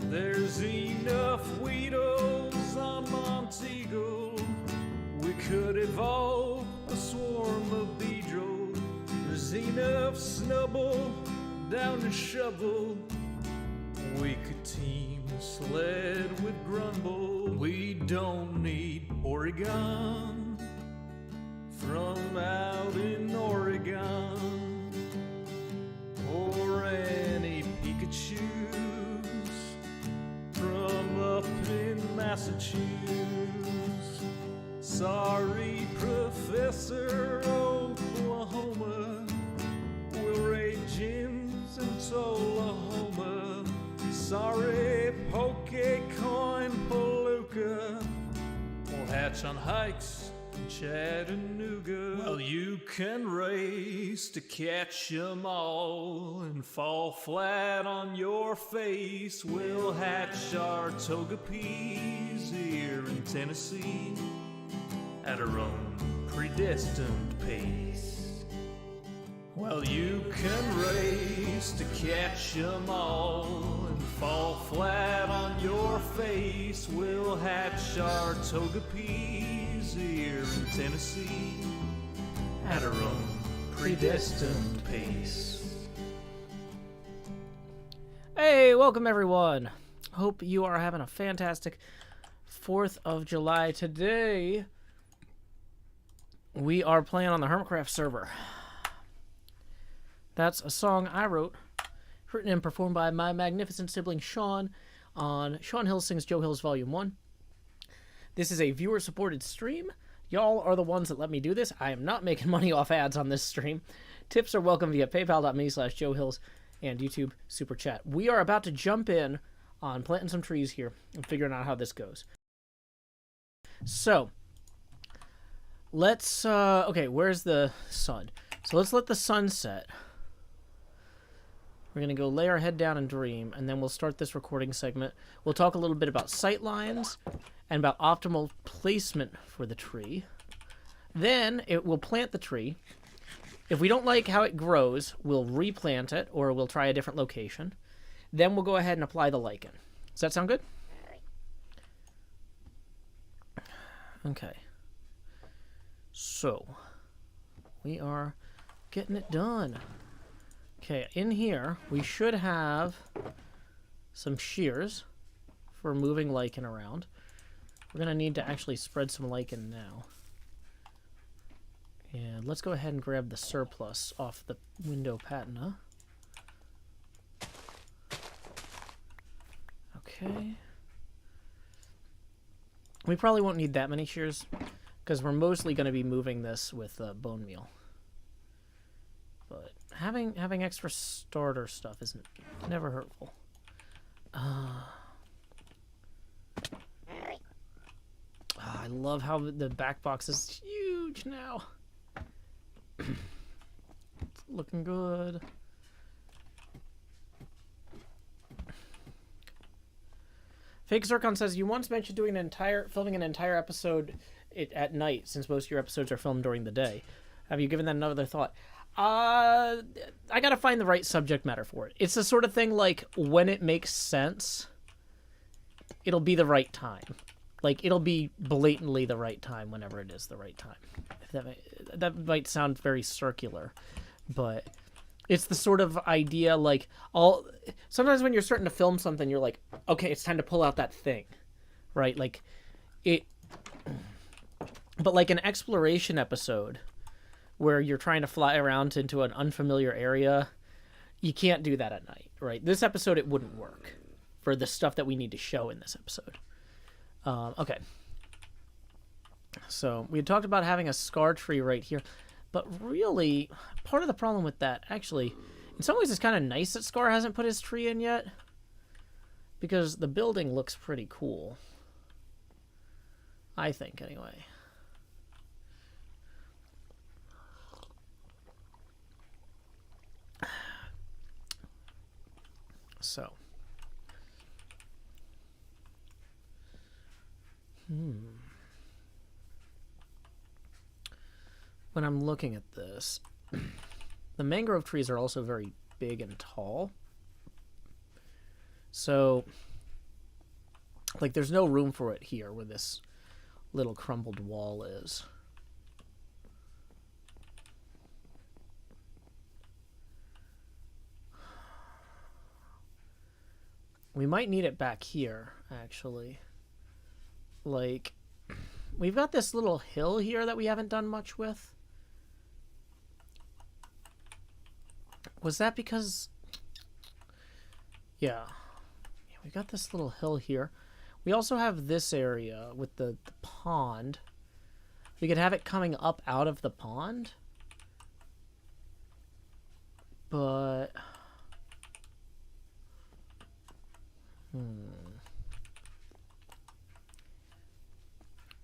There's enough Weedles on Montego. We could evolve a swarm of Beedrill. There's enough Snubble down to Shovel. We could team Sled with Grumble. We don't need Oregon from out in Oregon or any Pikachus from up in Massachusetts. Sorry, Professor Oklahoma, we'll raid gyms in Tullahoma. Sorry, Pokecoin Palooka, we'll hatch on hikes in Chattanooga. Well, you can race to catch 'em all and fall flat on your face. We'll hatch our Togepi's here in Tennessee at our own predestined pace. Well, you can race to catch 'em all and fall flat on your face. We'll hatch our Togepi's here in Tennessee at our own predestined pace. Hey, welcome everyone. Hope you are having a fantastic 4th of July. Today, we are playing on the HermitCraft server. That's a song I wrote, written and performed by my magnificent sibling Sean on Sean Hill Sings Joe Hills Volume 1. This is a viewer-supported stream. Y'all are the ones that let me do this. I am not making money off ads on this stream. Tips are welcome via paypal.me/Joe Hills and YouTube Super Chat. We are about to jump in on planting some trees here and figuring out how this goes. So, let's, okay, where's the sun? So let's let the sun set. We're going to go lay our head down and dream, and then we'll start this recording segment. We'll talk a little bit about sight lines and about optimal placement for the tree. Then it will plant the tree. If we don't like how it grows, we'll replant it, or we'll try a different location. Then we'll go ahead and apply the lichen. Does that sound good? Okay. So, we are Getting it done. Okay, in here, we should have some shears for moving lichen around. We're going to need to actually spread some lichen now. And let's go ahead and grab the surplus off the window patina. Okay. We probably won't need that many shears because we're mostly going to be moving this with bone meal. But having extra starter stuff isn't never hurtful. I love how the back box is huge now. It's looking good. Fake Zircon says, you once mentioned filming an entire episode at night, since most of your episodes are filmed during the day. Have you given that another thought? I gotta find the right subject matter for it. It's the sort of thing like, when it makes sense, it'll be the right time. Like, it'll be blatantly the right time whenever it is the right time. That might sound very circular, but it's the sort of idea, like, sometimes when you're starting to film something, you're like, okay, it's time to pull out that thing, right? Like, but like an exploration episode where you're trying to fly around into an unfamiliar area, you can't do that at night, right? This episode, it wouldn't work for the stuff that we need to show in this episode. Okay. So we had talked about having a scar tree right here, but really part of the problem with that, actually, in some ways it's kind of nice that Scar hasn't put his tree in yet, because the building looks pretty cool. I think, anyway. So. When I'm looking at this, the mangrove trees are also very big and tall. So, like, there's no room for it here where this little crumbled wall is. We might need it back here, actually. Like, we've got this little hill here that we haven't done much with. Was that because... Yeah, we got this little hill here. We also have this area with the pond. We could have it coming up out of the pond. But...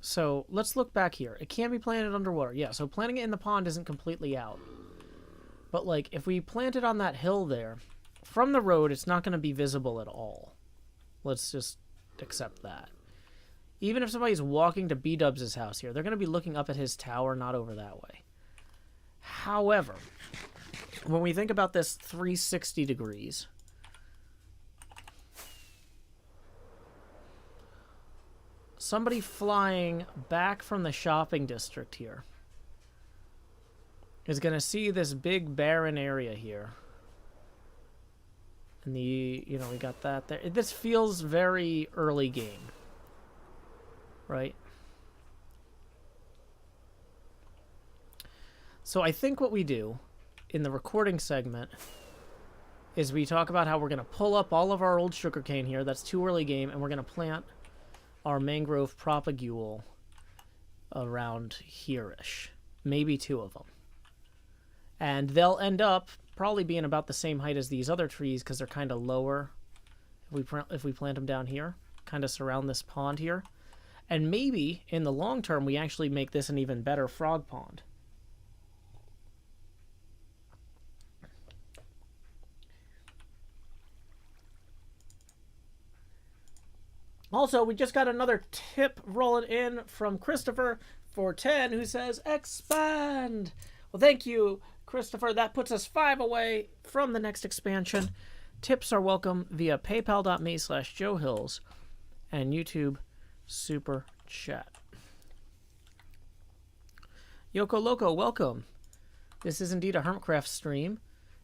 So, let's look back here. It can be planted underwater. Yeah, so planting it in the pond isn't completely out. But, like, if we plant it on that hill there, from the road, it's not going to be visible at all. Let's just accept that. Even if somebody's walking to B-Dubs' house here, they're going to be looking up at his tower, not over that way. However, when we think about this 360 degrees... Somebody flying back from the shopping district here is going to see this big barren area here. And we got that there. This feels very early game. Right? So I think what we do in the recording segment is we talk about how we're going to pull up all of our old sugarcane here. That's too early game. And we're going to plant our mangrove propagule around here-ish. Maybe 2 of them. And they'll end up probably being about the same height as these other trees because they're kind of lower if we plant them down here. Kind of surround this pond here. And maybe, in the long term, we actually make this an even better frog pond. Also, we just got another tip rolling in from Christopher for 10, who says, expand! Well, thank you, Christopher. That puts us 5 away from the next expansion. Tips are welcome via paypal.me/JoeHills and YouTube Super Chat. Yoko Loco, welcome. This is indeed a HermitCraft stream.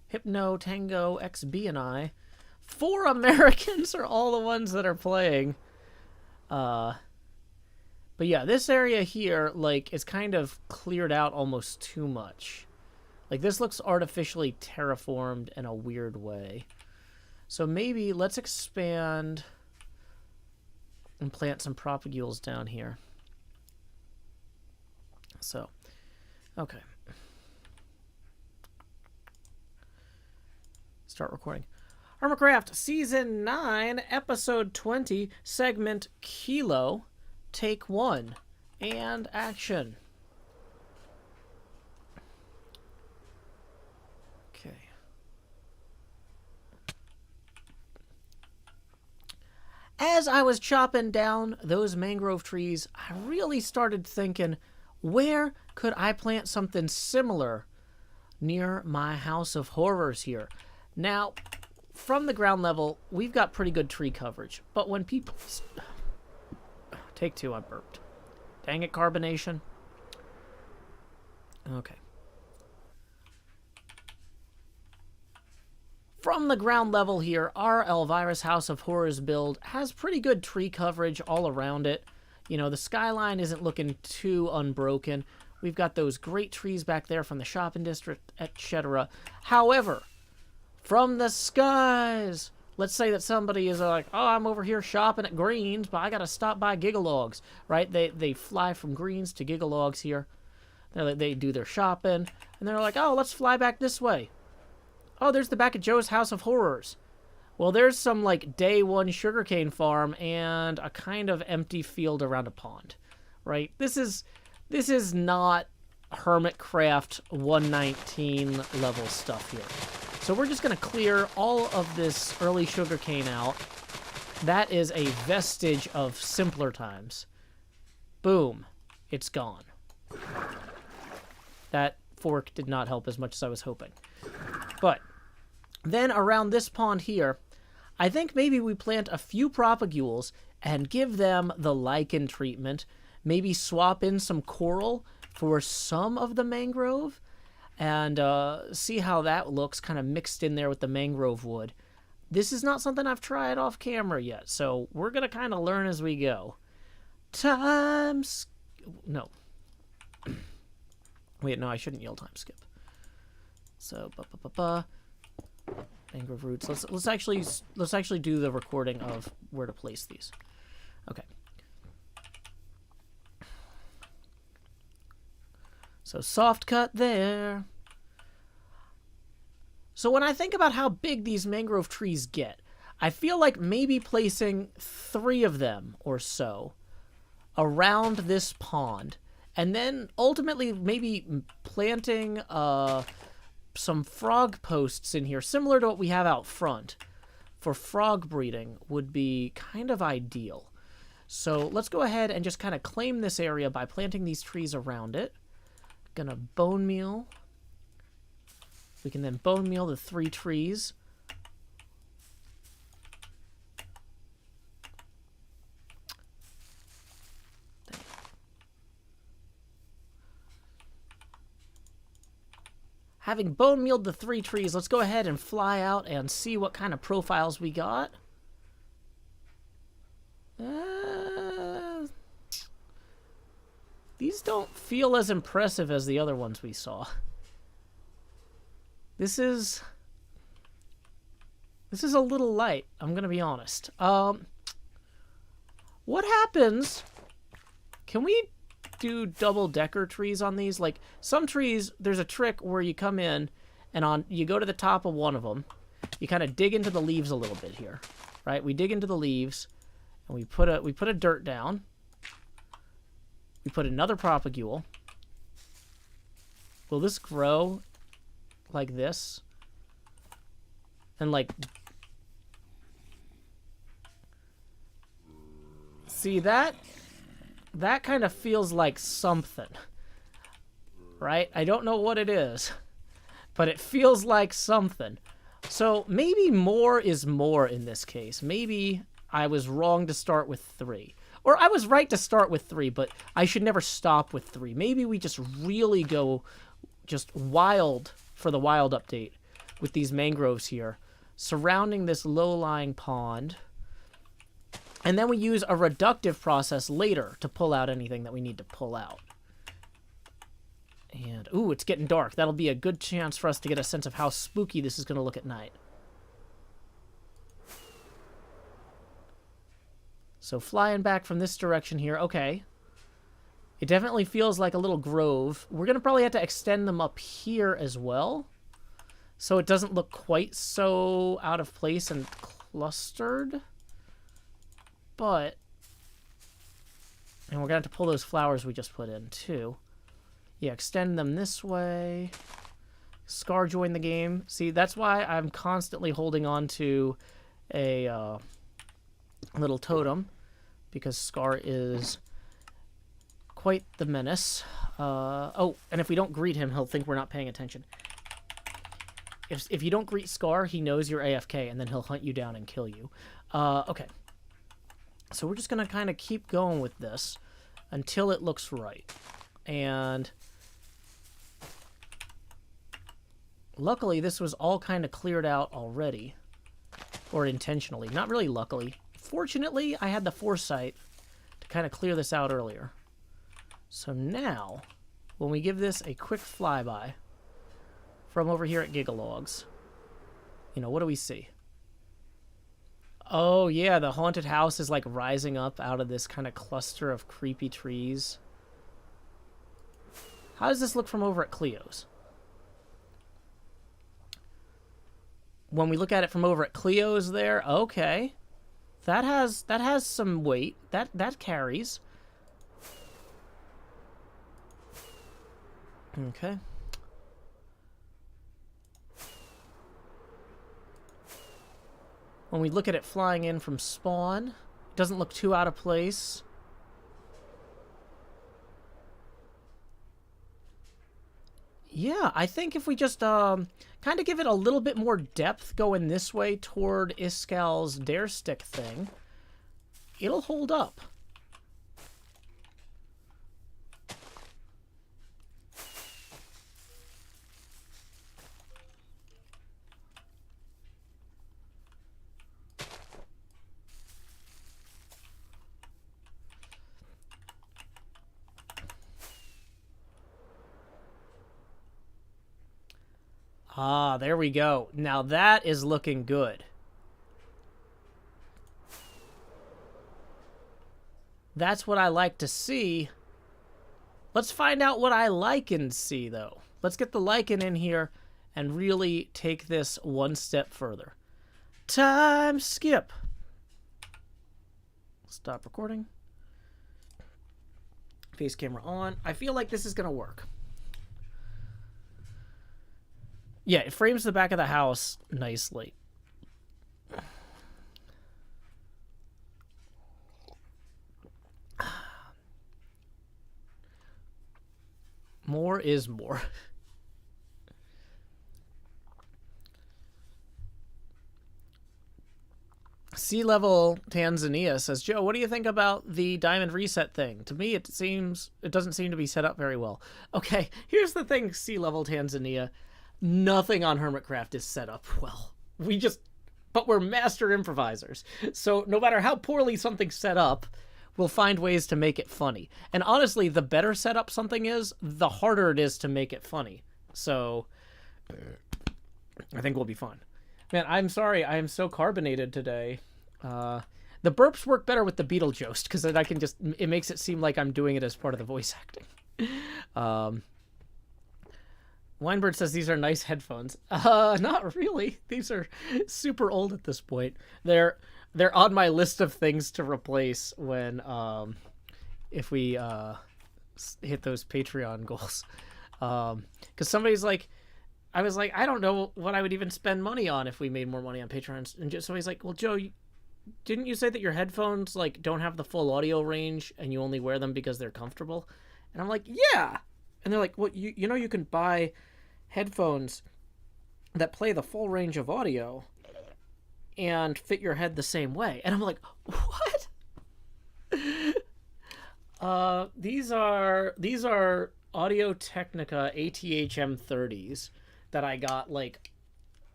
Hypno, Tango, XB, and I. 4 Americans are all the ones that are playing. But yeah, this area here, like, is kind of cleared out almost too much. Like, this looks artificially terraformed in a weird way. So maybe let's expand and plant some propagules down here. So, okay. Start recording. HermitCraft Season 9, Episode 20, Segment Kilo, Take 1, and action. Okay. As I was chopping down those mangrove trees, I really started thinking, where could I plant something similar near my house of horrors here? Now, from the ground level, we've got pretty good tree coverage. But when people... Take 2, I burped. Dang it, carbonation. Okay. From the ground level here, our Elvira's House of Horrors build has pretty good tree coverage all around it. You know, the skyline isn't looking too unbroken. We've got those great trees back there from the shopping district, etc. However, from the skies, let's say that somebody is like, oh, I'm over here shopping at Greens, but I got to stop by Gigalogs, right? They fly from Greens to Gigalogs here. They do their shopping, and they're like, oh, let's fly back this way. Oh, there's the back of Joe's House of Horrors. Well, there's some, like, day 1 sugarcane farm and a kind of empty field around a pond, right? This is not HermitCraft 119 level stuff here. So we're just going to clear all of this early sugarcane out. That is a vestige of simpler times. Boom. It's gone. That fork did not help as much as I was hoping. But then around this pond here, I think maybe we plant a few propagules and give them the lichen treatment. Maybe swap in some coral for some of the mangrove. And see how that looks kind of mixed in there with the mangrove wood. This is not something I've tried off camera yet, so we're going to kind of learn as we go. No. Wait, no, I shouldn't yell time skip. So, mangrove roots. Let's actually do the recording of where to place these. Okay. So soft cut there. So when I think about how big these mangrove trees get, I feel like maybe placing 3 of them or so around this pond, and then ultimately maybe planting some frog posts in here, similar to what we have out front, for frog breeding would be kind of ideal. So let's go ahead and just kind of claim this area by planting these trees around it. Gonna bone meal. We can then bone meal the 3 trees. Having bone mealed the 3 trees, let's go ahead and fly out and see what kind of profiles we got. These don't feel as impressive as the other ones we saw. This is a little light, I'm going to be honest. What happens? Can we do double-decker trees on these? Like, some trees, there's a trick where you come in and you go to the top of one of them. You kind of dig into the leaves a little bit here, right? We dig into the leaves and we put a dirt down. We put another propagule. Will this grow like this? And like... See, that kind of feels like something. Right? I don't know what it is. But it feels like something. So maybe more is more in this case. Maybe I was wrong to start with 3. Or I was right to start with 3, but I should never stop with 3. Maybe we just really go just wild for the wild update with these mangroves here surrounding this low-lying pond. And then we use a reductive process later to pull out anything that we need to pull out. And, ooh, it's getting dark. That'll be a good chance for us to get a sense of how spooky this is going to look at night. So flying back from this direction here, okay. It definitely feels like a little grove. We're going to probably have to extend them up here as well, so it doesn't look quite so out of place and clustered. But, and we're going to have to pull those flowers we just put in too. Yeah, extend them this way. Scar joined the game. See, that's why I'm constantly holding on to a little totem, because Scar is quite the menace. Oh, and if we don't greet him, he'll think we're not paying attention. If you don't greet Scar, he knows you're AFK, and then he'll hunt you down and kill you. Okay. So we're just going to kind of keep going with this until it looks right. And luckily, this was all kind of cleared out already. Or intentionally. Not really luckily. Fortunately, I had the foresight to kind of clear this out earlier. So now, when we give this a quick flyby from over here at Gigalogs, you know, what do we see? Oh, yeah, the haunted house is like rising up out of this kind of cluster of creepy trees. How does this look from over at Cleo's? When we look at it from over at Cleo's there, okay. That has some weight. That carries. Okay. When we look at it flying in from spawn, it doesn't look too out of place. Yeah, I think if we just kind of give it a little bit more depth going this way toward Iskal's dare stick thing, it'll hold up. Ah, there we go. Now that is looking good. That's what I like to see. Let's find out what I like and see, though. Let's get the lichen in here and really take this one step further. Time skip. Stop recording. Face camera on. I feel like this is going to work. Yeah, it frames the back of the house nicely. More is more. Sea Level Tanzania says, Joe, what do you think about the diamond reset thing? To me, it doesn't seem to be set up very well. Okay, here's the thing, Sea Level Tanzania. Nothing on HermitCraft is set up well. But we're master improvisers. So no matter how poorly something's set up, we'll find ways to make it funny. And honestly, the better set up something is, the harder it is to make it funny. So I think we'll be fine. Man, I'm sorry. I am so carbonated today. The burps work better with the Beetlejuice, because then it makes it seem like I'm doing it as part of the voice acting. Weinberg says these are nice headphones. Not really. These are super old at this point. They're on my list of things to replace when if we hit those Patreon goals. Because somebody's like, I was like, I don't know what I would even spend money on if we made more money on Patreon. And somebody's like, well, Joe, didn't you say that your headphones like don't have the full audio range and you only wear them because they're comfortable? And I'm like, yeah. And they're like, well, you know you can buy headphones that play the full range of audio and fit your head the same way. And I'm like, what? These are Audio-Technica ATHM 30s that I got, like,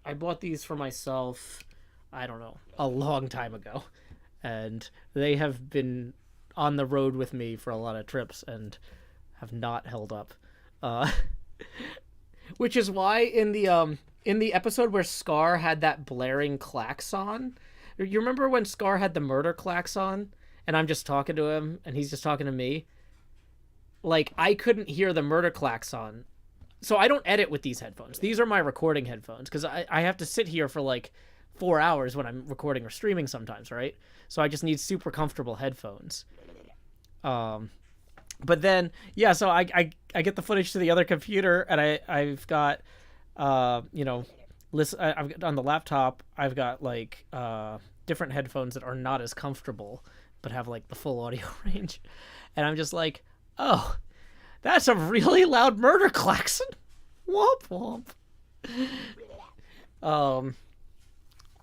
I bought these for myself, I don't know, a long time ago. And they have been on the road with me for a lot of trips and have not held up. Which is why in the episode where Scar had that blaring klaxon, you remember when Scar had the murder klaxon and I'm just talking to him and he's just talking to me? Like, I couldn't hear the murder klaxon. So I don't edit with these headphones. These are my recording headphones because I have to sit here for like 4 hours when I'm recording or streaming sometimes, right? So I just need super comfortable headphones. But then, yeah, so I get the footage to the other computer, and I've got, you know, I've got on the laptop, I've got like different headphones that are not as comfortable, but have like the full audio range, and I'm just like, oh, that's a really loud murder klaxon. Womp womp.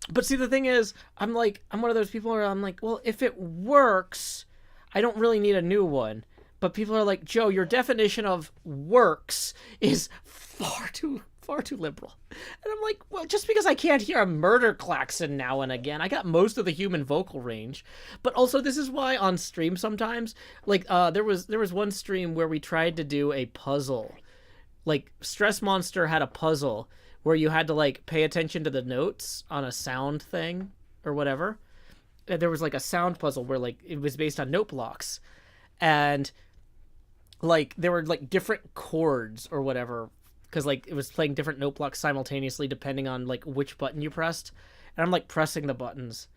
But see, the thing is, I'm one of those people where I'm like, well, if it works, I don't really need a new one. But people are like, Joe, your definition of works is far too liberal. And I'm like, well, just because I can't hear a murder klaxon now and again, I got most of the human vocal range. But also, this is why on stream sometimes, like, there was one stream where we tried to do a puzzle. Like, Stress Monster had a puzzle where you had to, like, pay attention to the notes on a sound thing or whatever. And there was, like, a sound puzzle where, like, it was based on note blocks. And, like, there were, like, different chords or whatever, because, like, it was playing different note blocks simultaneously depending on, like, which button you pressed. And I'm, like, pressing the buttons.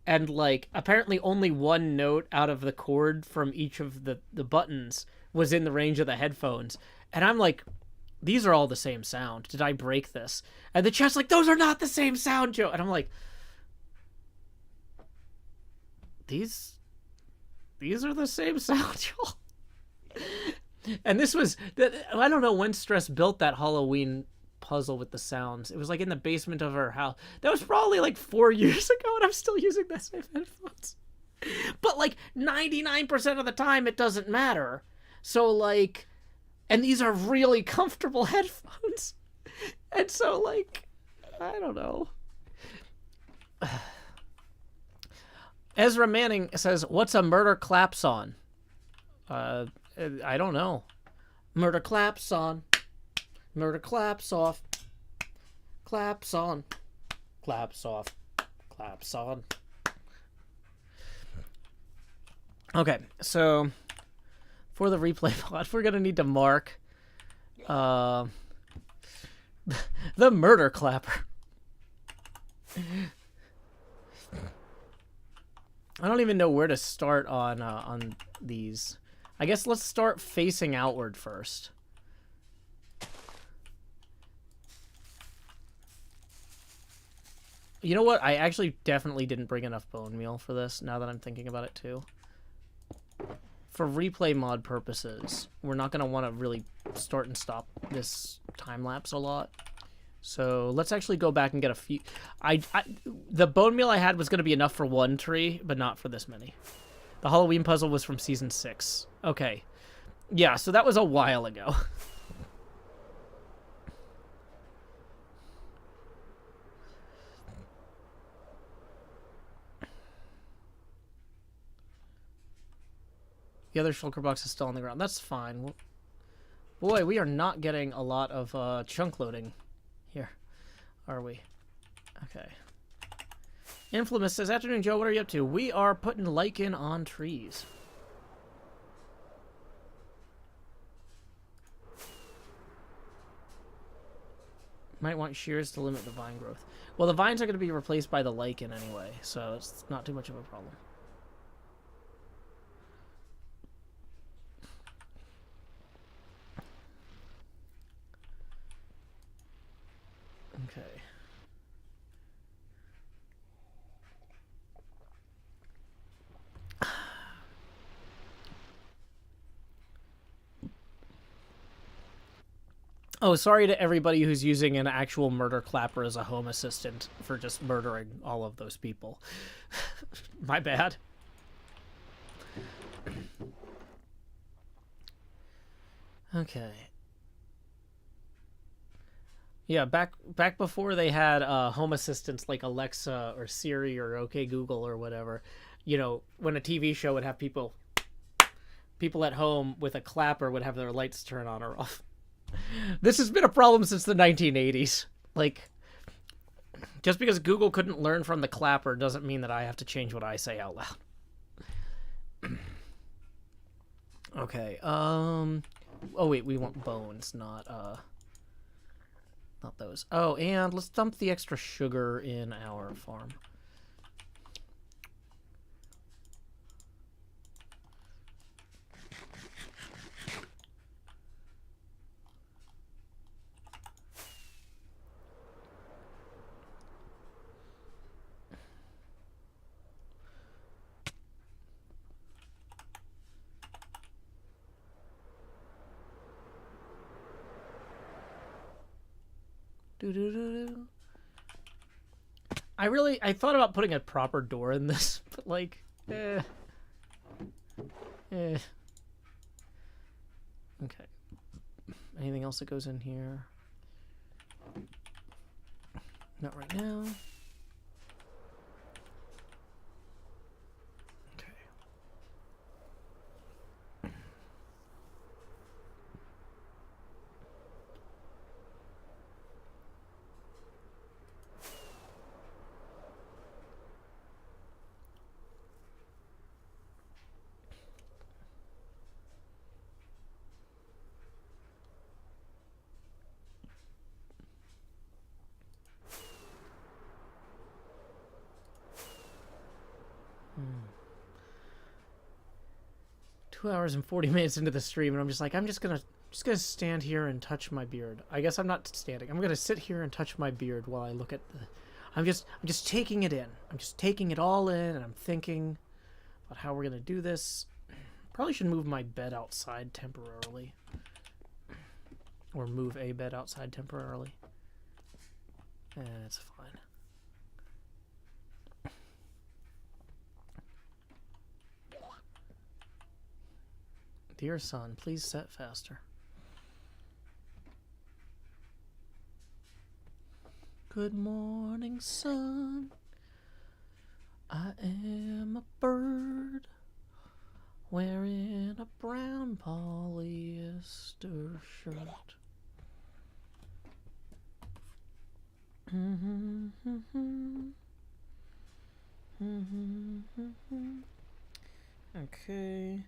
And, like, apparently only one note out of the chord from each of the buttons was in the range of the headphones. And I'm like, these are all the same sound. Did I break this? And the chat's like, those are not the same sound, Joe. And I'm like, these are the same sound, Joe. And this was, I don't know when Stress built that Halloween puzzle with the sounds. It was like in the basement of her house. That was probably like 4 years ago, and I'm still using the same headphones. But like 99% of the time, it doesn't matter. So like, and these are really comfortable headphones. And so like, I don't know. Ezra Manning says, what's a murder klaxon? I don't know. Murder klaxon. Murder claps off. Claps on. Claps off. Claps on. Okay, so for the replay pod, we're going to need to mark the murder clapper. I don't even know where to start on these. I guess let's start facing outward first. You know what? I actually definitely didn't bring enough bone meal for this, now that I'm thinking about it too. For replay mod purposes, we're not going to want to really start and stop this time lapse a lot. So let's actually go back and get a few. The bone meal I had was going to be enough for one tree, but not for this many. The Halloween puzzle was from season 6. Okay. Yeah, so that was a while ago. The other shulker box is still on the ground. That's fine. Boy, we are not getting a lot of chunk loading here, are we? Okay. Infamous says, afternoon, Joe, what are you up to? We are putting lichen on trees. Might want shears to limit the vine growth. Well, the vines are going to be replaced by the lichen anyway, so it's not too much of a problem. Okay. Oh, sorry to everybody who's using an actual murder clapper as a home assistant for just murdering all of those people. My bad. Okay. Yeah, back before they had home assistants like Alexa or Siri or OK Google or whatever, you know, when a TV show would have people at home with a clapper would have their lights turn on or off. This has been a problem since the 1980s. Like, just because Google couldn't learn from the clapper doesn't mean that I have to change what I say out loud. Okay. Oh wait, we want bones, not those. Oh, and let's dump the extra sugar in our farm. Doo-doo-doo-doo. I thought about putting a proper door in this, but like, eh. Okay. Anything else that goes in here? Not right now. Okay. Hmm. 2 hours and 40 minutes into the stream, and I'm just like, I'm just gonna stand here and touch my beard. I guess I'm not standing. I'm gonna sit here and touch my beard while I look at the. I'm just taking it in. I'm just taking it all in, and I'm thinking about how we're gonna do this. Probably should move my bed outside temporarily, or move a bed outside temporarily. It's fine. Dear son, please set faster. Good morning, sun. I am a bird wearing a brown polyester shirt. Okay.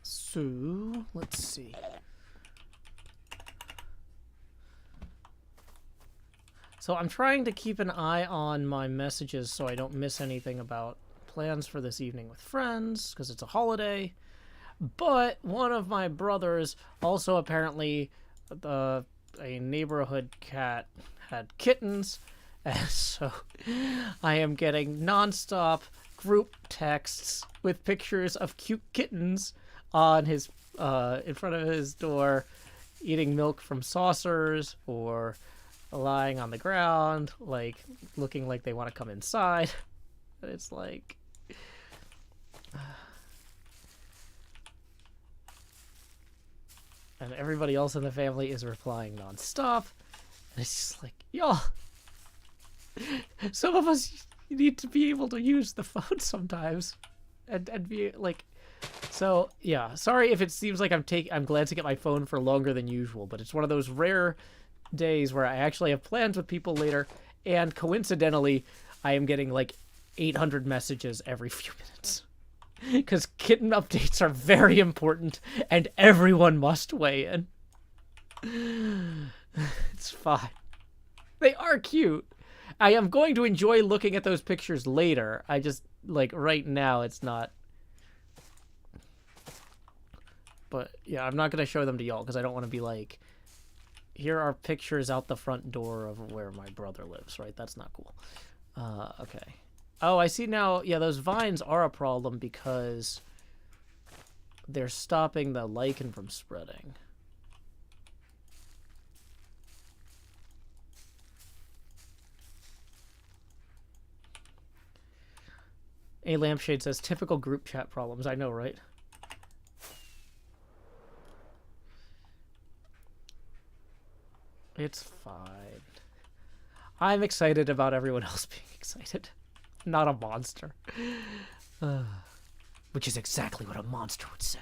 So, let's see. So I'm trying to keep an eye on my messages so I don't miss anything about plans for this evening with friends, because it's a holiday. But one of my brothers also apparently, a neighborhood cat had kittens, and so I am getting nonstop group texts with pictures of cute kittens on his in front of his door, eating milk from saucers or lying on the ground, like looking like they want to come inside. It's like, and everybody else in the family is replying nonstop, and it's just like, y'all, some of us need to be able to use the phone sometimes, and be like. So yeah, sorry if it seems like I'm glad to get my phone for longer than usual, but it's one of those rare days where I actually have plans with people later, and coincidentally, I am getting like 800 messages every few minutes. Because kitten updates are very important, and everyone must weigh in. It's fine. They are cute. I am going to enjoy looking at those pictures later. I just, like, right now, it's not. But, yeah, I'm not going to show them to y'all, because I don't want to be like, here are pictures out the front door of where my brother lives, right? That's not cool. Okay. Oh, I see now. Yeah, those vines are a problem because they're stopping the lichen from spreading. A Lampshade says, typical group chat problems. I know, right? It's fine. I'm excited about everyone else being excited. Not a monster. Which is exactly what a monster would say.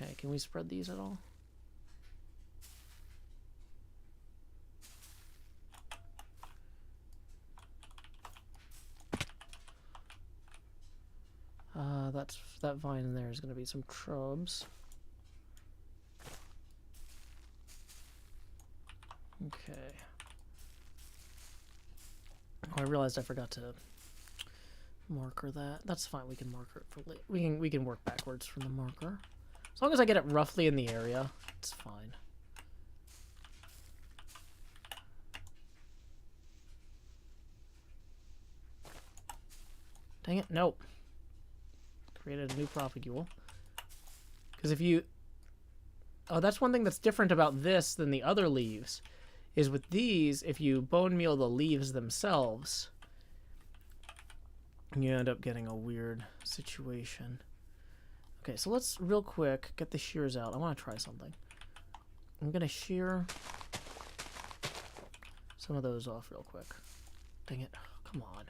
Okay, can we spread these at all? That vine in there is going to be some shrubs. Okay. Oh, I realized I forgot to marker that. That's fine. We can marker it for later. We can work backwards from the marker. As long as I get it roughly in the area, it's fine. Dang it! Nope. Created a new propagule. Because if you... Oh, that's one thing that's different about this than the other leaves. Is with these, if you bone meal the leaves themselves, you end up getting a weird situation. Okay, so let's real quick get the shears out. I want to try something. I'm going to shear some of those off real quick. Dang it. Come on.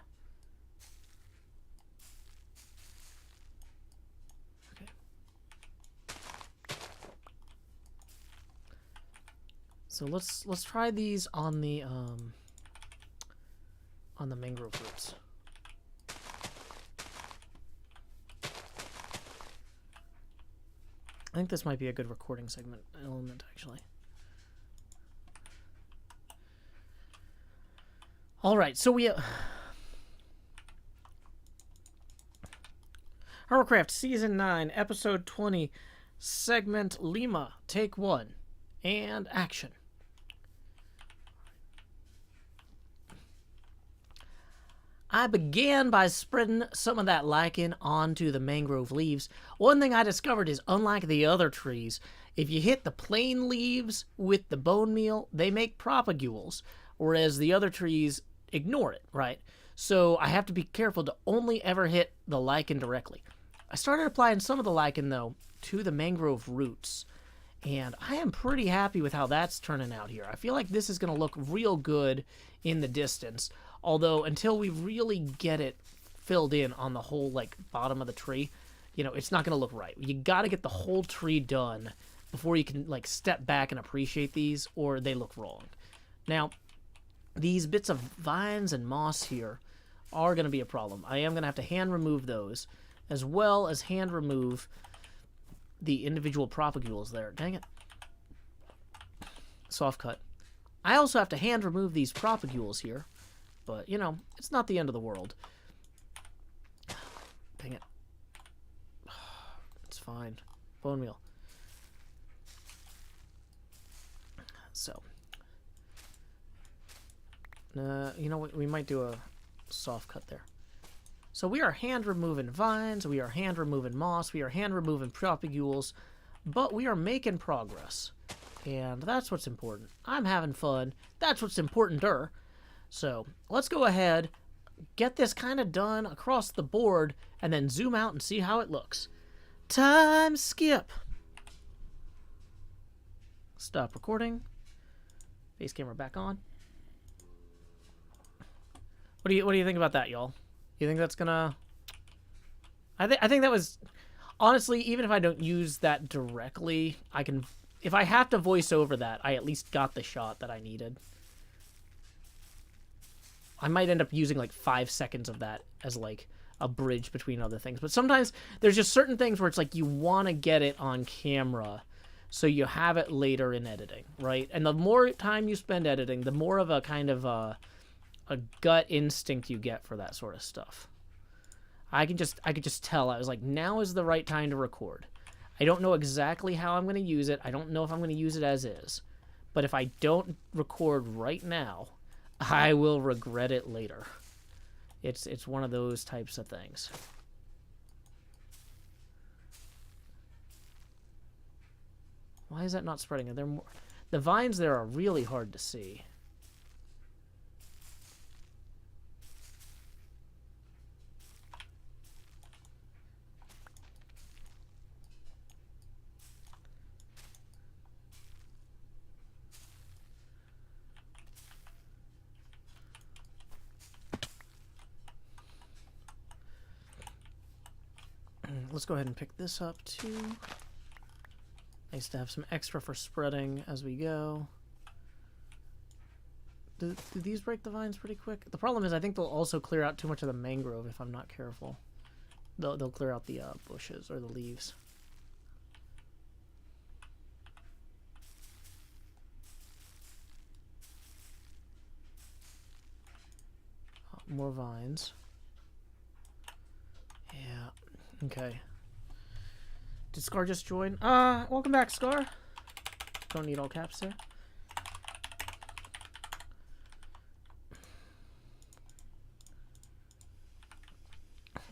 So let's try these on the mangrove roots. I think this might be a good recording segment element, actually. All right, so we HermitCraft Season 9, Episode 20, Segment Lima, Take 1, and action. I began by spreading some of that lichen onto the mangrove leaves. One thing I discovered is, unlike the other trees, if you hit the plain leaves with the bone meal, they make propagules, whereas the other trees ignore it, right? So I have to be careful to only ever hit the lichen directly. I started applying some of the lichen, though, to the mangrove roots, and I am pretty happy with how that's turning out here. I feel like this is going to look real good in the distance. Although, until we really get it filled in on the whole, like, bottom of the tree, you know, it's not going to look right. You got to get the whole tree done before you can, like, step back and appreciate these, or they look wrong. Now, these bits of vines and moss here are going to be a problem. I am going to have to hand remove those, as well as hand remove the individual propagules there. Dang it. Soft cut. I also have to hand remove these propagules here. But, you know, it's not the end of the world. Dang it. It's fine. Bone meal. So. You know what? We might do a soft cut there. So we are hand removing vines. We are hand removing moss. We are hand removing propagules. But we are making progress. And that's what's important. I'm having fun. That's what's important-er. So let's go ahead, get this kind of done across the board, and then zoom out and see how it looks. Time skip. Stop recording. Face camera back on. What do you think about that, y'all? You think that's gonna... I think that was... Honestly, even if I don't use that directly, I can... If I have to voice over that, I at least got the shot that I needed. I might end up using like 5 seconds of that as like a bridge between other things. But sometimes there's just certain things where it's like you want to get it on camera so you have it later in editing, right? And the more time you spend editing, the more of a kind of a gut instinct you get for that sort of stuff. I could just tell. I was like, now is the right time to record. I don't know exactly how I'm going to use it. I don't know if I'm going to use it as is. But if I don't record right now, I will regret it later. It's one of those types of things. Why is that not spreading? They're more... The vines there are really hard to see. Let's go ahead and pick this up too. Nice to have some extra for spreading as we go. Do these break the vines pretty quick? The problem is I think they'll also clear out too much of the mangrove if I'm not careful. They'll clear out the bushes or the leaves. More vines. Yeah. Okay. Did Scar just join? Welcome back, Scar. Don't need all caps there.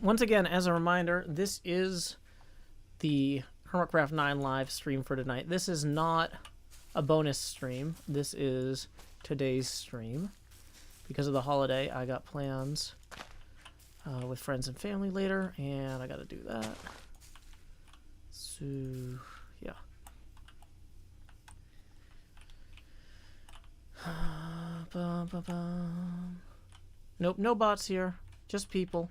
Once again, as a reminder, this is the HermitCraft 9 live stream for tonight. This is not a bonus stream. This is today's stream. Because of the holiday, I got plans with friends and family later, and I gotta do that. So, yeah. Nope, no bots here. Just people.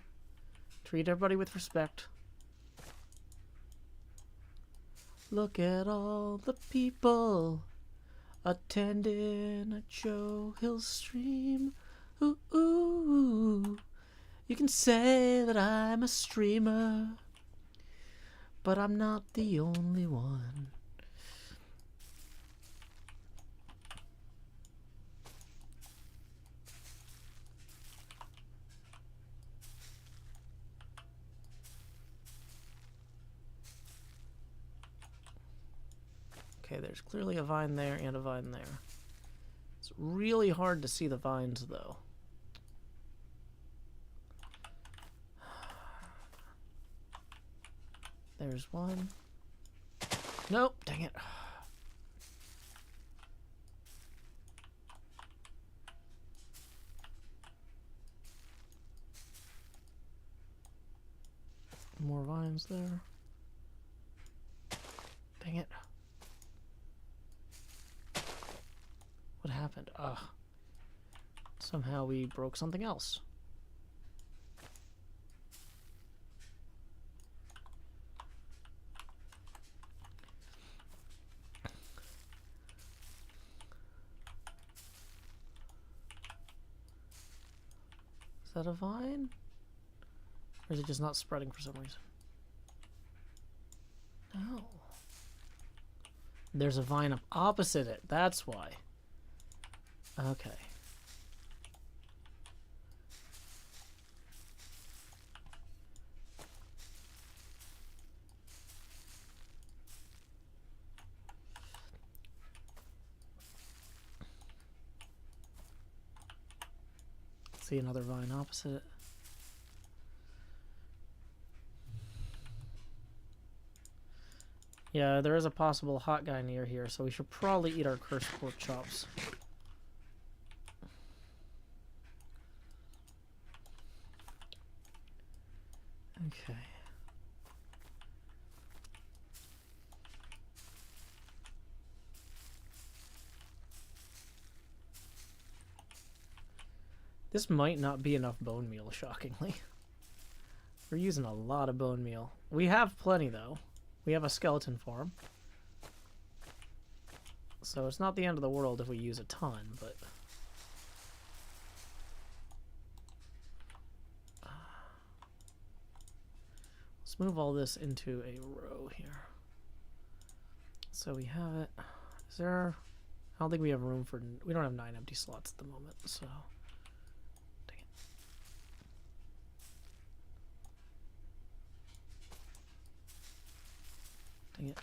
Treat everybody with respect. Look at all the people attending a Joe Hill stream. Ooh, ooh. You can say that I'm a streamer, but I'm not the only one. Okay, there's clearly a vine there and a vine there. It's really hard to see the vines, though. There's one. Nope, dang it. More vines there. Dang it. What happened? Ugh. Somehow we broke something else. Is that a vine? Or is it just not spreading for some reason? No. There's a vine up opposite it. That's why. Okay. See another vine opposite it. Yeah, there is a possible hot guy near here, so we should probably eat our cursed pork chops. Okay. This might not be enough bone meal, shockingly. We're using a lot of bone meal. We have plenty, though. We have a skeleton farm. So it's not the end of the world if we use a ton, but... Let's move all this into a row here. So we have it. Is there... I don't think we have room for... We don't have 9 empty slots at the moment, so... Dang it. Dang it.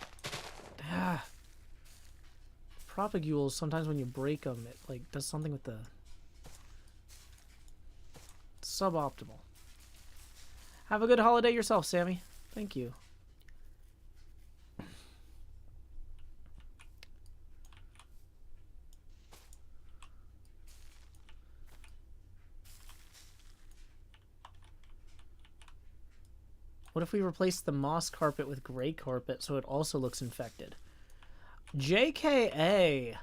Ah! Propagules, sometimes when you break them, it like does something with the... It's suboptimal. Have a good holiday yourself, Sammy. Thank you. What if we replace the moss carpet with gray carpet so it also looks infected? JKA.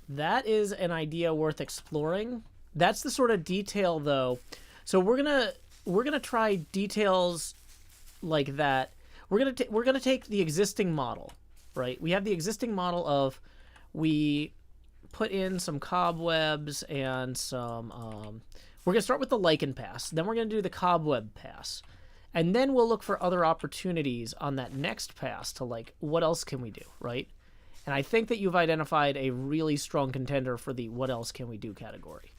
That is an idea worth exploring. That's the sort of detail, though. So we're gonna try details like that. We're gonna take the existing model, right? We have the existing model of we put in some cobwebs and some. We're gonna start with the lichen pass. Then we're gonna do the cobweb pass, and then we'll look for other opportunities on that next pass to like what else can we do, right? And I think that you've identified a really strong contender for the what else can we do category.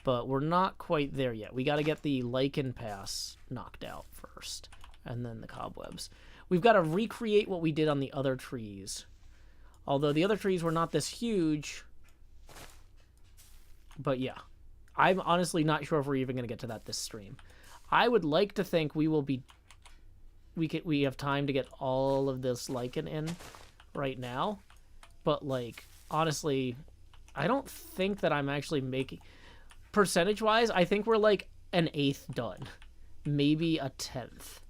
But we're not quite there yet. We got to get the lichen pass knocked out first, and then the cobwebs. We've got to recreate what we did on the other trees. Although the other trees were not this huge. But yeah, I'm honestly not sure if we're even going to get to that this stream. I would like to think we will be... We have time to get all of this lichen in right now. But, like, honestly, I don't think that I'm actually making... Percentage-wise, I think we're, like, an 1/8 done. Maybe a 10th.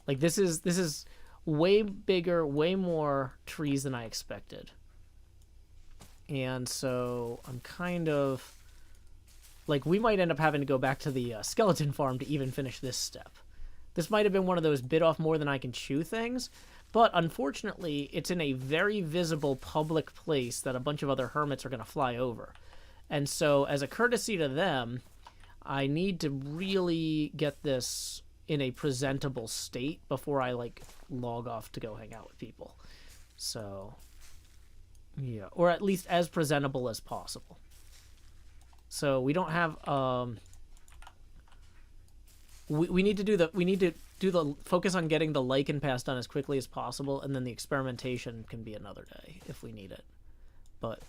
Like, this is way bigger, way more trees than I expected. And so I'm kind of... Like, we might end up having to go back to the skeleton farm to even finish this step. This might have been one of those bit off more than I can chew things. But unfortunately, it's in a very visible public place that a bunch of other hermits are going to fly over. And so, as a courtesy to them, I need to really get this in a presentable state before I, like, log off to go hang out with people. So, yeah. Or at least as presentable as possible. So, we don't have... We need to do the focus on getting the lichen pass done as quickly as possible, and then the experimentation can be another day if we need it. But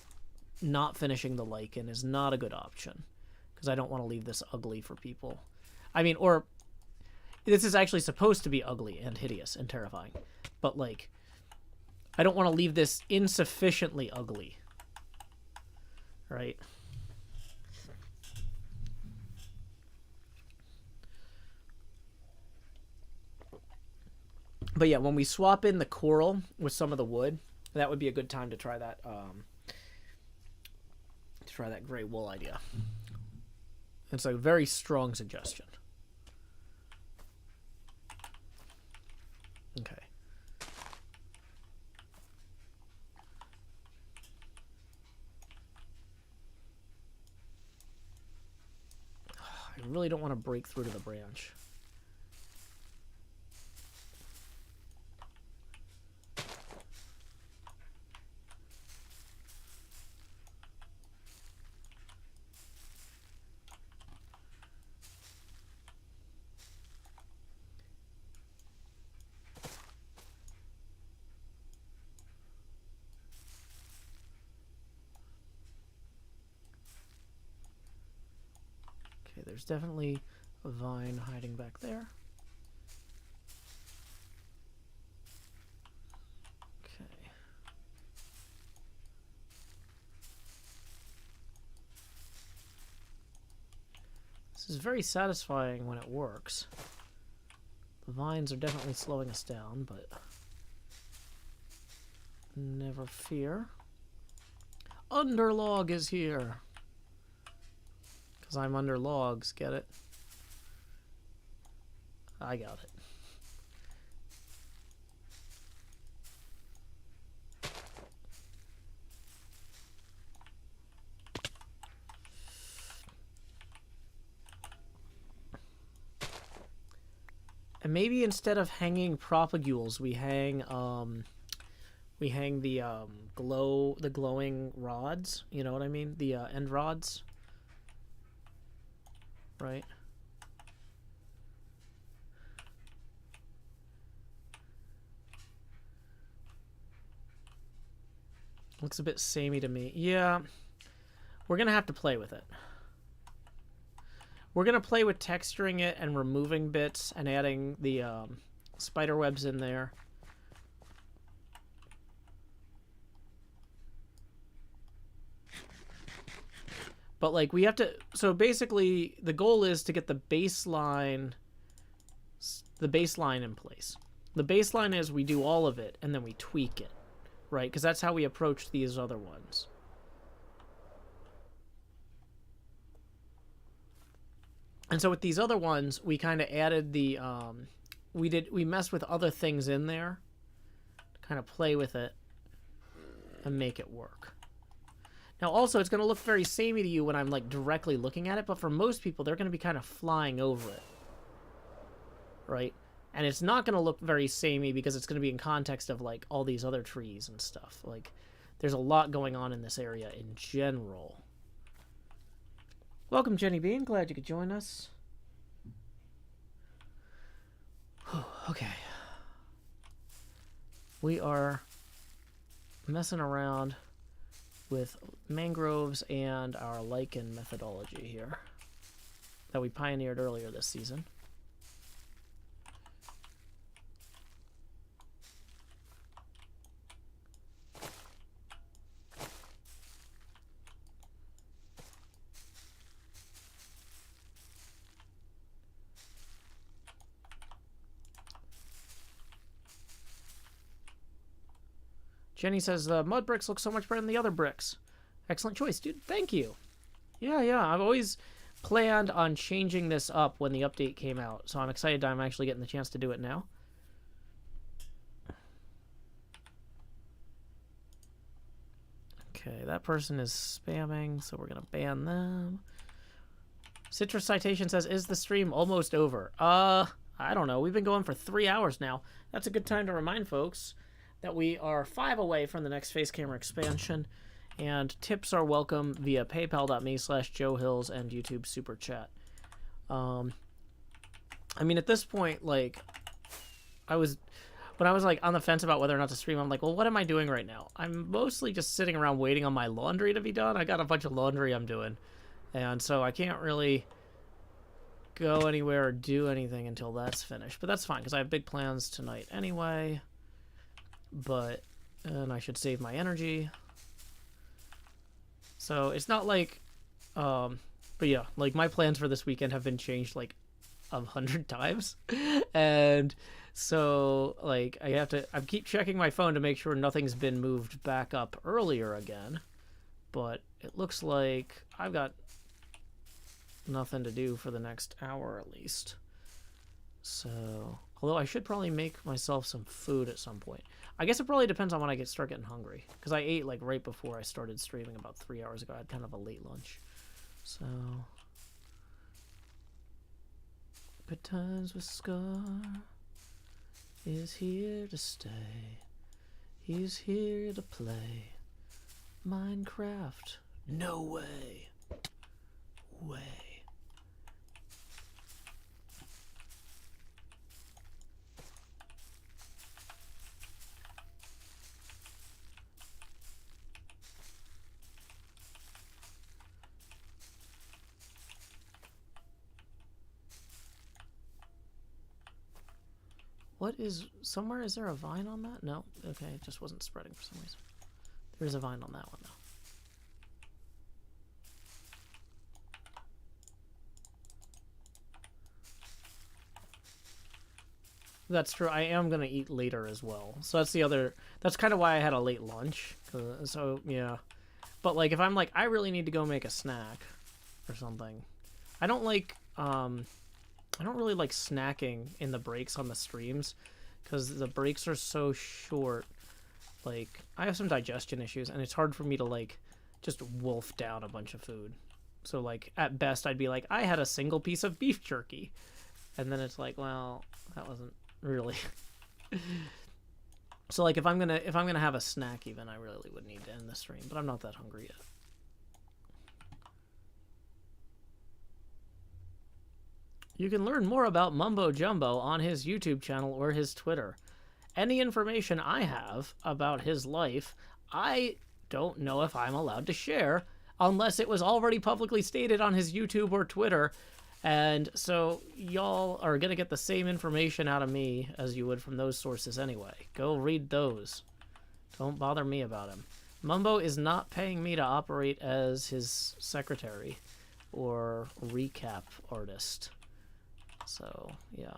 not finishing the lichen is not a good option, because I don't want to leave this ugly for people. I mean, or this is actually supposed to be ugly and hideous and terrifying, but like I don't want to leave this insufficiently ugly, right? But yeah, when we swap in the coral with some of the wood, that would be a good time to try that gray wool idea. It's a very strong suggestion. Okay. I really don't want to break through to the branch. Okay, there's definitely a vine hiding back there. Okay. This is very satisfying when it works. The vines are definitely slowing us down, but never fear. Underlog is here. Because I'm under logs, get it? I got it. And maybe instead of hanging propagules, we hang the glowing rods. You know what I mean? The end rods. Right? Looks a bit samey to me. Yeah. We're going to have to play with it. We're going to play with texturing it and removing bits and adding the spider webs in there. But, like, we have to... So, basically, the goal is to get the baseline the baseline in place. The baseline is we do all of it, and then we tweak it, right? Because that's how we approach these other ones. And so with these other ones, we kind of added the, we messed with other things in there to kind of play with it and make it work. Now, also, it's going to look very samey to you when I'm, like, directly looking at it, but for most people, they're going to be kind of flying over it, right? And it's not going to look very samey because it's going to be in context of, like, all these other trees and stuff. Like, there's a lot going on in this area in general. Welcome, Jenny Bean. Glad you could join us. Okay. We are messing around with mangroves and our lichen methodology here that we pioneered earlier this season. Jenny says, the mud bricks look so much better than the other bricks. Excellent choice, dude. Thank you. Yeah. I've always planned on changing this up when the update came out, so I'm excited I'm actually getting the chance to do it now. Okay, that person is spamming, so we're going to ban them. Citrus Citation says, is the stream almost over? I don't know. We've been going for 3 hours now. That's a good time to remind folks that we are 5 away from the next face camera expansion, and tips are welcome via paypal.me/JoeHills and YouTube Super Chat. I mean, at this point, like, when I was like on the fence about whether or not to stream, I'm like, well, what am I doing right now? I'm mostly just sitting around waiting on my laundry to be done. I got a bunch of laundry I'm doing, and so I can't really go anywhere or do anything until that's finished. But that's fine, because I have big plans tonight anyway. And I should save my energy. So it's not like, but yeah, like my plans for this weekend have been changed like 100 times. And so like I keep checking my phone to make sure nothing's been moved back up earlier again. But it looks like I've got nothing to do for the next hour at least. So, although I should probably make myself some food at some point. I guess it probably depends on when I start getting hungry. Because I ate like right before I started streaming about 3 hours ago. I had kind of a late lunch. So, good times with Scar is here to stay. He's here to play Minecraft. No way. What is, somewhere, is there a vine on that? No? Okay, it just wasn't spreading for some reason. There's a vine on that one, though. That's true. I am going to eat later as well. So that's the other, that's kind of why I had a late lunch. So, yeah. But, like, if I'm like, I really need to go make a snack or something. I don't really like snacking in the breaks on the streams because the breaks are so short. Like, I have some digestion issues and it's hard for me to, like, just wolf down a bunch of food. So, like, at best, I'd be like, I had a single piece of beef jerky. And then it's like, well, that wasn't really. So, like, if I'm gonna have a snack even, I really would need to end the stream. But I'm not that hungry yet. You can learn more about Mumbo Jumbo on his YouTube channel or his Twitter. Any information I have about his life, I don't know if I'm allowed to share unless it was already publicly stated on his YouTube or Twitter. And so y'all are going to get the same information out of me as you would from those sources anyway. Go read those. Don't bother me about him. Mumbo is not paying me to operate as his secretary or recap artist. So, yeah.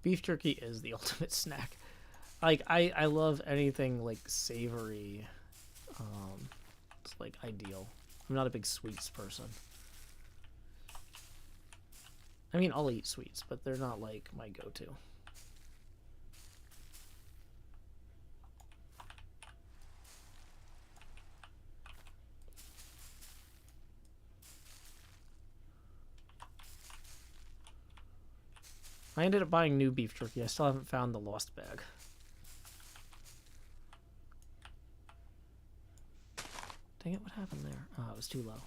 Beef jerky is the ultimate snack. Like, I love anything, like, savory. It's, like, ideal. I'm not a big sweets person. I mean, I'll eat sweets, but they're not, like, my go-to. I ended up buying new beef jerky. I still haven't found the lost bag. Dang it, what happened there? Oh, it was too low.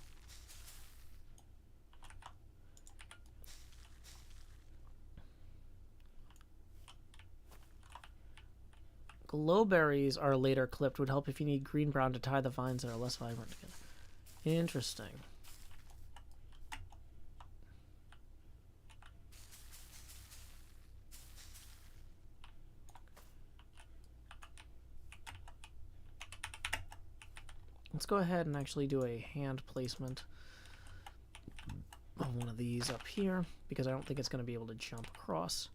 Glowberries are later clipped. Would help if you need green-brown to tie the vines that are less vibrant together. Interesting. Let's go ahead and actually do a hand placement of one of these up here, because I don't think it's going to be able to jump across.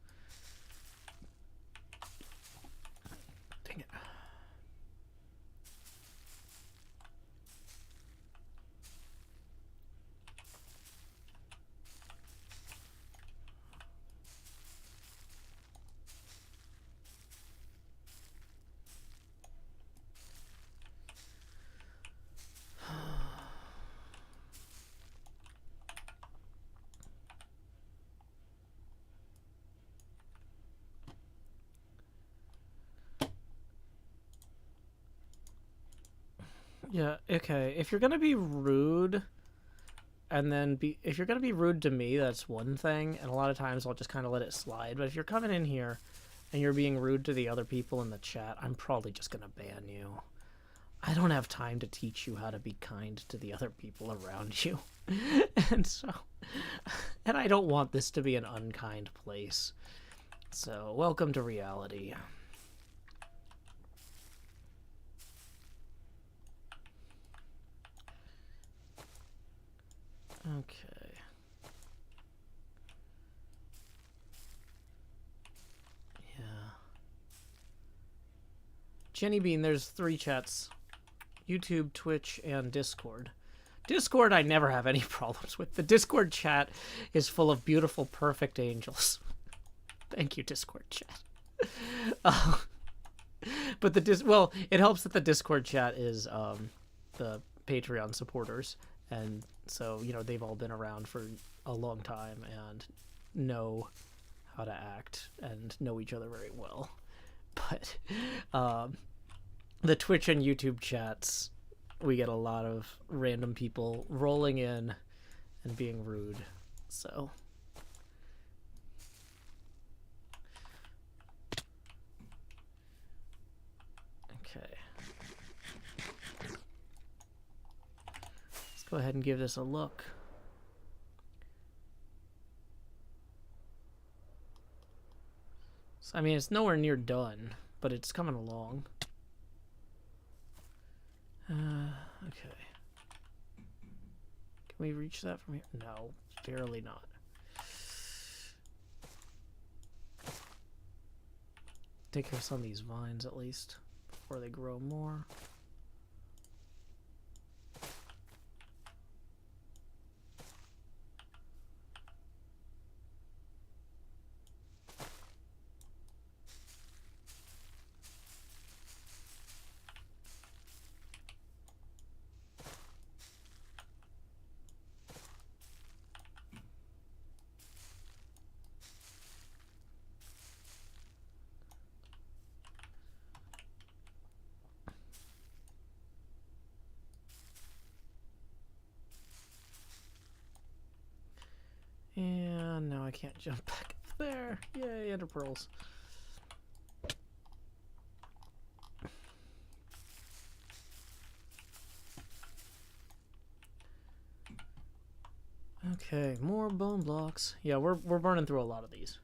Dang it. Yeah, okay. If you're gonna be rude, and then if you're gonna be rude to me, that's one thing, and a lot of times I'll just kind of let it slide. But if you're coming in here and you're being rude to the other people in the chat, I'm probably just gonna ban you. I don't have time to teach you how to be kind to the other people around you. And I don't want this to be an unkind place. So, welcome to reality. Okay. Yeah. Jenny Bean, there's 3 chats. YouTube, Twitch, and Discord. Discord I never have any problems with. The Discord chat is full of beautiful, perfect angels. Thank you, Discord chat. But it helps that the Discord chat is the Patreon supporters, and so, you know, they've all been around for a long time and know how to act and know each other very well. But the Twitch and YouTube chats, we get a lot of random people rolling in and being rude. So okay. Let's go ahead and give this a look. I mean, it's nowhere near done, but it's coming along. Okay. Can we reach that from here? No, barely not. Take care of some of these vines at least before they grow more. And now I can't jump back up there. Yay, ender pearls. Okay, more bone blocks. Yeah, we're burning through a lot of these.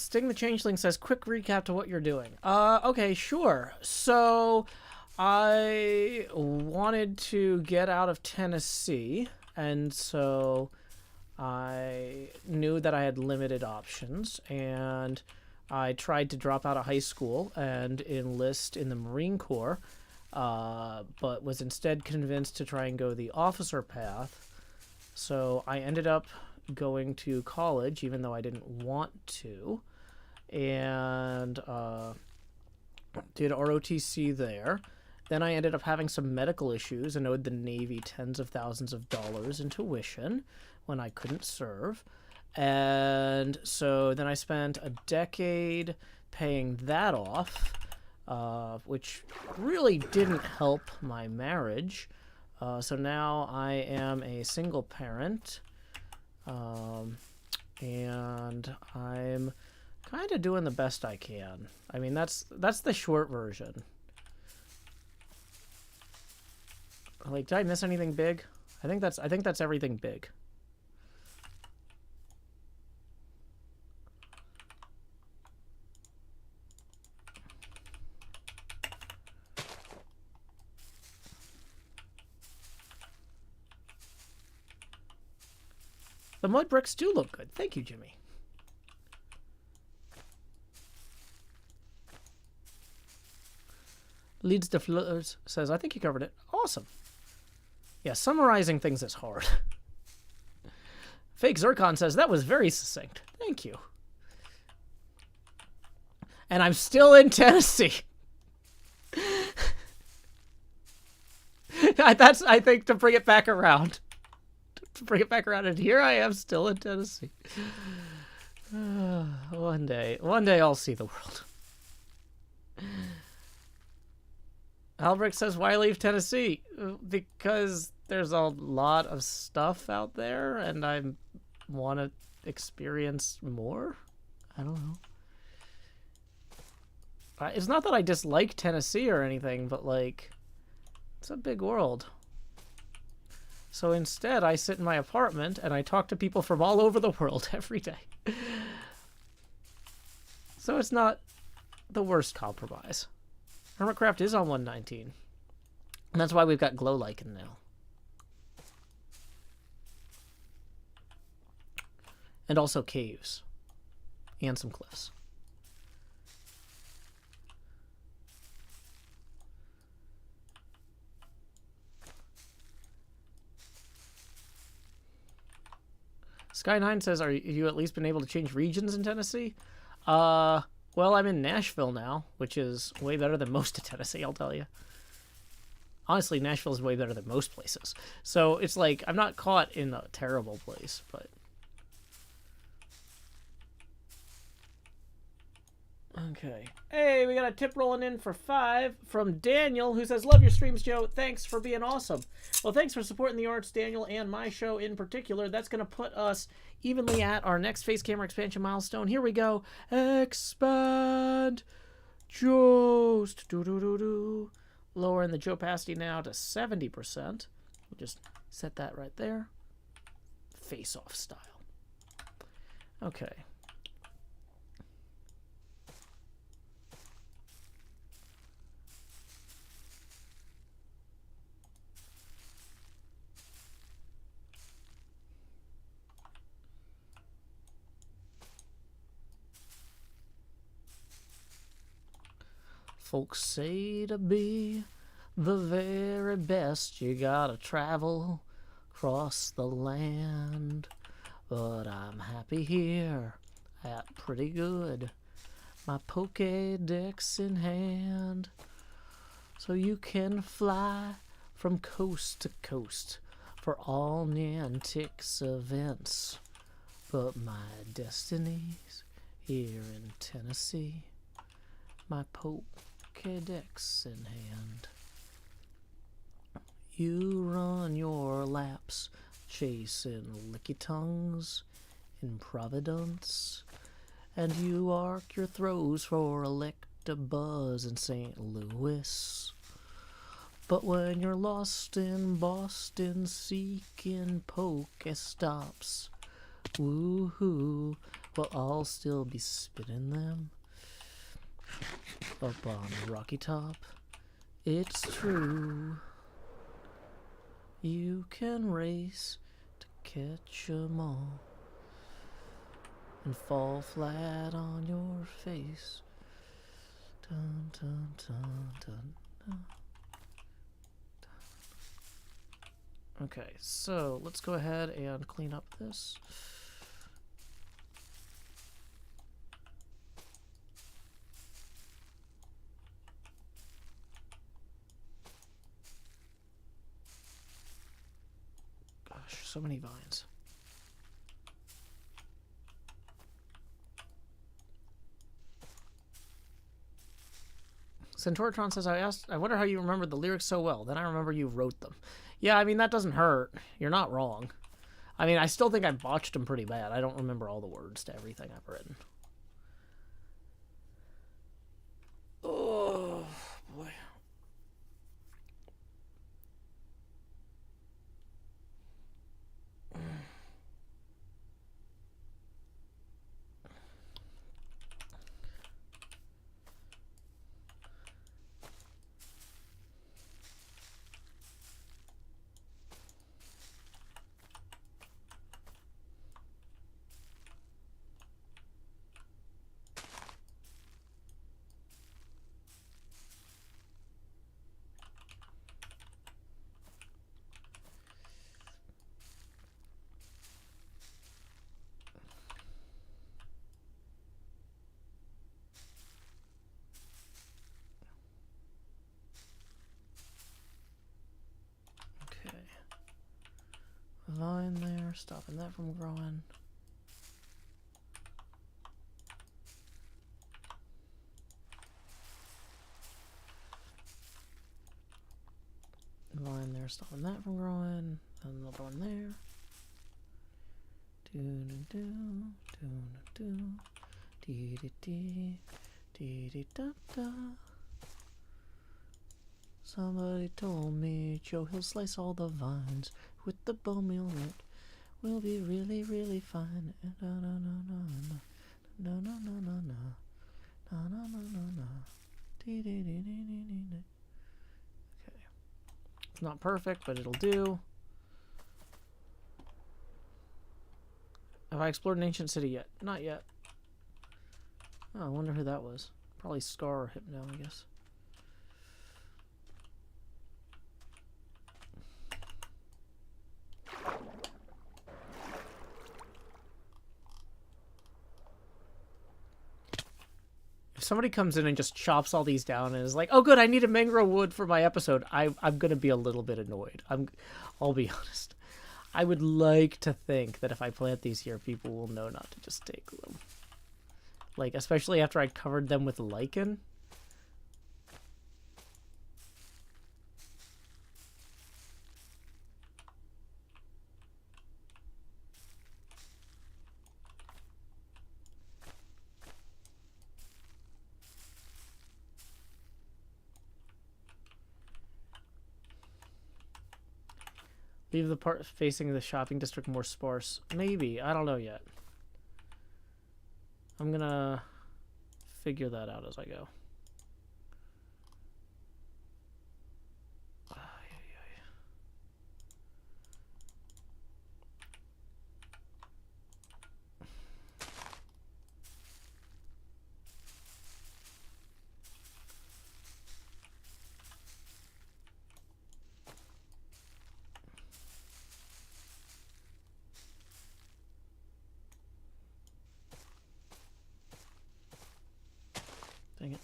Sting the Changeling says, quick recap to what you're doing. Okay, sure. So, I wanted to get out of Tennessee, and so I knew that I had limited options, and I tried to drop out of high school and enlist in the Marine Corps, but was instead convinced to try and go the officer path. So I ended up going to college, even though I didn't want to, and did ROTC there. Then I ended up having some medical issues and owed the Navy tens of thousands of dollars in tuition when I couldn't serve. And so then I spent a decade paying that off, which really didn't help my marriage. So now I am a single parent, and I'm kind of doing the best I can. I mean, that's the short version. Like, did I miss anything big? I think that's everything big. The mud bricks do look good. Thank you, Jimmy. Leads to Fleurs says, I think you covered it. Awesome. Yeah, summarizing things is hard. Fake Zircon says, that was very succinct. Thank you. And I'm still in Tennessee. That's, I think, to bring it back around. To bring it back around, and here I am still in Tennessee. One day I'll see the world. Albrecht says, why leave Tennessee? Because there's a lot of stuff out there, and I want to experience more. I don't know. It's not that I dislike Tennessee or anything, but, like, it's a big world. So instead, I sit in my apartment, and I talk to people from all over the world every day. So it's not the worst compromise. HermitCraft is on 119. And that's why we've got Glow Lichen now. And also caves. And some cliffs. Sky9 says, are you at least been able to change regions in Tennessee? Well, I'm in Nashville now, which is way better than most of Tennessee, I'll tell you. Honestly, Nashville is way better than most places. So it's like, I'm not caught in a terrible place, but... Okay. Hey, we got a tip rolling in for 5 from Daniel, who says, love your streams, Joe. Thanks for being awesome. Well, thanks for supporting the arts, Daniel, and my show in particular. That's going to put us evenly at our next face camera expansion milestone. Here we go. Expand. Just. Do-do-do-do. Lowering the Joe opacity now to 70%. We'll just set that right there. Face-off style. Okay. Folks say to be the very best, you gotta travel across the land. But I'm happy here at pretty good, my Pokédex in hand. So you can fly from coast to coast for all Niantic's events. But my destiny's here in Tennessee, my Pokédex in hand. You run your laps chasing licky tongues in Providence, and you arc your throws for Electabuzz in St. Louis. But when you're lost in Boston seeking Pokestops, Woohoo. Well, I'll still be spinning them up on the rocky top. It's true. You can race to catch 'em all and fall flat on your face. Dun, dun, dun, dun, dun. Okay, so let's go ahead and clean up this. Gosh, so many vines. Centauratron says, I wonder how you remembered the lyrics so well. Then I remember you wrote them. Yeah, I mean, that doesn't hurt. You're not wrong. I mean, I still think I botched them pretty bad. I don't remember all the words to everything I've written. Oh, boy. Vine there, stopping that from growing. Vine there, stopping that from growing. Another one there. Dee dee dee, dee dee da da. Somebody told me Joe, he'll slice all the vines with the bone meal root. We'll be really, really fine. No, no, no, no, no, no, no, no, no, no, no, no, no, no, no. Dee dee dee dee dee dee. Okay, it's not perfect, but it'll do. Have I explored an ancient city yet? Not yet. Oh, I wonder who that was. Probably Scar or Hypno, I guess. If somebody comes in and just chops all these down and is like, "Oh, good, I need a mangrove wood for my episode," I'm gonna be a little bit annoyed. I'll be honest. I would like to think that if I plant these here, people will know not to just take them. Like, especially after I covered them with lichen. Leave the part facing the shopping district more sparse. Maybe. I don't know yet. I'm gonna figure that out as I go. Dang it.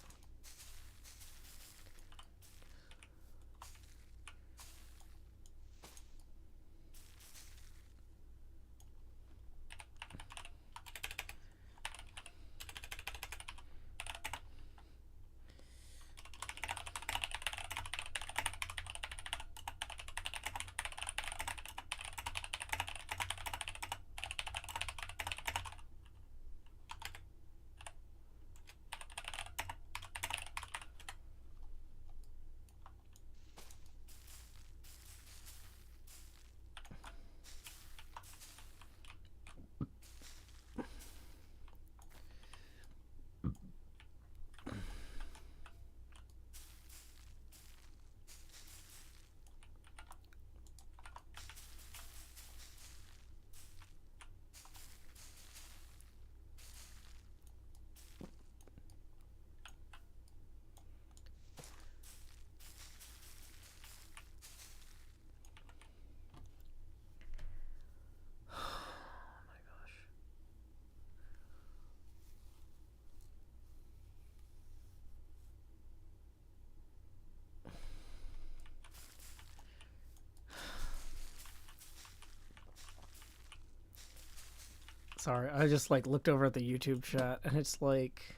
Sorry, I just like looked over at the YouTube chat and it's like,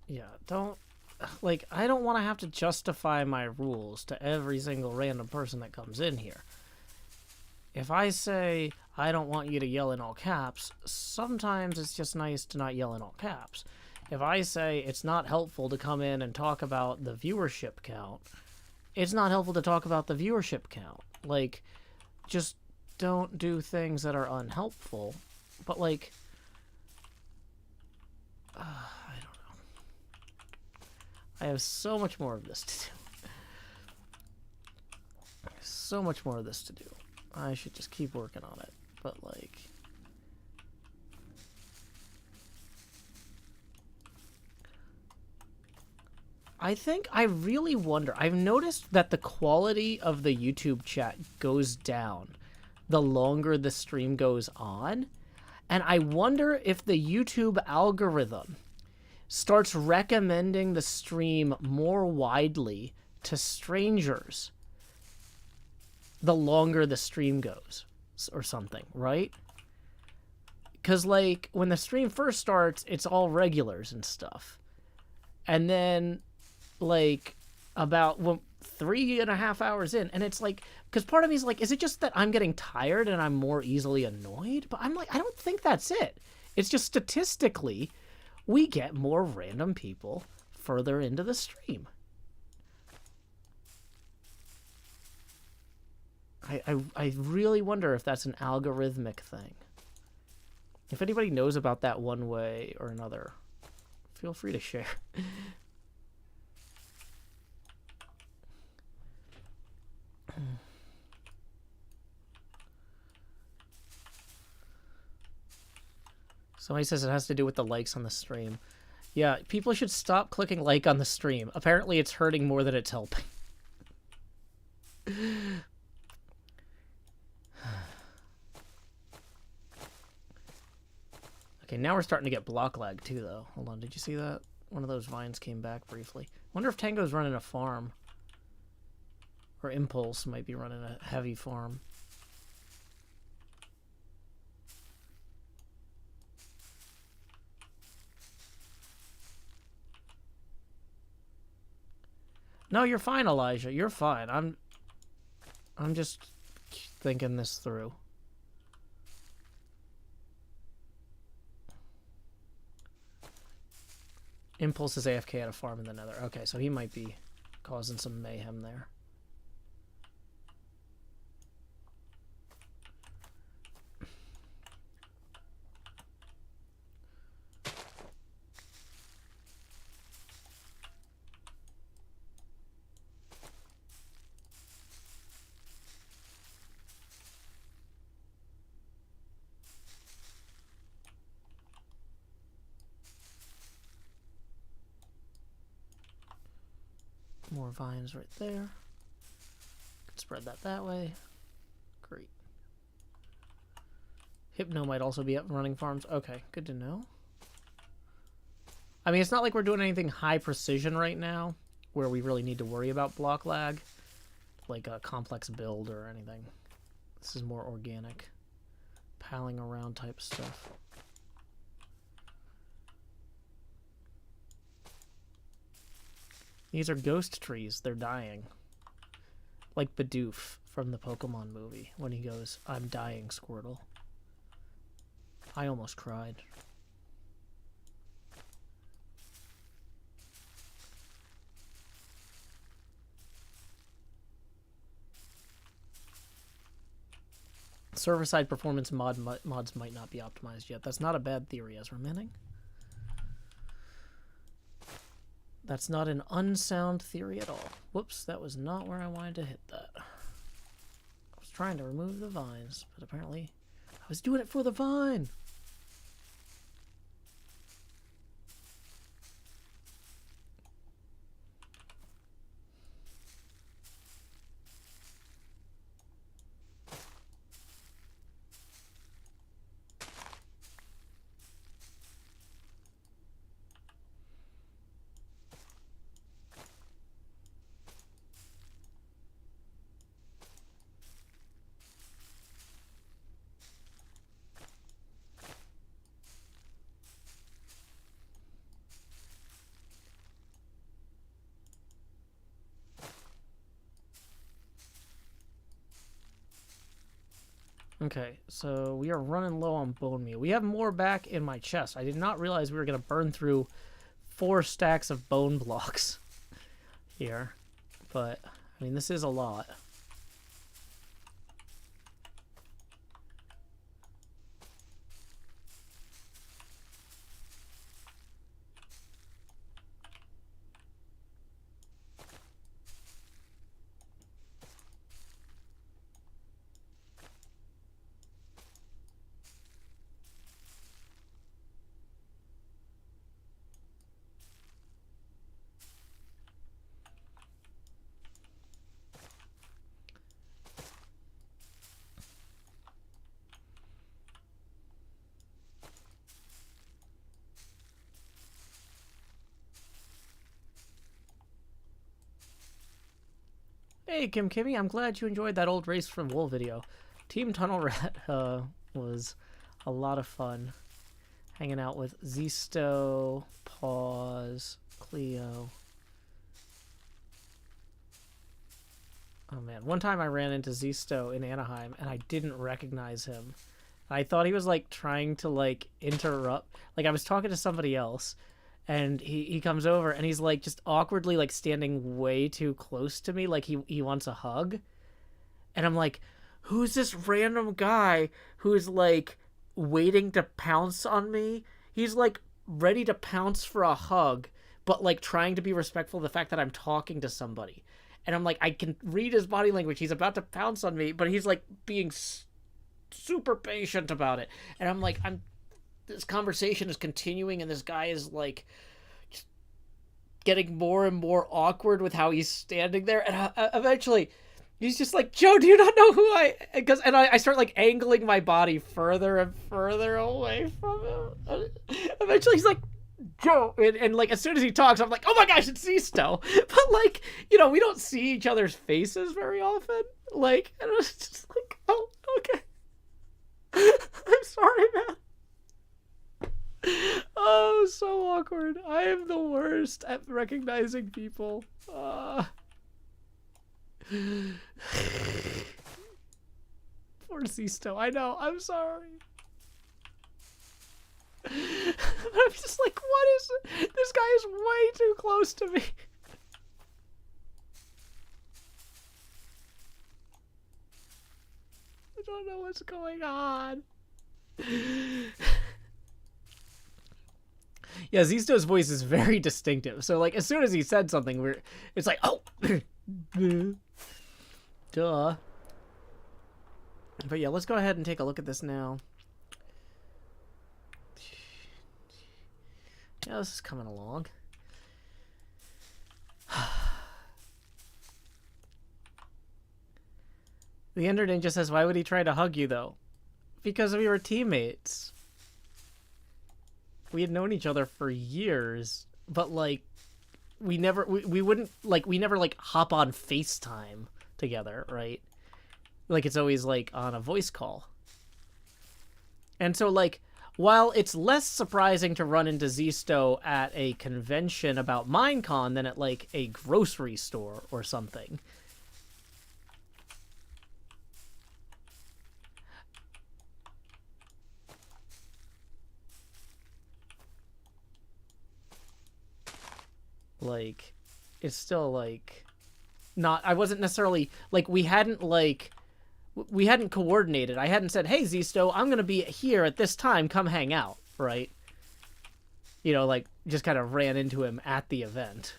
yeah, don't like I don't want to have to justify my rules to every single random person that comes in here. If I say I don't want you to yell in all caps, sometimes it's just nice to not yell in all caps. If I say it's not helpful to come in and talk about the viewership count, it's not helpful to talk about the viewership count. Like, just don't do things that are unhelpful. But, like, I don't know. I have so much more of this to do. So much more of this to do. I should just keep working on it. But, like... I really wonder. I've noticed that the quality of the YouTube chat goes down the longer the stream goes on. And I wonder if the YouTube algorithm starts recommending the stream more widely to strangers the longer the stream goes or something, right? Because, like, when the stream first starts, it's all regulars and stuff. And then... like about 3.5 hours in, and it's like, because part of me is like, is it just that I'm getting tired and I'm more easily annoyed? But I'm like, I don't think that's it. It's just statistically we get more random people further into the stream. I really wonder if that's an algorithmic thing. If anybody knows about that one way or another, feel free to share. Somebody says it has to do with the likes on the stream. Yeah, people should stop clicking like on the stream. Apparently it's hurting more than it's helping. Okay, now we're starting to get block lag too, though. Hold on, did you see that? One of those vines came back briefly. Wonder if Tango's running a farm. Or Impulse might be running a heavy farm. No, you're fine, Elijah. You're fine. I'm just thinking this through. Impulse is AFK at a farm in the Nether. Okay, so he might be causing some mayhem there. More vines right there. Could spread that way. Great. Hypno might also be up and running farms. Okay, good to know. I mean, it's not like we're doing anything high precision right now where we really need to worry about block lag, like a complex build or anything. This is more organic, palling around type stuff. These are ghost trees. They're dying. Like Bidoof from the Pokemon movie when he goes, "I'm dying, Squirtle." I almost cried. Server-side performance mods might not be optimized yet. That's not a bad theory, Ezra Manning. That's not an unsound theory at all. Whoops, that was not where I wanted to hit that. I was trying to remove the vines, but apparently I was doing it for the vine. Okay, so we are running low on bone meal. We have more back in my chest. I did not realize we were going to burn through 4 stacks of bone blocks here. But, I mean, this is a lot. Hey, Kimmy, I'm glad you enjoyed that old Race from Wool video. Team Tunnel Rat was a lot of fun. Hanging out with Zisto, Pause, Cleo. Oh man, one time I ran into Zisto in Anaheim and I didn't recognize him. I thought he was like trying to like interrupt. Like I was talking to somebody else and he comes over and he's like just awkwardly like standing way too close to me like he wants a hug. And I'm like, who's this random guy who's like waiting to pounce on me? He's like ready to pounce for a hug, but like trying to be respectful of the fact that I'm talking to somebody. And I'm like, I can read his body language. He's about to pounce on me, but he's like being super patient about it. And I'm like, this conversation is continuing and this guy is like getting more and more awkward with how he's standing there. And eventually he's just like, Joe, do you not know who and I start like angling my body further and further away from him. Eventually he's like, Joe, and like as soon as he talks, I'm like, oh my gosh, it's Zisto. But like, you know, we don't see each other's faces very often. Like, and I was just like, oh, okay. I'm sorry, man. Oh, so awkward. I am the worst at recognizing people. Poor Zisto. I know. I'm sorry. I'm just like, what is it? This guy is way too close to me. I don't know what's going on. Yeah, Zisto's voice is very distinctive. So like as soon as he said something, it's like, oh, duh. But yeah, let's go ahead and take a look at this now. Yeah, this is coming along. The Ender Ninja says, why would he try to hug you, though? Because we were teammates. We had known each other for years, but, like, we never hop on FaceTime together, right? Like, it's always, like, on a voice call. And so, like, while it's less surprising to run into Zisto at a convention about Minecon than at, like, a grocery store or something. Like, it's still, like, not... I wasn't necessarily... Like, we hadn't coordinated. I hadn't said, hey, Zisto, I'm going to be here at this time. Come hang out, right? You know, like, just kind of ran into him at the event.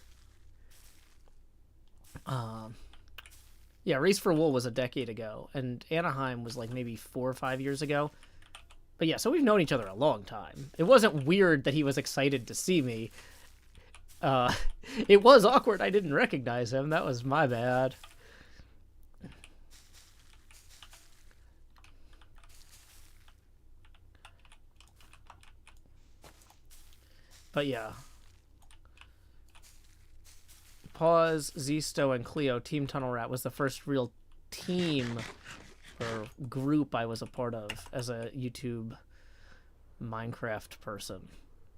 Yeah, Race for Wool was a decade ago, and Anaheim was, like, maybe 4 or 5 years ago. But yeah, so we've known each other a long time. It wasn't weird that he was excited to see me. It was awkward. I didn't recognize him. That was my bad. But yeah. Pause, Zisto, and Cleo, Team Tunnel Rat was the first real team or group I was a part of as a YouTube Minecraft person.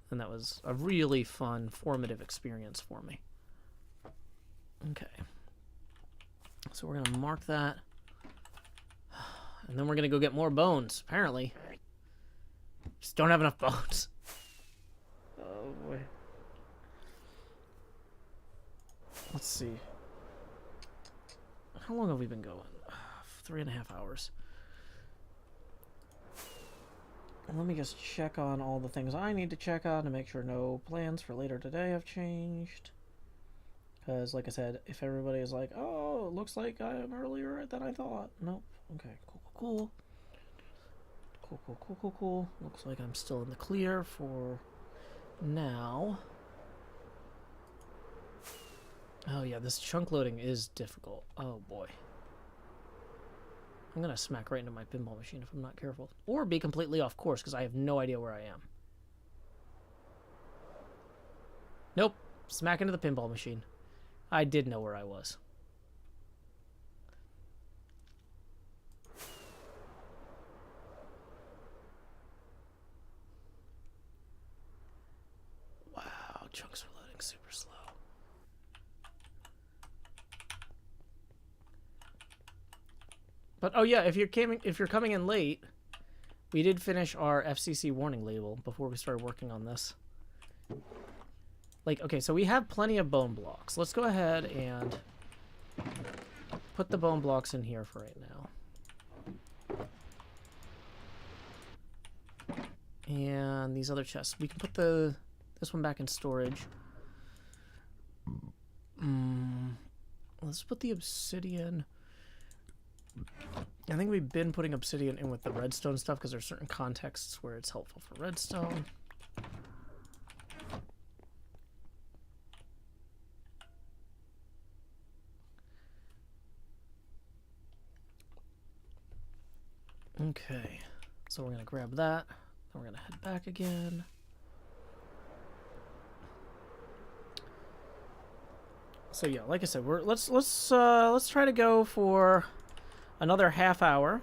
And that was a really fun, formative experience for me. Okay. So we're going to mark that. And then we're gonna go get more bones, apparently. Just don't have enough bones. Oh boy. Let's see. How long have we been going? 3.5 hours. Let me just check on all the things I need to check on to make sure no plans for later today have changed. Because, like I said, if everybody is like, oh, it looks like I'm earlier than I thought. Nope. Okay, cool. Cool. Looks like I'm still in the clear for now. Oh, yeah, this chunk loading is difficult. Oh, boy. I'm going to smack right into my pinball machine if I'm not careful. Or be completely off course because I have no idea where I am. Nope. Smack into the pinball machine. I did know where I was. Wow, chunks are loading super slow. But oh yeah, if you're coming in late, we did finish our FCC warning label before we started working on this. Like, okay, so we have plenty of bone blocks. Let's go ahead and put the bone blocks in here for right now. And these other chests, we can put this one back in storage. Let's put the obsidian. I think we've been putting obsidian in with the redstone stuff because there's certain contexts where it's helpful for redstone. Okay, so we're gonna grab that. Then we're gonna head back again. So yeah, like I said, let's try to go for another half hour.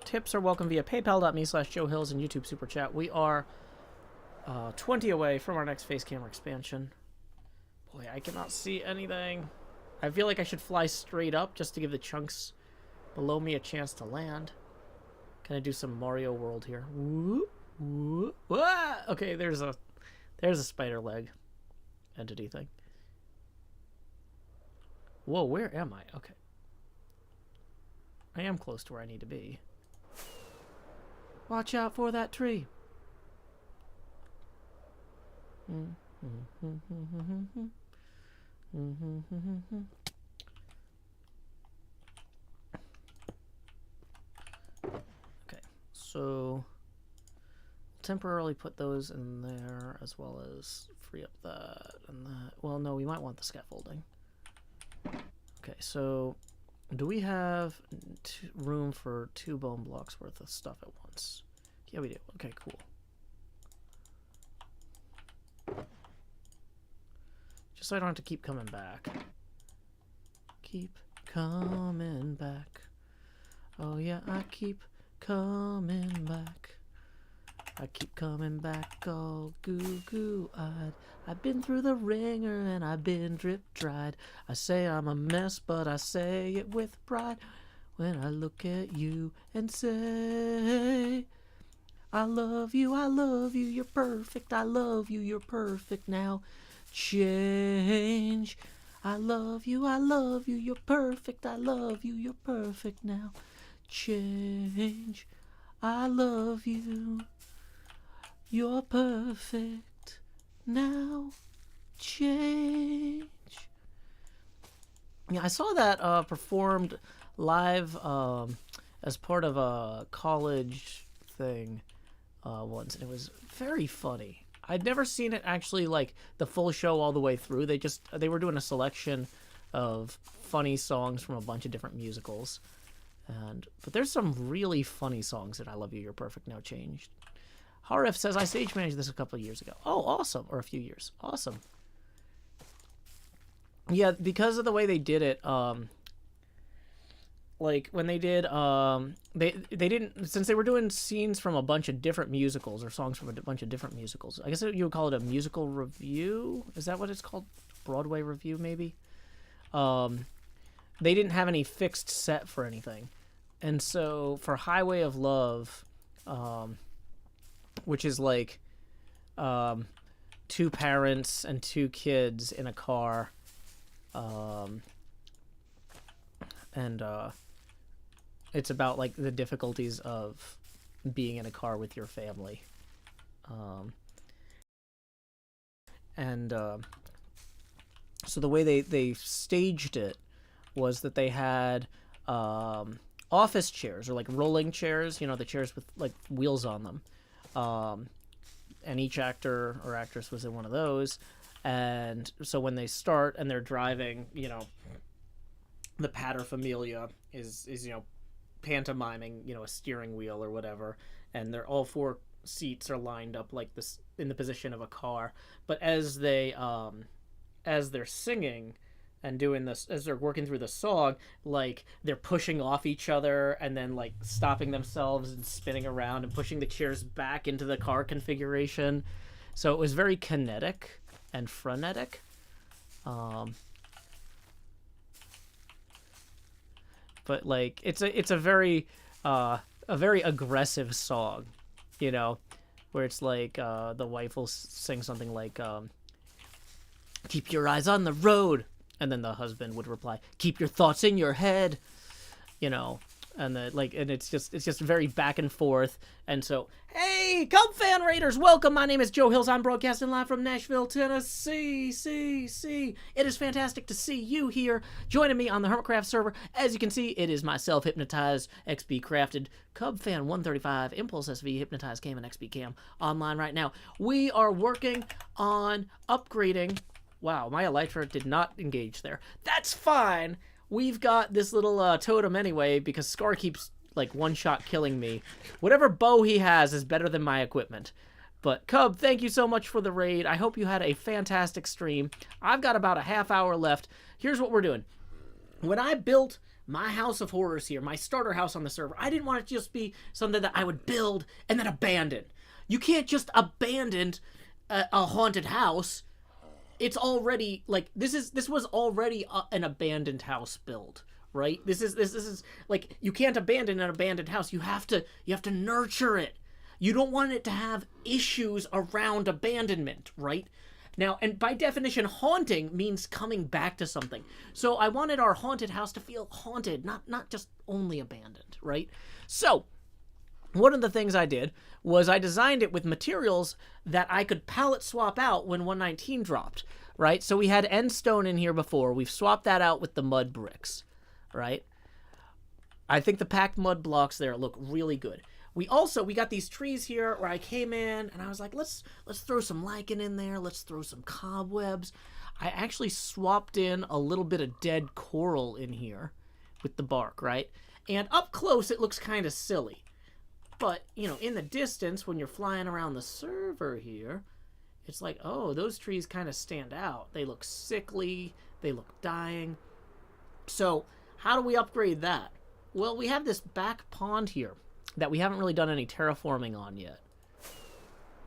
Tips are welcome via paypal.me/JoeHills and YouTube Super Chat. We are 20 away from our next face camera expansion. Boy, I cannot see anything. I feel like I should fly straight up just to give the chunks below me a chance to land. Can I do some Mario World here? Woo, woo, wah! Okay, there's a spider leg entity thing. Whoa, where am I? Okay. I am close to where I need to be. Watch out for that tree. Okay, so temporarily put those in there as well as free up that and that. Well, no, we might want the scaffolding. Okay, so do we have room for 2 bone blocks worth of stuff at once? Yeah, we do. Okay, cool. Just so I don't have to keep coming back. Keep coming back. Oh yeah, I keep coming back. I keep coming back all goo-goo-eyed. I've been through the ringer and I've been drip-dried. I say I'm a mess, but I say it with pride. When I look at you and say, I love you, you're perfect. I love you, you're perfect now. Change. I love you, you're perfect. I love you, you're perfect now. Change. I love you. You're perfect now. Change. Yeah, I saw that performed live as part of a college thing once, and it was very funny. I'd never seen it actually, like, the full show all the way through. They were doing a selection of funny songs from a bunch of different musicals. But there's some really funny songs that I Love You, You're Perfect Now changed. Harif says, I stage managed this a couple of years ago. Oh, awesome. Or a few years. Awesome. Yeah, because of the way they did it, like, when they did, they didn't, since they were doing scenes from a bunch of different musicals, or songs from a bunch of different musicals, I guess you would call it a musical review? Is that what it's called? Broadway review, maybe? They didn't have any fixed set for anything. And so for Highway of Love, which is like 2 parents and 2 kids in a car, and it's about like the difficulties of being in a car with your family. So the way they staged it was that they had office chairs, or like rolling chairs, you know, the chairs with like wheels on them. And each actor or actress was in one of those. And so when they start and they're driving, you know, the paterfamilias is you know, pantomiming, you know, a steering wheel or whatever, and they're all 4 seats are lined up like this in the position of a car. But as they're singing and doing this, as they're working through the song, like they're pushing off each other and then like stopping themselves and spinning around and pushing the chairs back into the car configuration. So it was very kinetic and frenetic. But like it's a very aggressive song, you know, where it's like the wife will sing something like keep your eyes on the road, and then the husband would reply, keep your thoughts in your head, you know. And it's just very back and forth. And so, hey, Cub fan raiders, welcome. My name is Joe Hills. I'm broadcasting live from Nashville, Tennessee. It is fantastic to see you here joining me on the HermitCraft server. As you can see, it is myself, Hypnotized, XB Crafted, Cub Fan 135, Impulse SV, Hypnotized Cam, and XB Cam online right now. We are working on upgrading. Wow, my elytra did not engage there. That's fine. We've got this little totem anyway, because Scar keeps, like, one-shot killing me. Whatever bow he has is better than my equipment. But, Cub, thank you so much for the raid. I hope you had a fantastic stream. I've got about a half hour left. Here's what we're doing. When I built my House of Horrors here, my starter house on the server, I didn't want it to just be something that I would build and then abandon. You can't just abandon a haunted house. It's already like this was already an abandoned house build, right? This is like, you can't abandon an abandoned house. You have to nurture it. You don't want it to have issues around abandonment, right? Now, and by definition, haunting means coming back to something. So I wanted our haunted house to feel haunted, not just only abandoned, right? So one of the things I did was I designed it with materials that I could palette swap out when 119 dropped, right? So we had end stone in here before. We've swapped that out with the mud bricks, right? I think the packed mud blocks there look really good. We got these trees here where I came in and I was like, let's throw some lichen in there. Let's throw some cobwebs. I actually swapped in a little bit of dead coral in here with the bark, right? And up close, it looks kind of silly. But, you know, in the distance, when you're flying around the server here, it's like, oh, those trees kind of stand out. They look sickly. They look dying. So how do we upgrade that? Well, we have this back pond here that we haven't really done any terraforming on yet.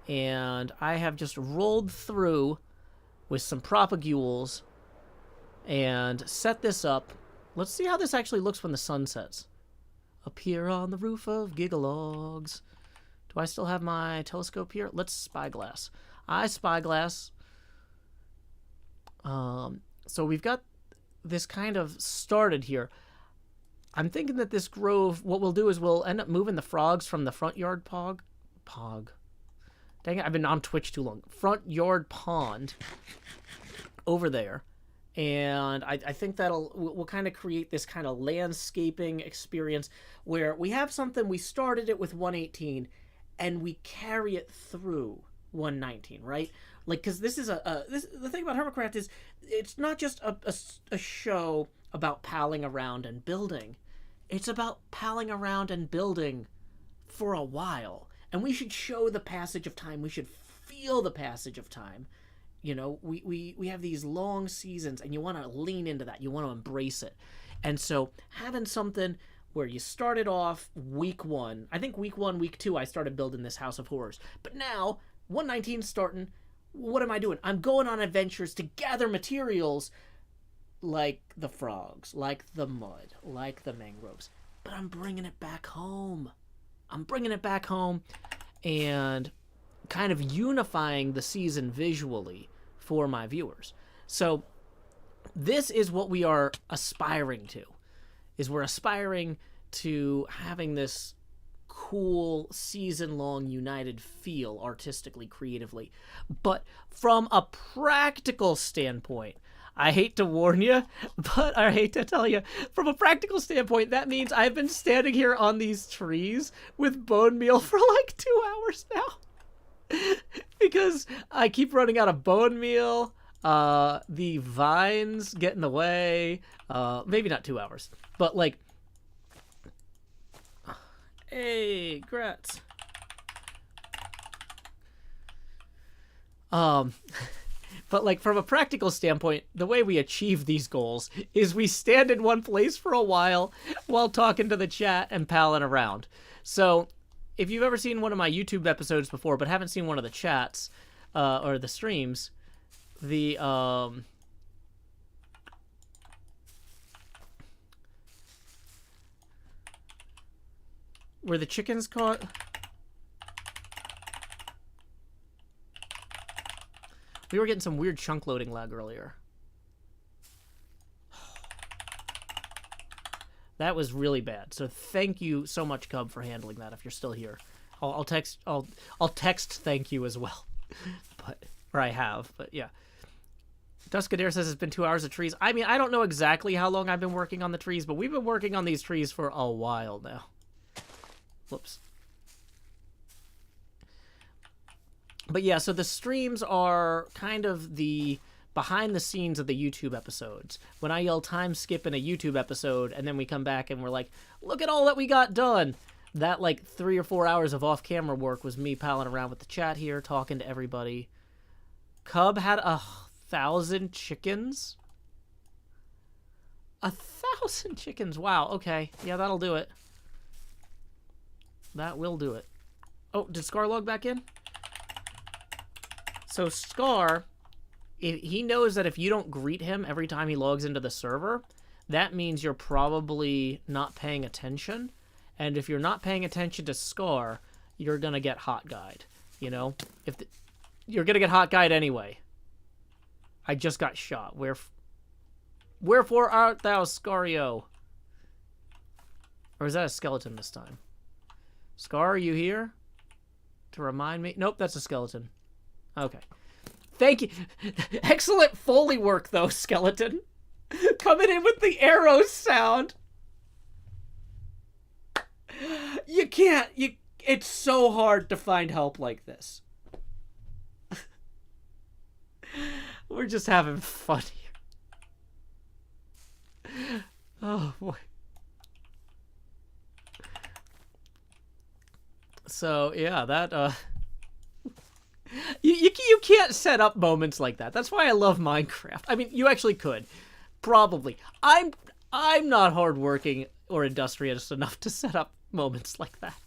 And I have just rolled through with some propagules and set this up. Let's see how this actually looks when the sun sets. Up here on the roof of Gigalogs. Do I still have my telescope here? Let's spyglass. I spyglass. So we've got this kind of started here. I'm thinking that this grove, what we'll do is we'll end up moving the frogs from the front yard pog. Dang it, I've been on Twitch too long. Front yard pond over there. And I think we'll kind of create this kind of landscaping experience where we have something, we started it with 118 and we carry it through 119, right? Like, because this is the thing about HermitCraft is it's not just a show about palling around and building. It's about palling around and building for a while. And we should show the passage of time. We should feel the passage of time. You know, we have these long seasons, and you want to lean into that. You want to embrace it. And so having something where you started off week 1, I think week 1, week 2, I started building this House of Horrors. But now, 119's starting. What am I doing? I'm going on adventures to gather materials like the frogs, like the mud, like the mangroves. but I'm bringing it back home. I'm bringing it back home and kind of unifying the season visually for my viewers. So this is what we are aspiring to, is we're aspiring to having this cool season-long united feel artistically, creatively. But from a practical standpoint, I hate to warn you, but I hate to tell you, from a practical standpoint, that means I've been standing here on these trees with bone meal for like 2 hours now. Because I keep running out of bone meal. The vines get in the way. Maybe not 2 hours, but like, hey, grats. But like from a practical standpoint, the way we achieve these goals is we stand in one place for a while talking to the chat and palling around. So if you've ever seen one of my YouTube episodes before but haven't seen one of the chats or the streams, the were the chickens caught? We were getting some weird chunk loading lag earlier. That was really bad. So thank you so much, Cub, for handling that. If you're still here, I'll text thank you as well. Or I have, but yeah. Duskadair says it's been 2 hours of trees. I mean, I don't know exactly how long I've been working on the trees, but we've been working on these trees for a while now. Whoops. But yeah, so the streams are kind of the behind the scenes of the YouTube episodes. When I yell time skip in a YouTube episode, and then we come back and we're like, look at all that we got done. That like 3 or 4 hours of off-camera work was me palling around with the chat here, talking to everybody. Cub had 1,000 chickens? 1,000 chickens. Wow, okay. Yeah, that'll do it. That will do it. Oh, did Scar log back in? So Scar, he knows that if you don't greet him every time he logs into the server, that means you're probably not paying attention. And if you're not paying attention to Scar, you're going to get hot guyed. You know? You're going to get hot guyed anyway. I just got shot. Wherefore art thou, Scario? Or is that a skeleton this time? Scar, are you here? To remind me? Nope, that's a skeleton. Okay. Thank you. Excellent Foley work, though, skeleton. Coming in with the arrow sound. You can't. It's so hard to find help like this. We're just having fun here. Oh, boy. So, yeah, that, You can't set up moments like that. That's why I love Minecraft. I mean, you actually could. Probably. I'm not hardworking or industrious enough to set up moments like that.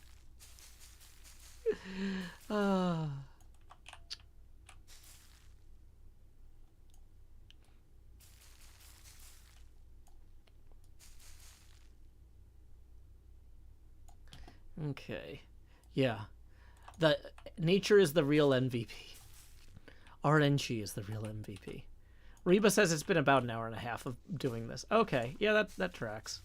Okay. Yeah. The nature is the real MVP. RNG is the real MVP. Reba says it's been about an hour and a half of doing this. Okay, yeah, that tracks.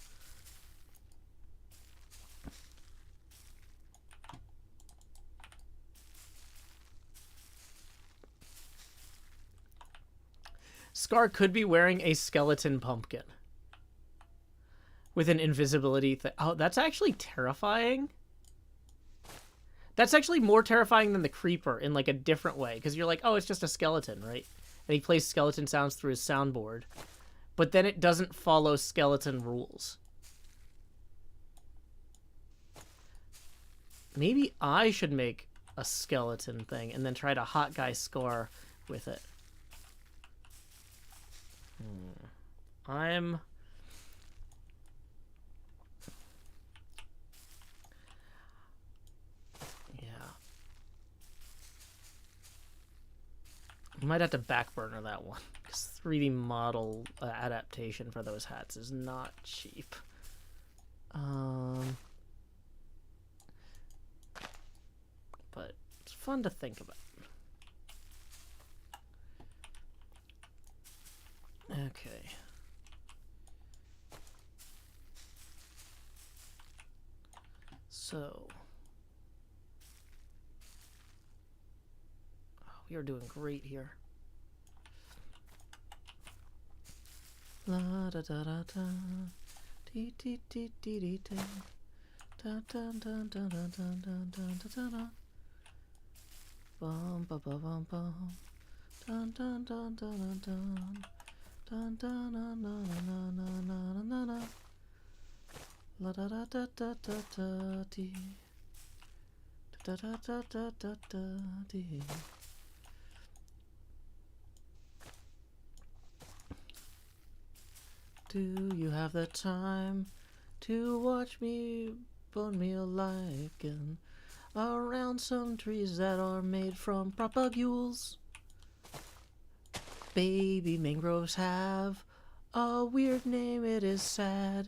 Scar could be wearing a skeleton pumpkin with an invisibility thing. Oh, that's actually terrifying. That's actually more terrifying than the creeper in like a different way, because you're like, oh, it's just a skeleton, right? And he plays skeleton sounds through his soundboard, but then it doesn't follow skeleton rules. Maybe I should make a skeleton thing and then try to hot guy Scar with it. You might have to backburner that one, because 3D model adaptation for those hats is not cheap. But it's fun to think about. Okay. So, we are doing great here. La da da da da, dee dee dee dee dee dee, da da da da da da da da da. Bum ba ba bum bum, dun dun dun dun dun dun dun dun na na na na na na. La da da da da da da dee, da da da da da da dee. Do you have the time to watch me bone meal lichen around some trees that are made from propagules? Baby mangroves have a weird name, it is sad.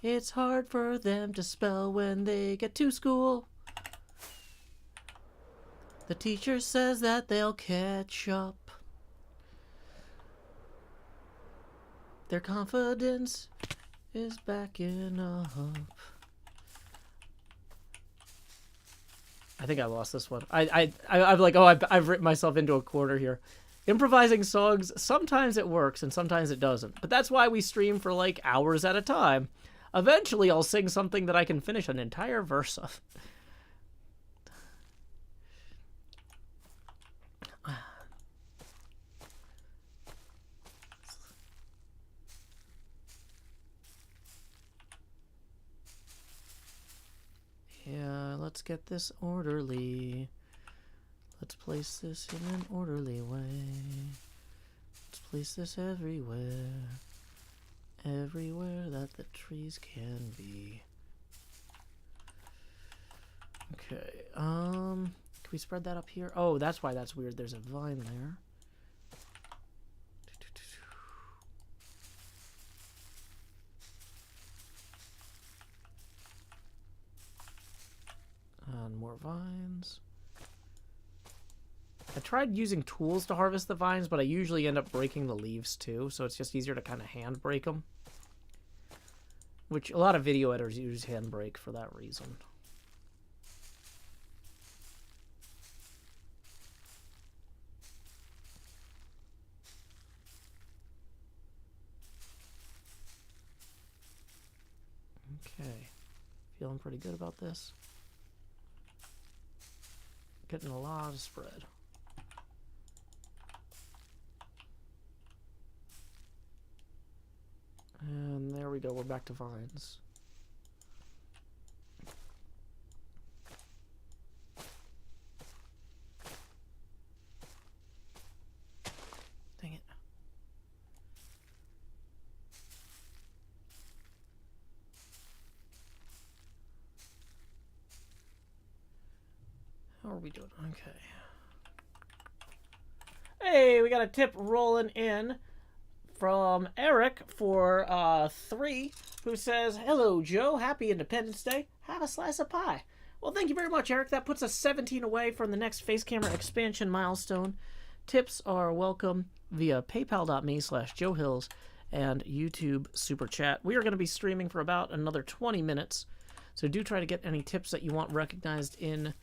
It's hard for them to spell when they get to school. The teacher says that they'll catch up. Their confidence is backing up. I think I lost this one. I'm like, oh, I've written myself into a corner here. Improvising songs, sometimes it works and sometimes it doesn't. But that's why we stream for like hours at a time. Eventually, I'll sing something that I can finish an entire verse of. Yeah, let's get this orderly. Let's place this in an orderly way. Let's place this everywhere. Everywhere that the trees can be. Okay, can we spread that up here? Oh, that's why that's weird. There's a vine there. And more vines. I tried using tools to harvest the vines, but I usually end up breaking the leaves too, so it's just easier to kind of hand break them. Which a lot of video editors use hand break for that reason. Okay. Feeling pretty good about this. Getting a lot of spread. And there we go, we're back to vines. Dang it. How are we doing? Okay. Hey, we got a tip rolling in from Eric for 3, who says, "Hello, Joe. Happy Independence Day. Have a slice of pie." Well, thank you very much, Eric. That puts us 17 away from the next face camera expansion milestone. Tips are welcome via paypal.me/JoeHills and YouTube Super Chat. We are going to be streaming for about another 20 minutes, so do try to get any tips that you want recognized in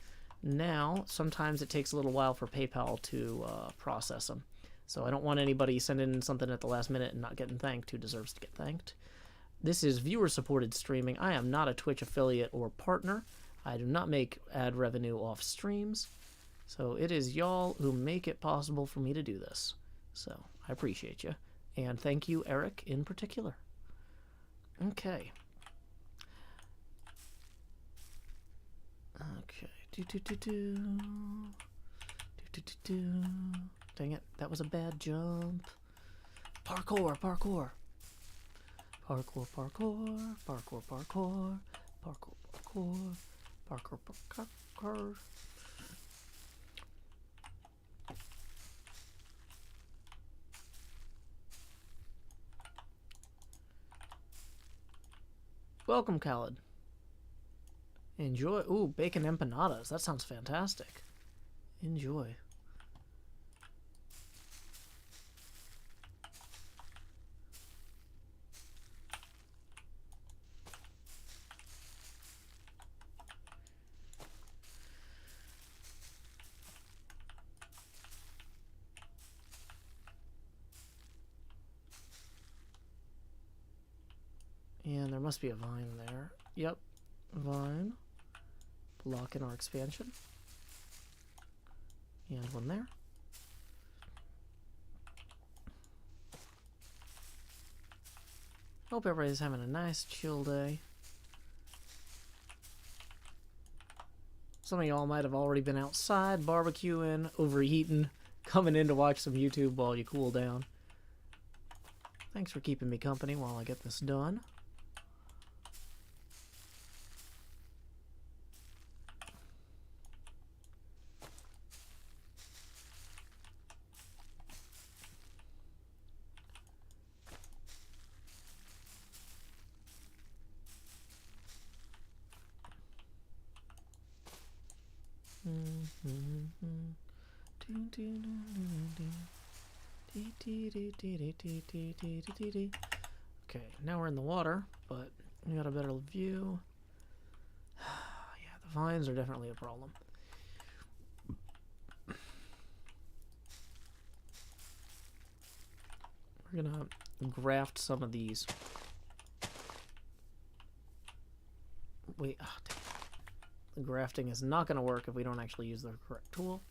now. Sometimes it takes a little while for PayPal to process them. So I don't want anybody sending in something at the last minute and not getting thanked who deserves to get thanked. This is viewer-supported streaming. I am not a Twitch affiliate or partner. I do not make ad revenue off streams. So it is y'all who make it possible for me to do this. So I appreciate you. And thank you, Eric, in particular. Okay. Okay. Dang it, that was a bad jump. Parkour, parkour. Parkour, parkour, parkour, parkour, parkour, parkour, parkour, parkour. Welcome, Khaled. Enjoy. Ooh, bacon empanadas. That sounds fantastic. Enjoy. And there must be a vine there. Yep, vine. Blocking our expansion. And one there. Hope everybody's having a nice chill day. Some of y'all might have already been outside barbecuing, overeating, coming in to watch some YouTube while you cool down. Thanks for keeping me company while I get this done. Okay, now we're in the water, but we got a better view. Yeah, the vines are definitely a problem. We're gonna graft some of these. Wait, oh, dang. The grafting is not going to work if we don't actually use the correct tool.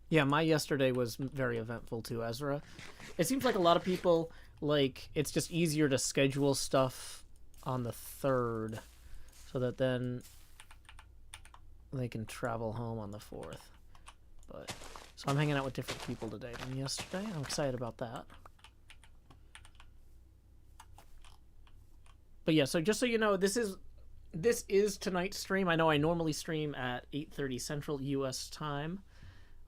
Yeah, my yesterday was very eventful too, Ezra. It seems like a lot of people, like, it's just easier to schedule stuff on the 3rd so that then they can travel home on the 4th. But so I'm hanging out with different people today than yesterday. I'm excited about that. But yeah, so just so you know, this is tonight's stream. I know I normally stream at 8:30 Central U.S. time,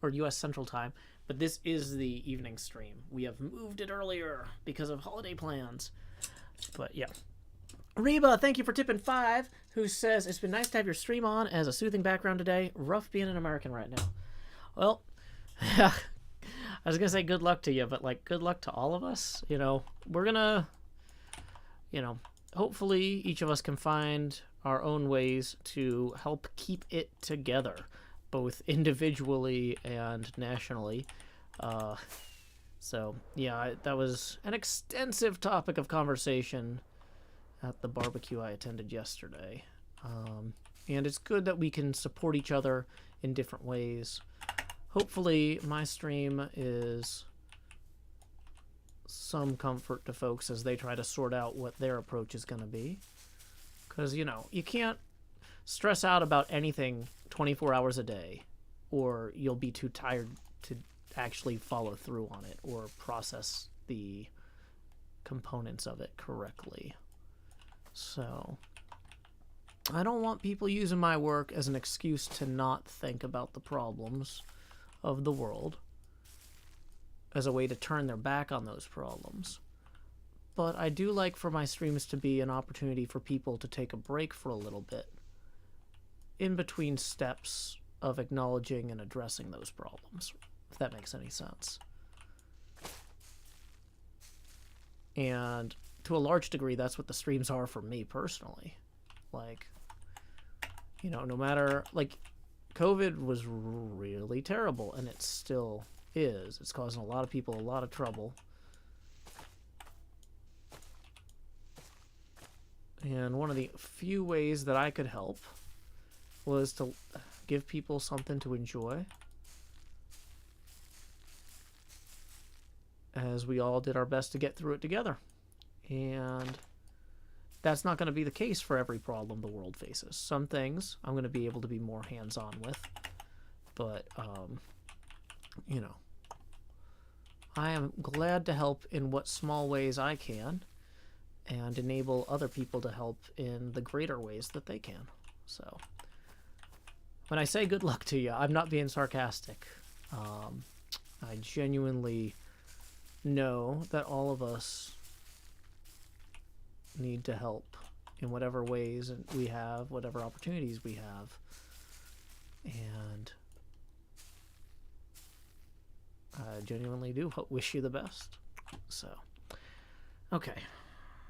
or U.S. Central time, but this is the evening stream. We have moved it earlier because of holiday plans. But yeah. Reba, thank you for tipping 5, who says, it's been nice to have your stream on as a soothing background today. Rough being an American right now. Well, I was going to say good luck to you, but like good luck to all of us. You know, we're going to, you know, hopefully each of us can find our own ways to help keep it together, both individually and nationally. So, yeah, that was an extensive topic of conversation at the barbecue I attended yesterday. And it's good that we can support each other in different ways. Hopefully my stream is some comfort to folks as they try to sort out what their approach is going to be. Because, you know, you can't stress out about anything 24 hours a day, or you'll be too tired to actually follow through on it or process the components of it correctly. So, I don't want people using my work as an excuse to not think about the problems of the world, as a way to turn their back on those problems. But I do like for my streams to be an opportunity for people to take a break for a little bit in between steps of acknowledging and addressing those problems, if that makes any sense. And to a large degree, that's what the streams are for me personally. Like, you know, no matter, like, COVID was really terrible, and it still is. It's causing a lot of people a lot of trouble. And one of the few ways that I could help was to give people something to enjoy, as we all did our best to get through it together. And that's not going to be the case for every problem the world faces. Some things I'm going to be able to be more hands-on with, but you know, I am glad to help in what small ways I can and enable other people to help in the greater ways that they can. So when I say good luck to you, I'm not being sarcastic. I genuinely know that all of us need to help in whatever ways we have, whatever opportunities we have. And I genuinely do wish you the best. So, okay.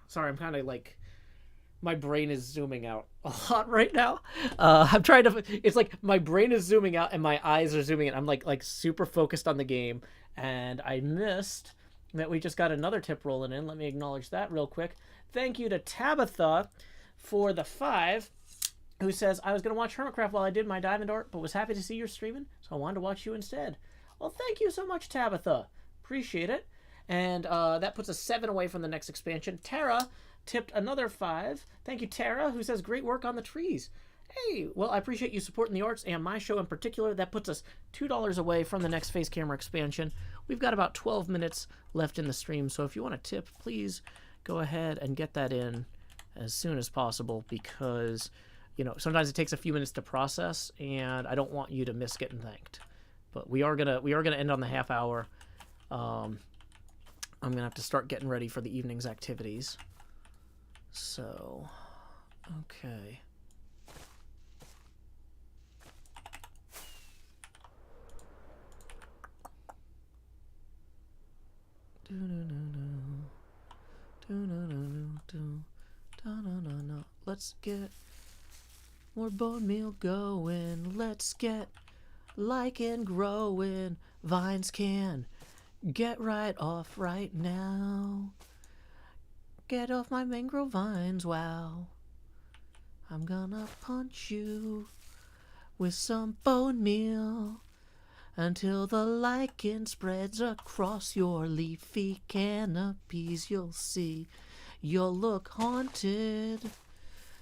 Sorry, I'm kind of like, my brain is zooming out a lot right now. I'm trying to, it's like my brain is zooming out and my eyes are zooming in. I'm like super focused on the game. And I missed that we just got another tip rolling in. Let me acknowledge that real quick. Thank you to Tabitha for the 5, who says, I was going to watch HermitCraft while I did my diamond art, but was happy to see you're streaming, so I wanted to watch you instead. Well, thank you so much, Tabitha. Appreciate it. And that puts us 7 away from the next expansion. Tara tipped another 5. Thank you, Tara, who says, great work on the trees. Hey, well, I appreciate you supporting the arts and my show in particular. That puts us $2 away from the next face camera expansion. We've got about 12 minutes left in the stream, so if you want to tip, please go ahead and get that in as soon as possible, because, you know, sometimes it takes a few minutes to process, and I don't want you to miss getting thanked. But we are gonna end on the half hour. I'm gonna have to start getting ready for the evening's activities. So, okay. Let's get more bone meal going. Let's get lichen growing. Vines can get right off right now. Get off my mangrove vines, wow. I'm gonna punch you with some bone meal until the lichen spreads across your leafy canopies. You'll see, you'll look haunted,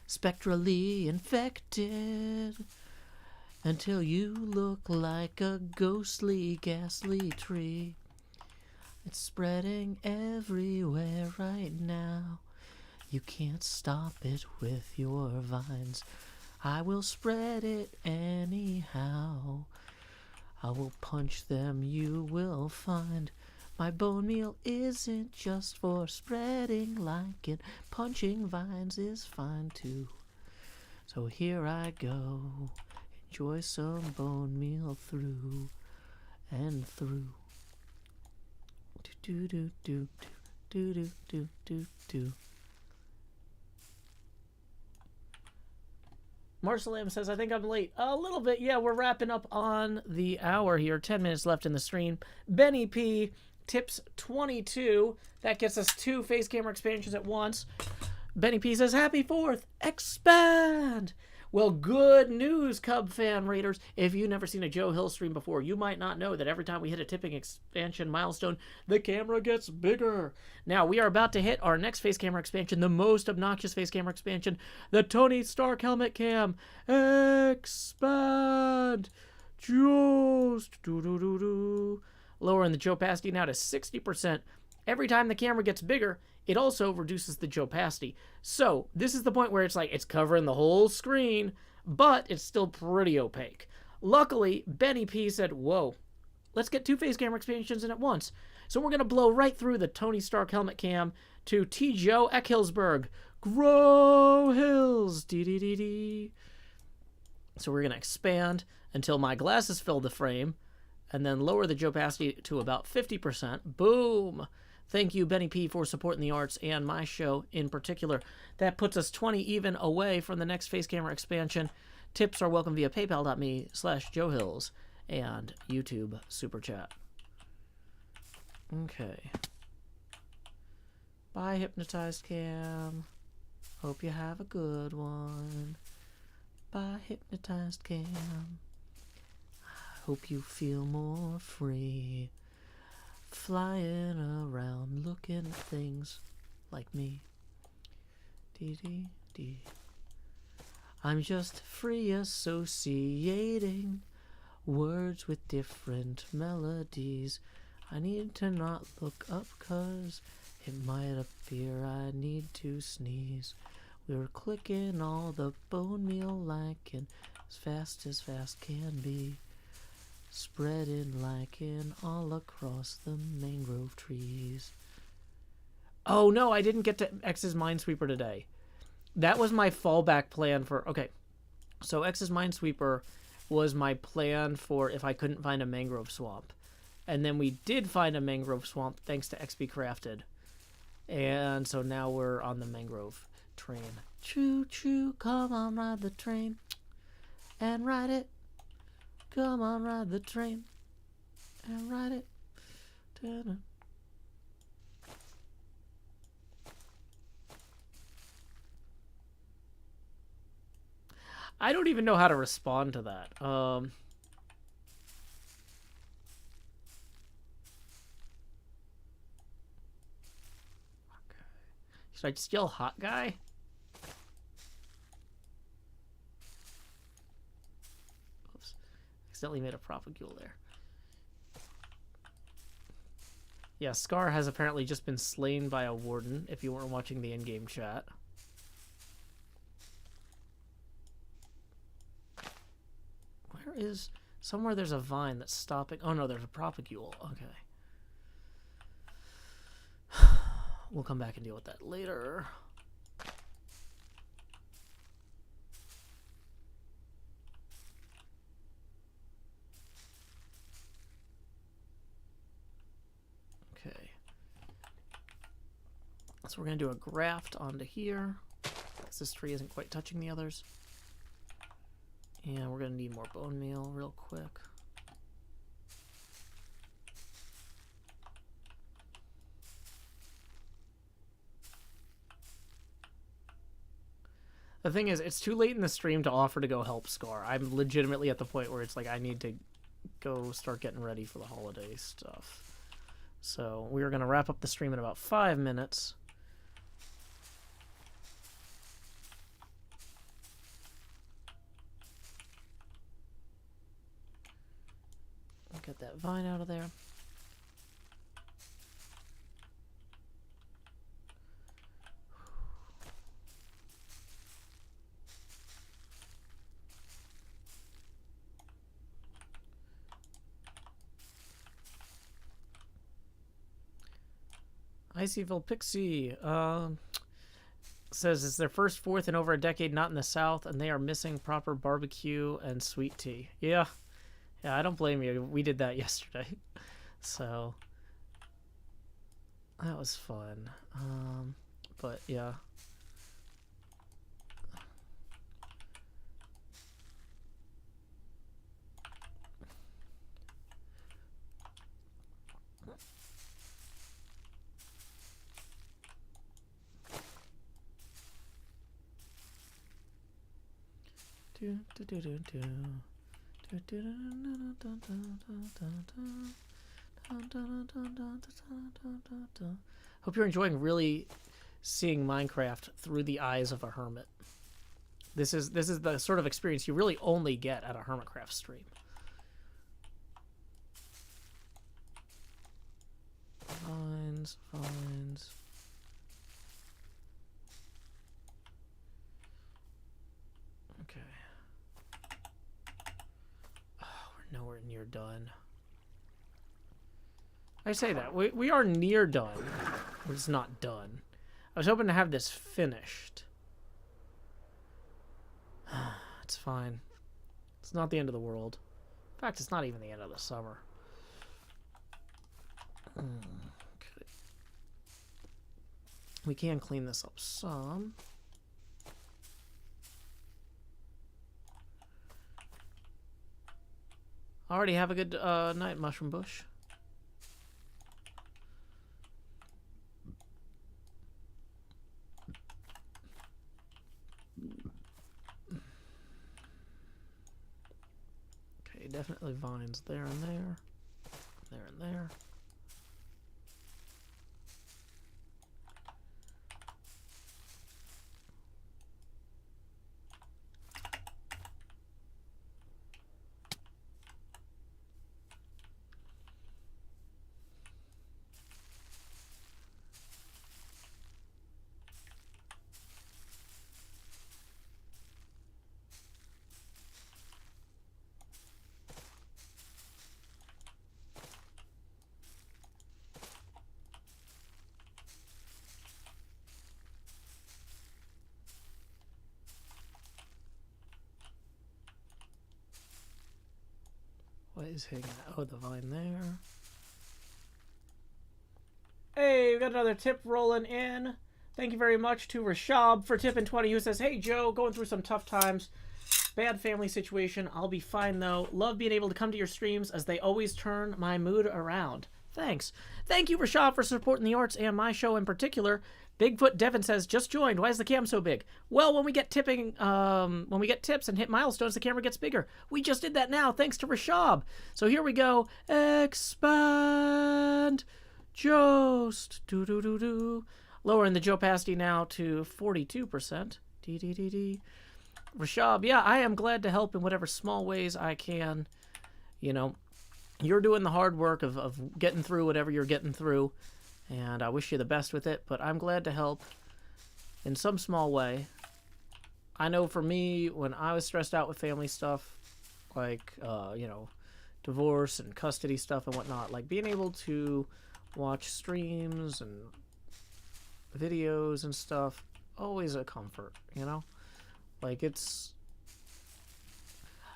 spectrally infected, until you look like a ghostly, ghastly tree. It's spreading everywhere right now. You can't stop it with your vines. I will spread it anyhow. I will punch them, you will find. My bone meal isn't just for spreading lichen. Punching vines is fine too. So here I go. Enjoy some bone meal through and through. Do do do do do do do do. Marcelam says, I think I'm late. A little bit. Yeah, we're wrapping up on the hour here. 10 minutes left in the stream. Benny P tips 22. That gets us 2 face camera expansions at once. Benny P says, happy 4th. Expand. Well, good news, Cub fan raiders. If you've never seen a Joe Hill stream before, you might not know that every time we hit a tipping expansion milestone, the camera gets bigger. Now, we are about to hit our next face camera expansion, the most obnoxious face camera expansion, the Tony Stark helmet cam. Expand. Just do-do-do-do. Lowering the Joe opacity now to 60%. Every time the camera gets bigger, it also reduces the Joe opacity. So this is the point where it's like it's covering the whole screen, but it's still pretty opaque. Luckily, Benny P said, whoa, let's get 2 face camera expansions in at once. So we're going to blow right through the Tony Stark helmet cam to T. Joe Eckhillsberg. Grow Hills. Dee-dee-dee-dee. So we're going to expand until my glasses fill the frame, and then lower the Joe opacity to about 50%. Boom. Thank you, Benny P, for supporting the arts and my show in particular. That puts us 20 even away from the next face camera expansion. Tips are welcome via paypal.me/JoeHills and YouTube Super Chat. Okay. Bye, Hypnotized Cam. Hope you have a good one. Bye, Hypnotized Cam. I hope you feel more free. Flying around looking at things like me. Dee-dee-dee. I'm just free associating words with different melodies. I need to not look up 'cause it might appear I need to sneeze. We're clicking all the bone meal lichen as fast can be. Spreading lichen all across the mangrove trees. Oh no, I didn't get to X's Minesweeper today. That was my fallback plan for... Okay, so X's Minesweeper was my plan for if I couldn't find a mangrove swamp. And then we did find a mangrove swamp thanks to XP Crafted. And so now we're on the mangrove train. Choo choo, come on, ride the train. And ride it. Come on, ride the train. And ride it. Ta-da. I don't even know how to respond to that. Okay. Should I just yell hot guy? Oops. Accidentally made a propagule there. Yeah, Scar has apparently just been slain by a warden, if you weren't watching the in-game chat. Where is... Somewhere there's a vine that's stopping... Oh no, there's a propagule. Okay. We'll come back and deal with that later. Okay. So we're going to do a graft onto here, because this tree isn't quite touching the others. And we're going to need more bone meal real quick. The thing is, it's too late in the stream to offer to go help Scar. I'm legitimately at the point where it's like I need to go start getting ready for the holiday stuff. So we're going to wrap up the stream in about 5 minutes. Get that vine out of there. Icyville Pixie says it's their first fourth in over a decade not in the South, and they are missing proper barbecue and sweet tea. Yeah, I don't blame you. We did that yesterday, so that was fun. But yeah. Hope you're enjoying really seeing Minecraft through the eyes of a hermit. This is the sort of experience you really only get at a HermitCraft stream. Vines. Okay. Oh, we're nowhere near done. I say that. We are near done. We're just not done. I was hoping to have this finished. It's fine. It's not the end of the world. In fact, it's not even the end of the summer. Okay. We can clean this up some. I already have a good night, mushroom bush. Okay, definitely vines there and there. There and there. What is hanging out? Oh, the vine there. Hey, we got another tip rolling in. Thank you very much to Rashab for tipping 20, who says, "Hey Joe, going through some tough times. Bad family situation. I'll be fine though. Love being able to come to your streams as they always turn my mood around." Thanks. Thank you, Rashab, for supporting the arts and my show in particular. Bigfoot Devin says, "Just joined. Why is the cam so big?" Well, when we get tips and hit milestones, the camera gets bigger. We just did that now, thanks to Rashab. So here we go. Expand. Jost. Do. Lowering the opacity now to 42%. Rashab, yeah, I am glad to help in whatever small ways I can. You know, you're doing the hard work of getting through whatever you're getting through. And I wish you the best with it, but I'm glad to help in some small way. I know for me, when I was stressed out with family stuff, like, you know, divorce and custody stuff and whatnot, like being able to watch streams and videos and stuff, always a comfort, you know? Like, it's...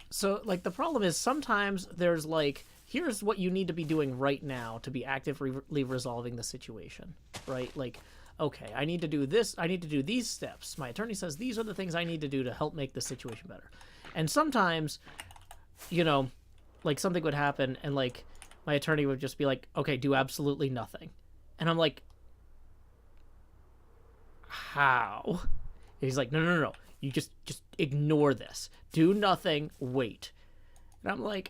So, like, the problem is sometimes there's, like, here's what you need to be doing right now to be actively resolving the situation, right? Like, okay, I need to do this, I need to do these steps. My attorney says these are the things I need to do to help make the situation better. And sometimes, you know, like, something would happen and, like, my attorney would just be like, okay, do absolutely nothing. And I'm like, how? And he's like, no. You just ignore this. Do nothing. Wait. And I'm like,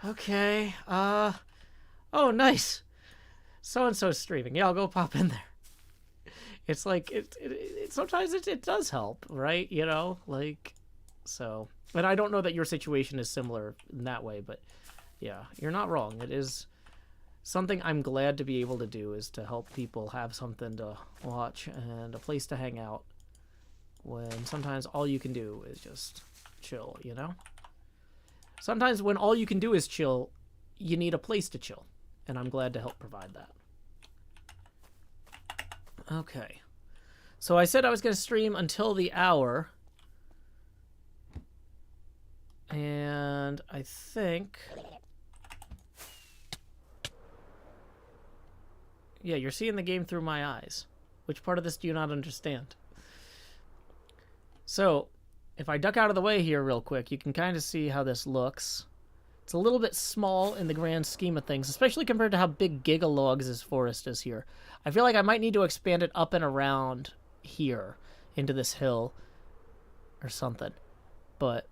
okay. Oh, nice. So-and-so's streaming. Yeah, I'll go pop in there. It's like, sometimes it does help, right? You know, like, so. And I don't know that your situation is similar in that way, but yeah, you're not wrong. It is something I'm glad to be able to do, is to help people have something to watch and a place to hang out when sometimes all you can do is just chill, you know? Sometimes when all you can do is chill, you need a place to chill, and I'm glad to help provide that. Okay. So I said I was going to stream until the hour, and I think... Yeah, you're seeing the game through my eyes. Which part of this do you not understand? So, if I duck out of the way here real quick, you can kind of see how this looks. It's a little bit small in the grand scheme of things, especially compared to how big Gigalogs' forest is here. I feel like I might need to expand it up and around here into this hill or something. But,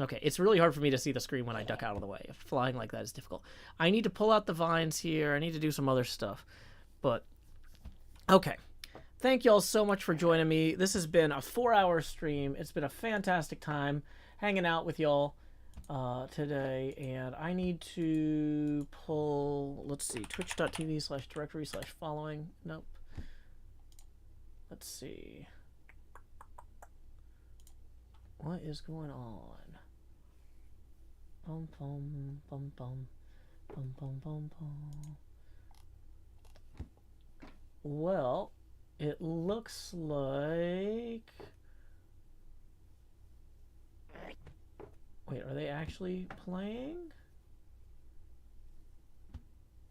okay, it's really hard for me to see the screen when I duck out of the way. Flying like that is difficult. I need to pull out the vines here. I need to do some other stuff. But, okay. Thank y'all so much for joining me. This has been a 4-hour stream. It's been a fantastic time hanging out with y'all today. And I need to pull, let's see, twitch.tv/directory/following. Nope. Let's see. What is going on? Bum bum bum bum bum bum bum bum. Well, it looks like... Wait, are they actually playing?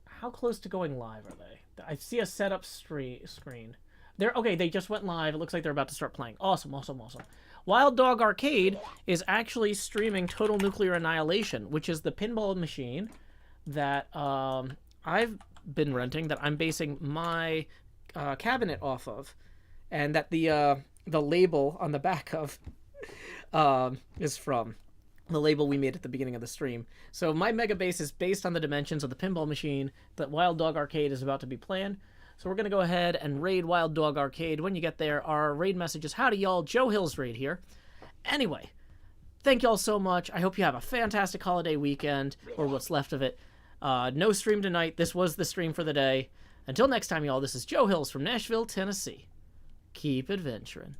How close to going live are they? I see a setup screen. Okay, they just went live. It looks like they're about to start playing. Awesome. Wild Dog Arcade is actually streaming Total Nuclear Annihilation, which is the pinball machine that I've been renting, that I'm basing my cabinet off of, and that the label on the back of is from the label we made at the beginning of the stream. So my mega base is based on the dimensions of the pinball machine that Wild Dog Arcade is about to be playing. So we're going to go ahead and raid Wild Dog Arcade. When you get there, our raid message is, howdy y'all, Joe Hill's raid here. Anyway, thank y'all so much. I hope you have a fantastic holiday weekend, or what's left of it. No stream tonight. This was the stream for the day. Until next time, y'all, this is Joe Hills from Nashville, Tennessee. Keep adventuring.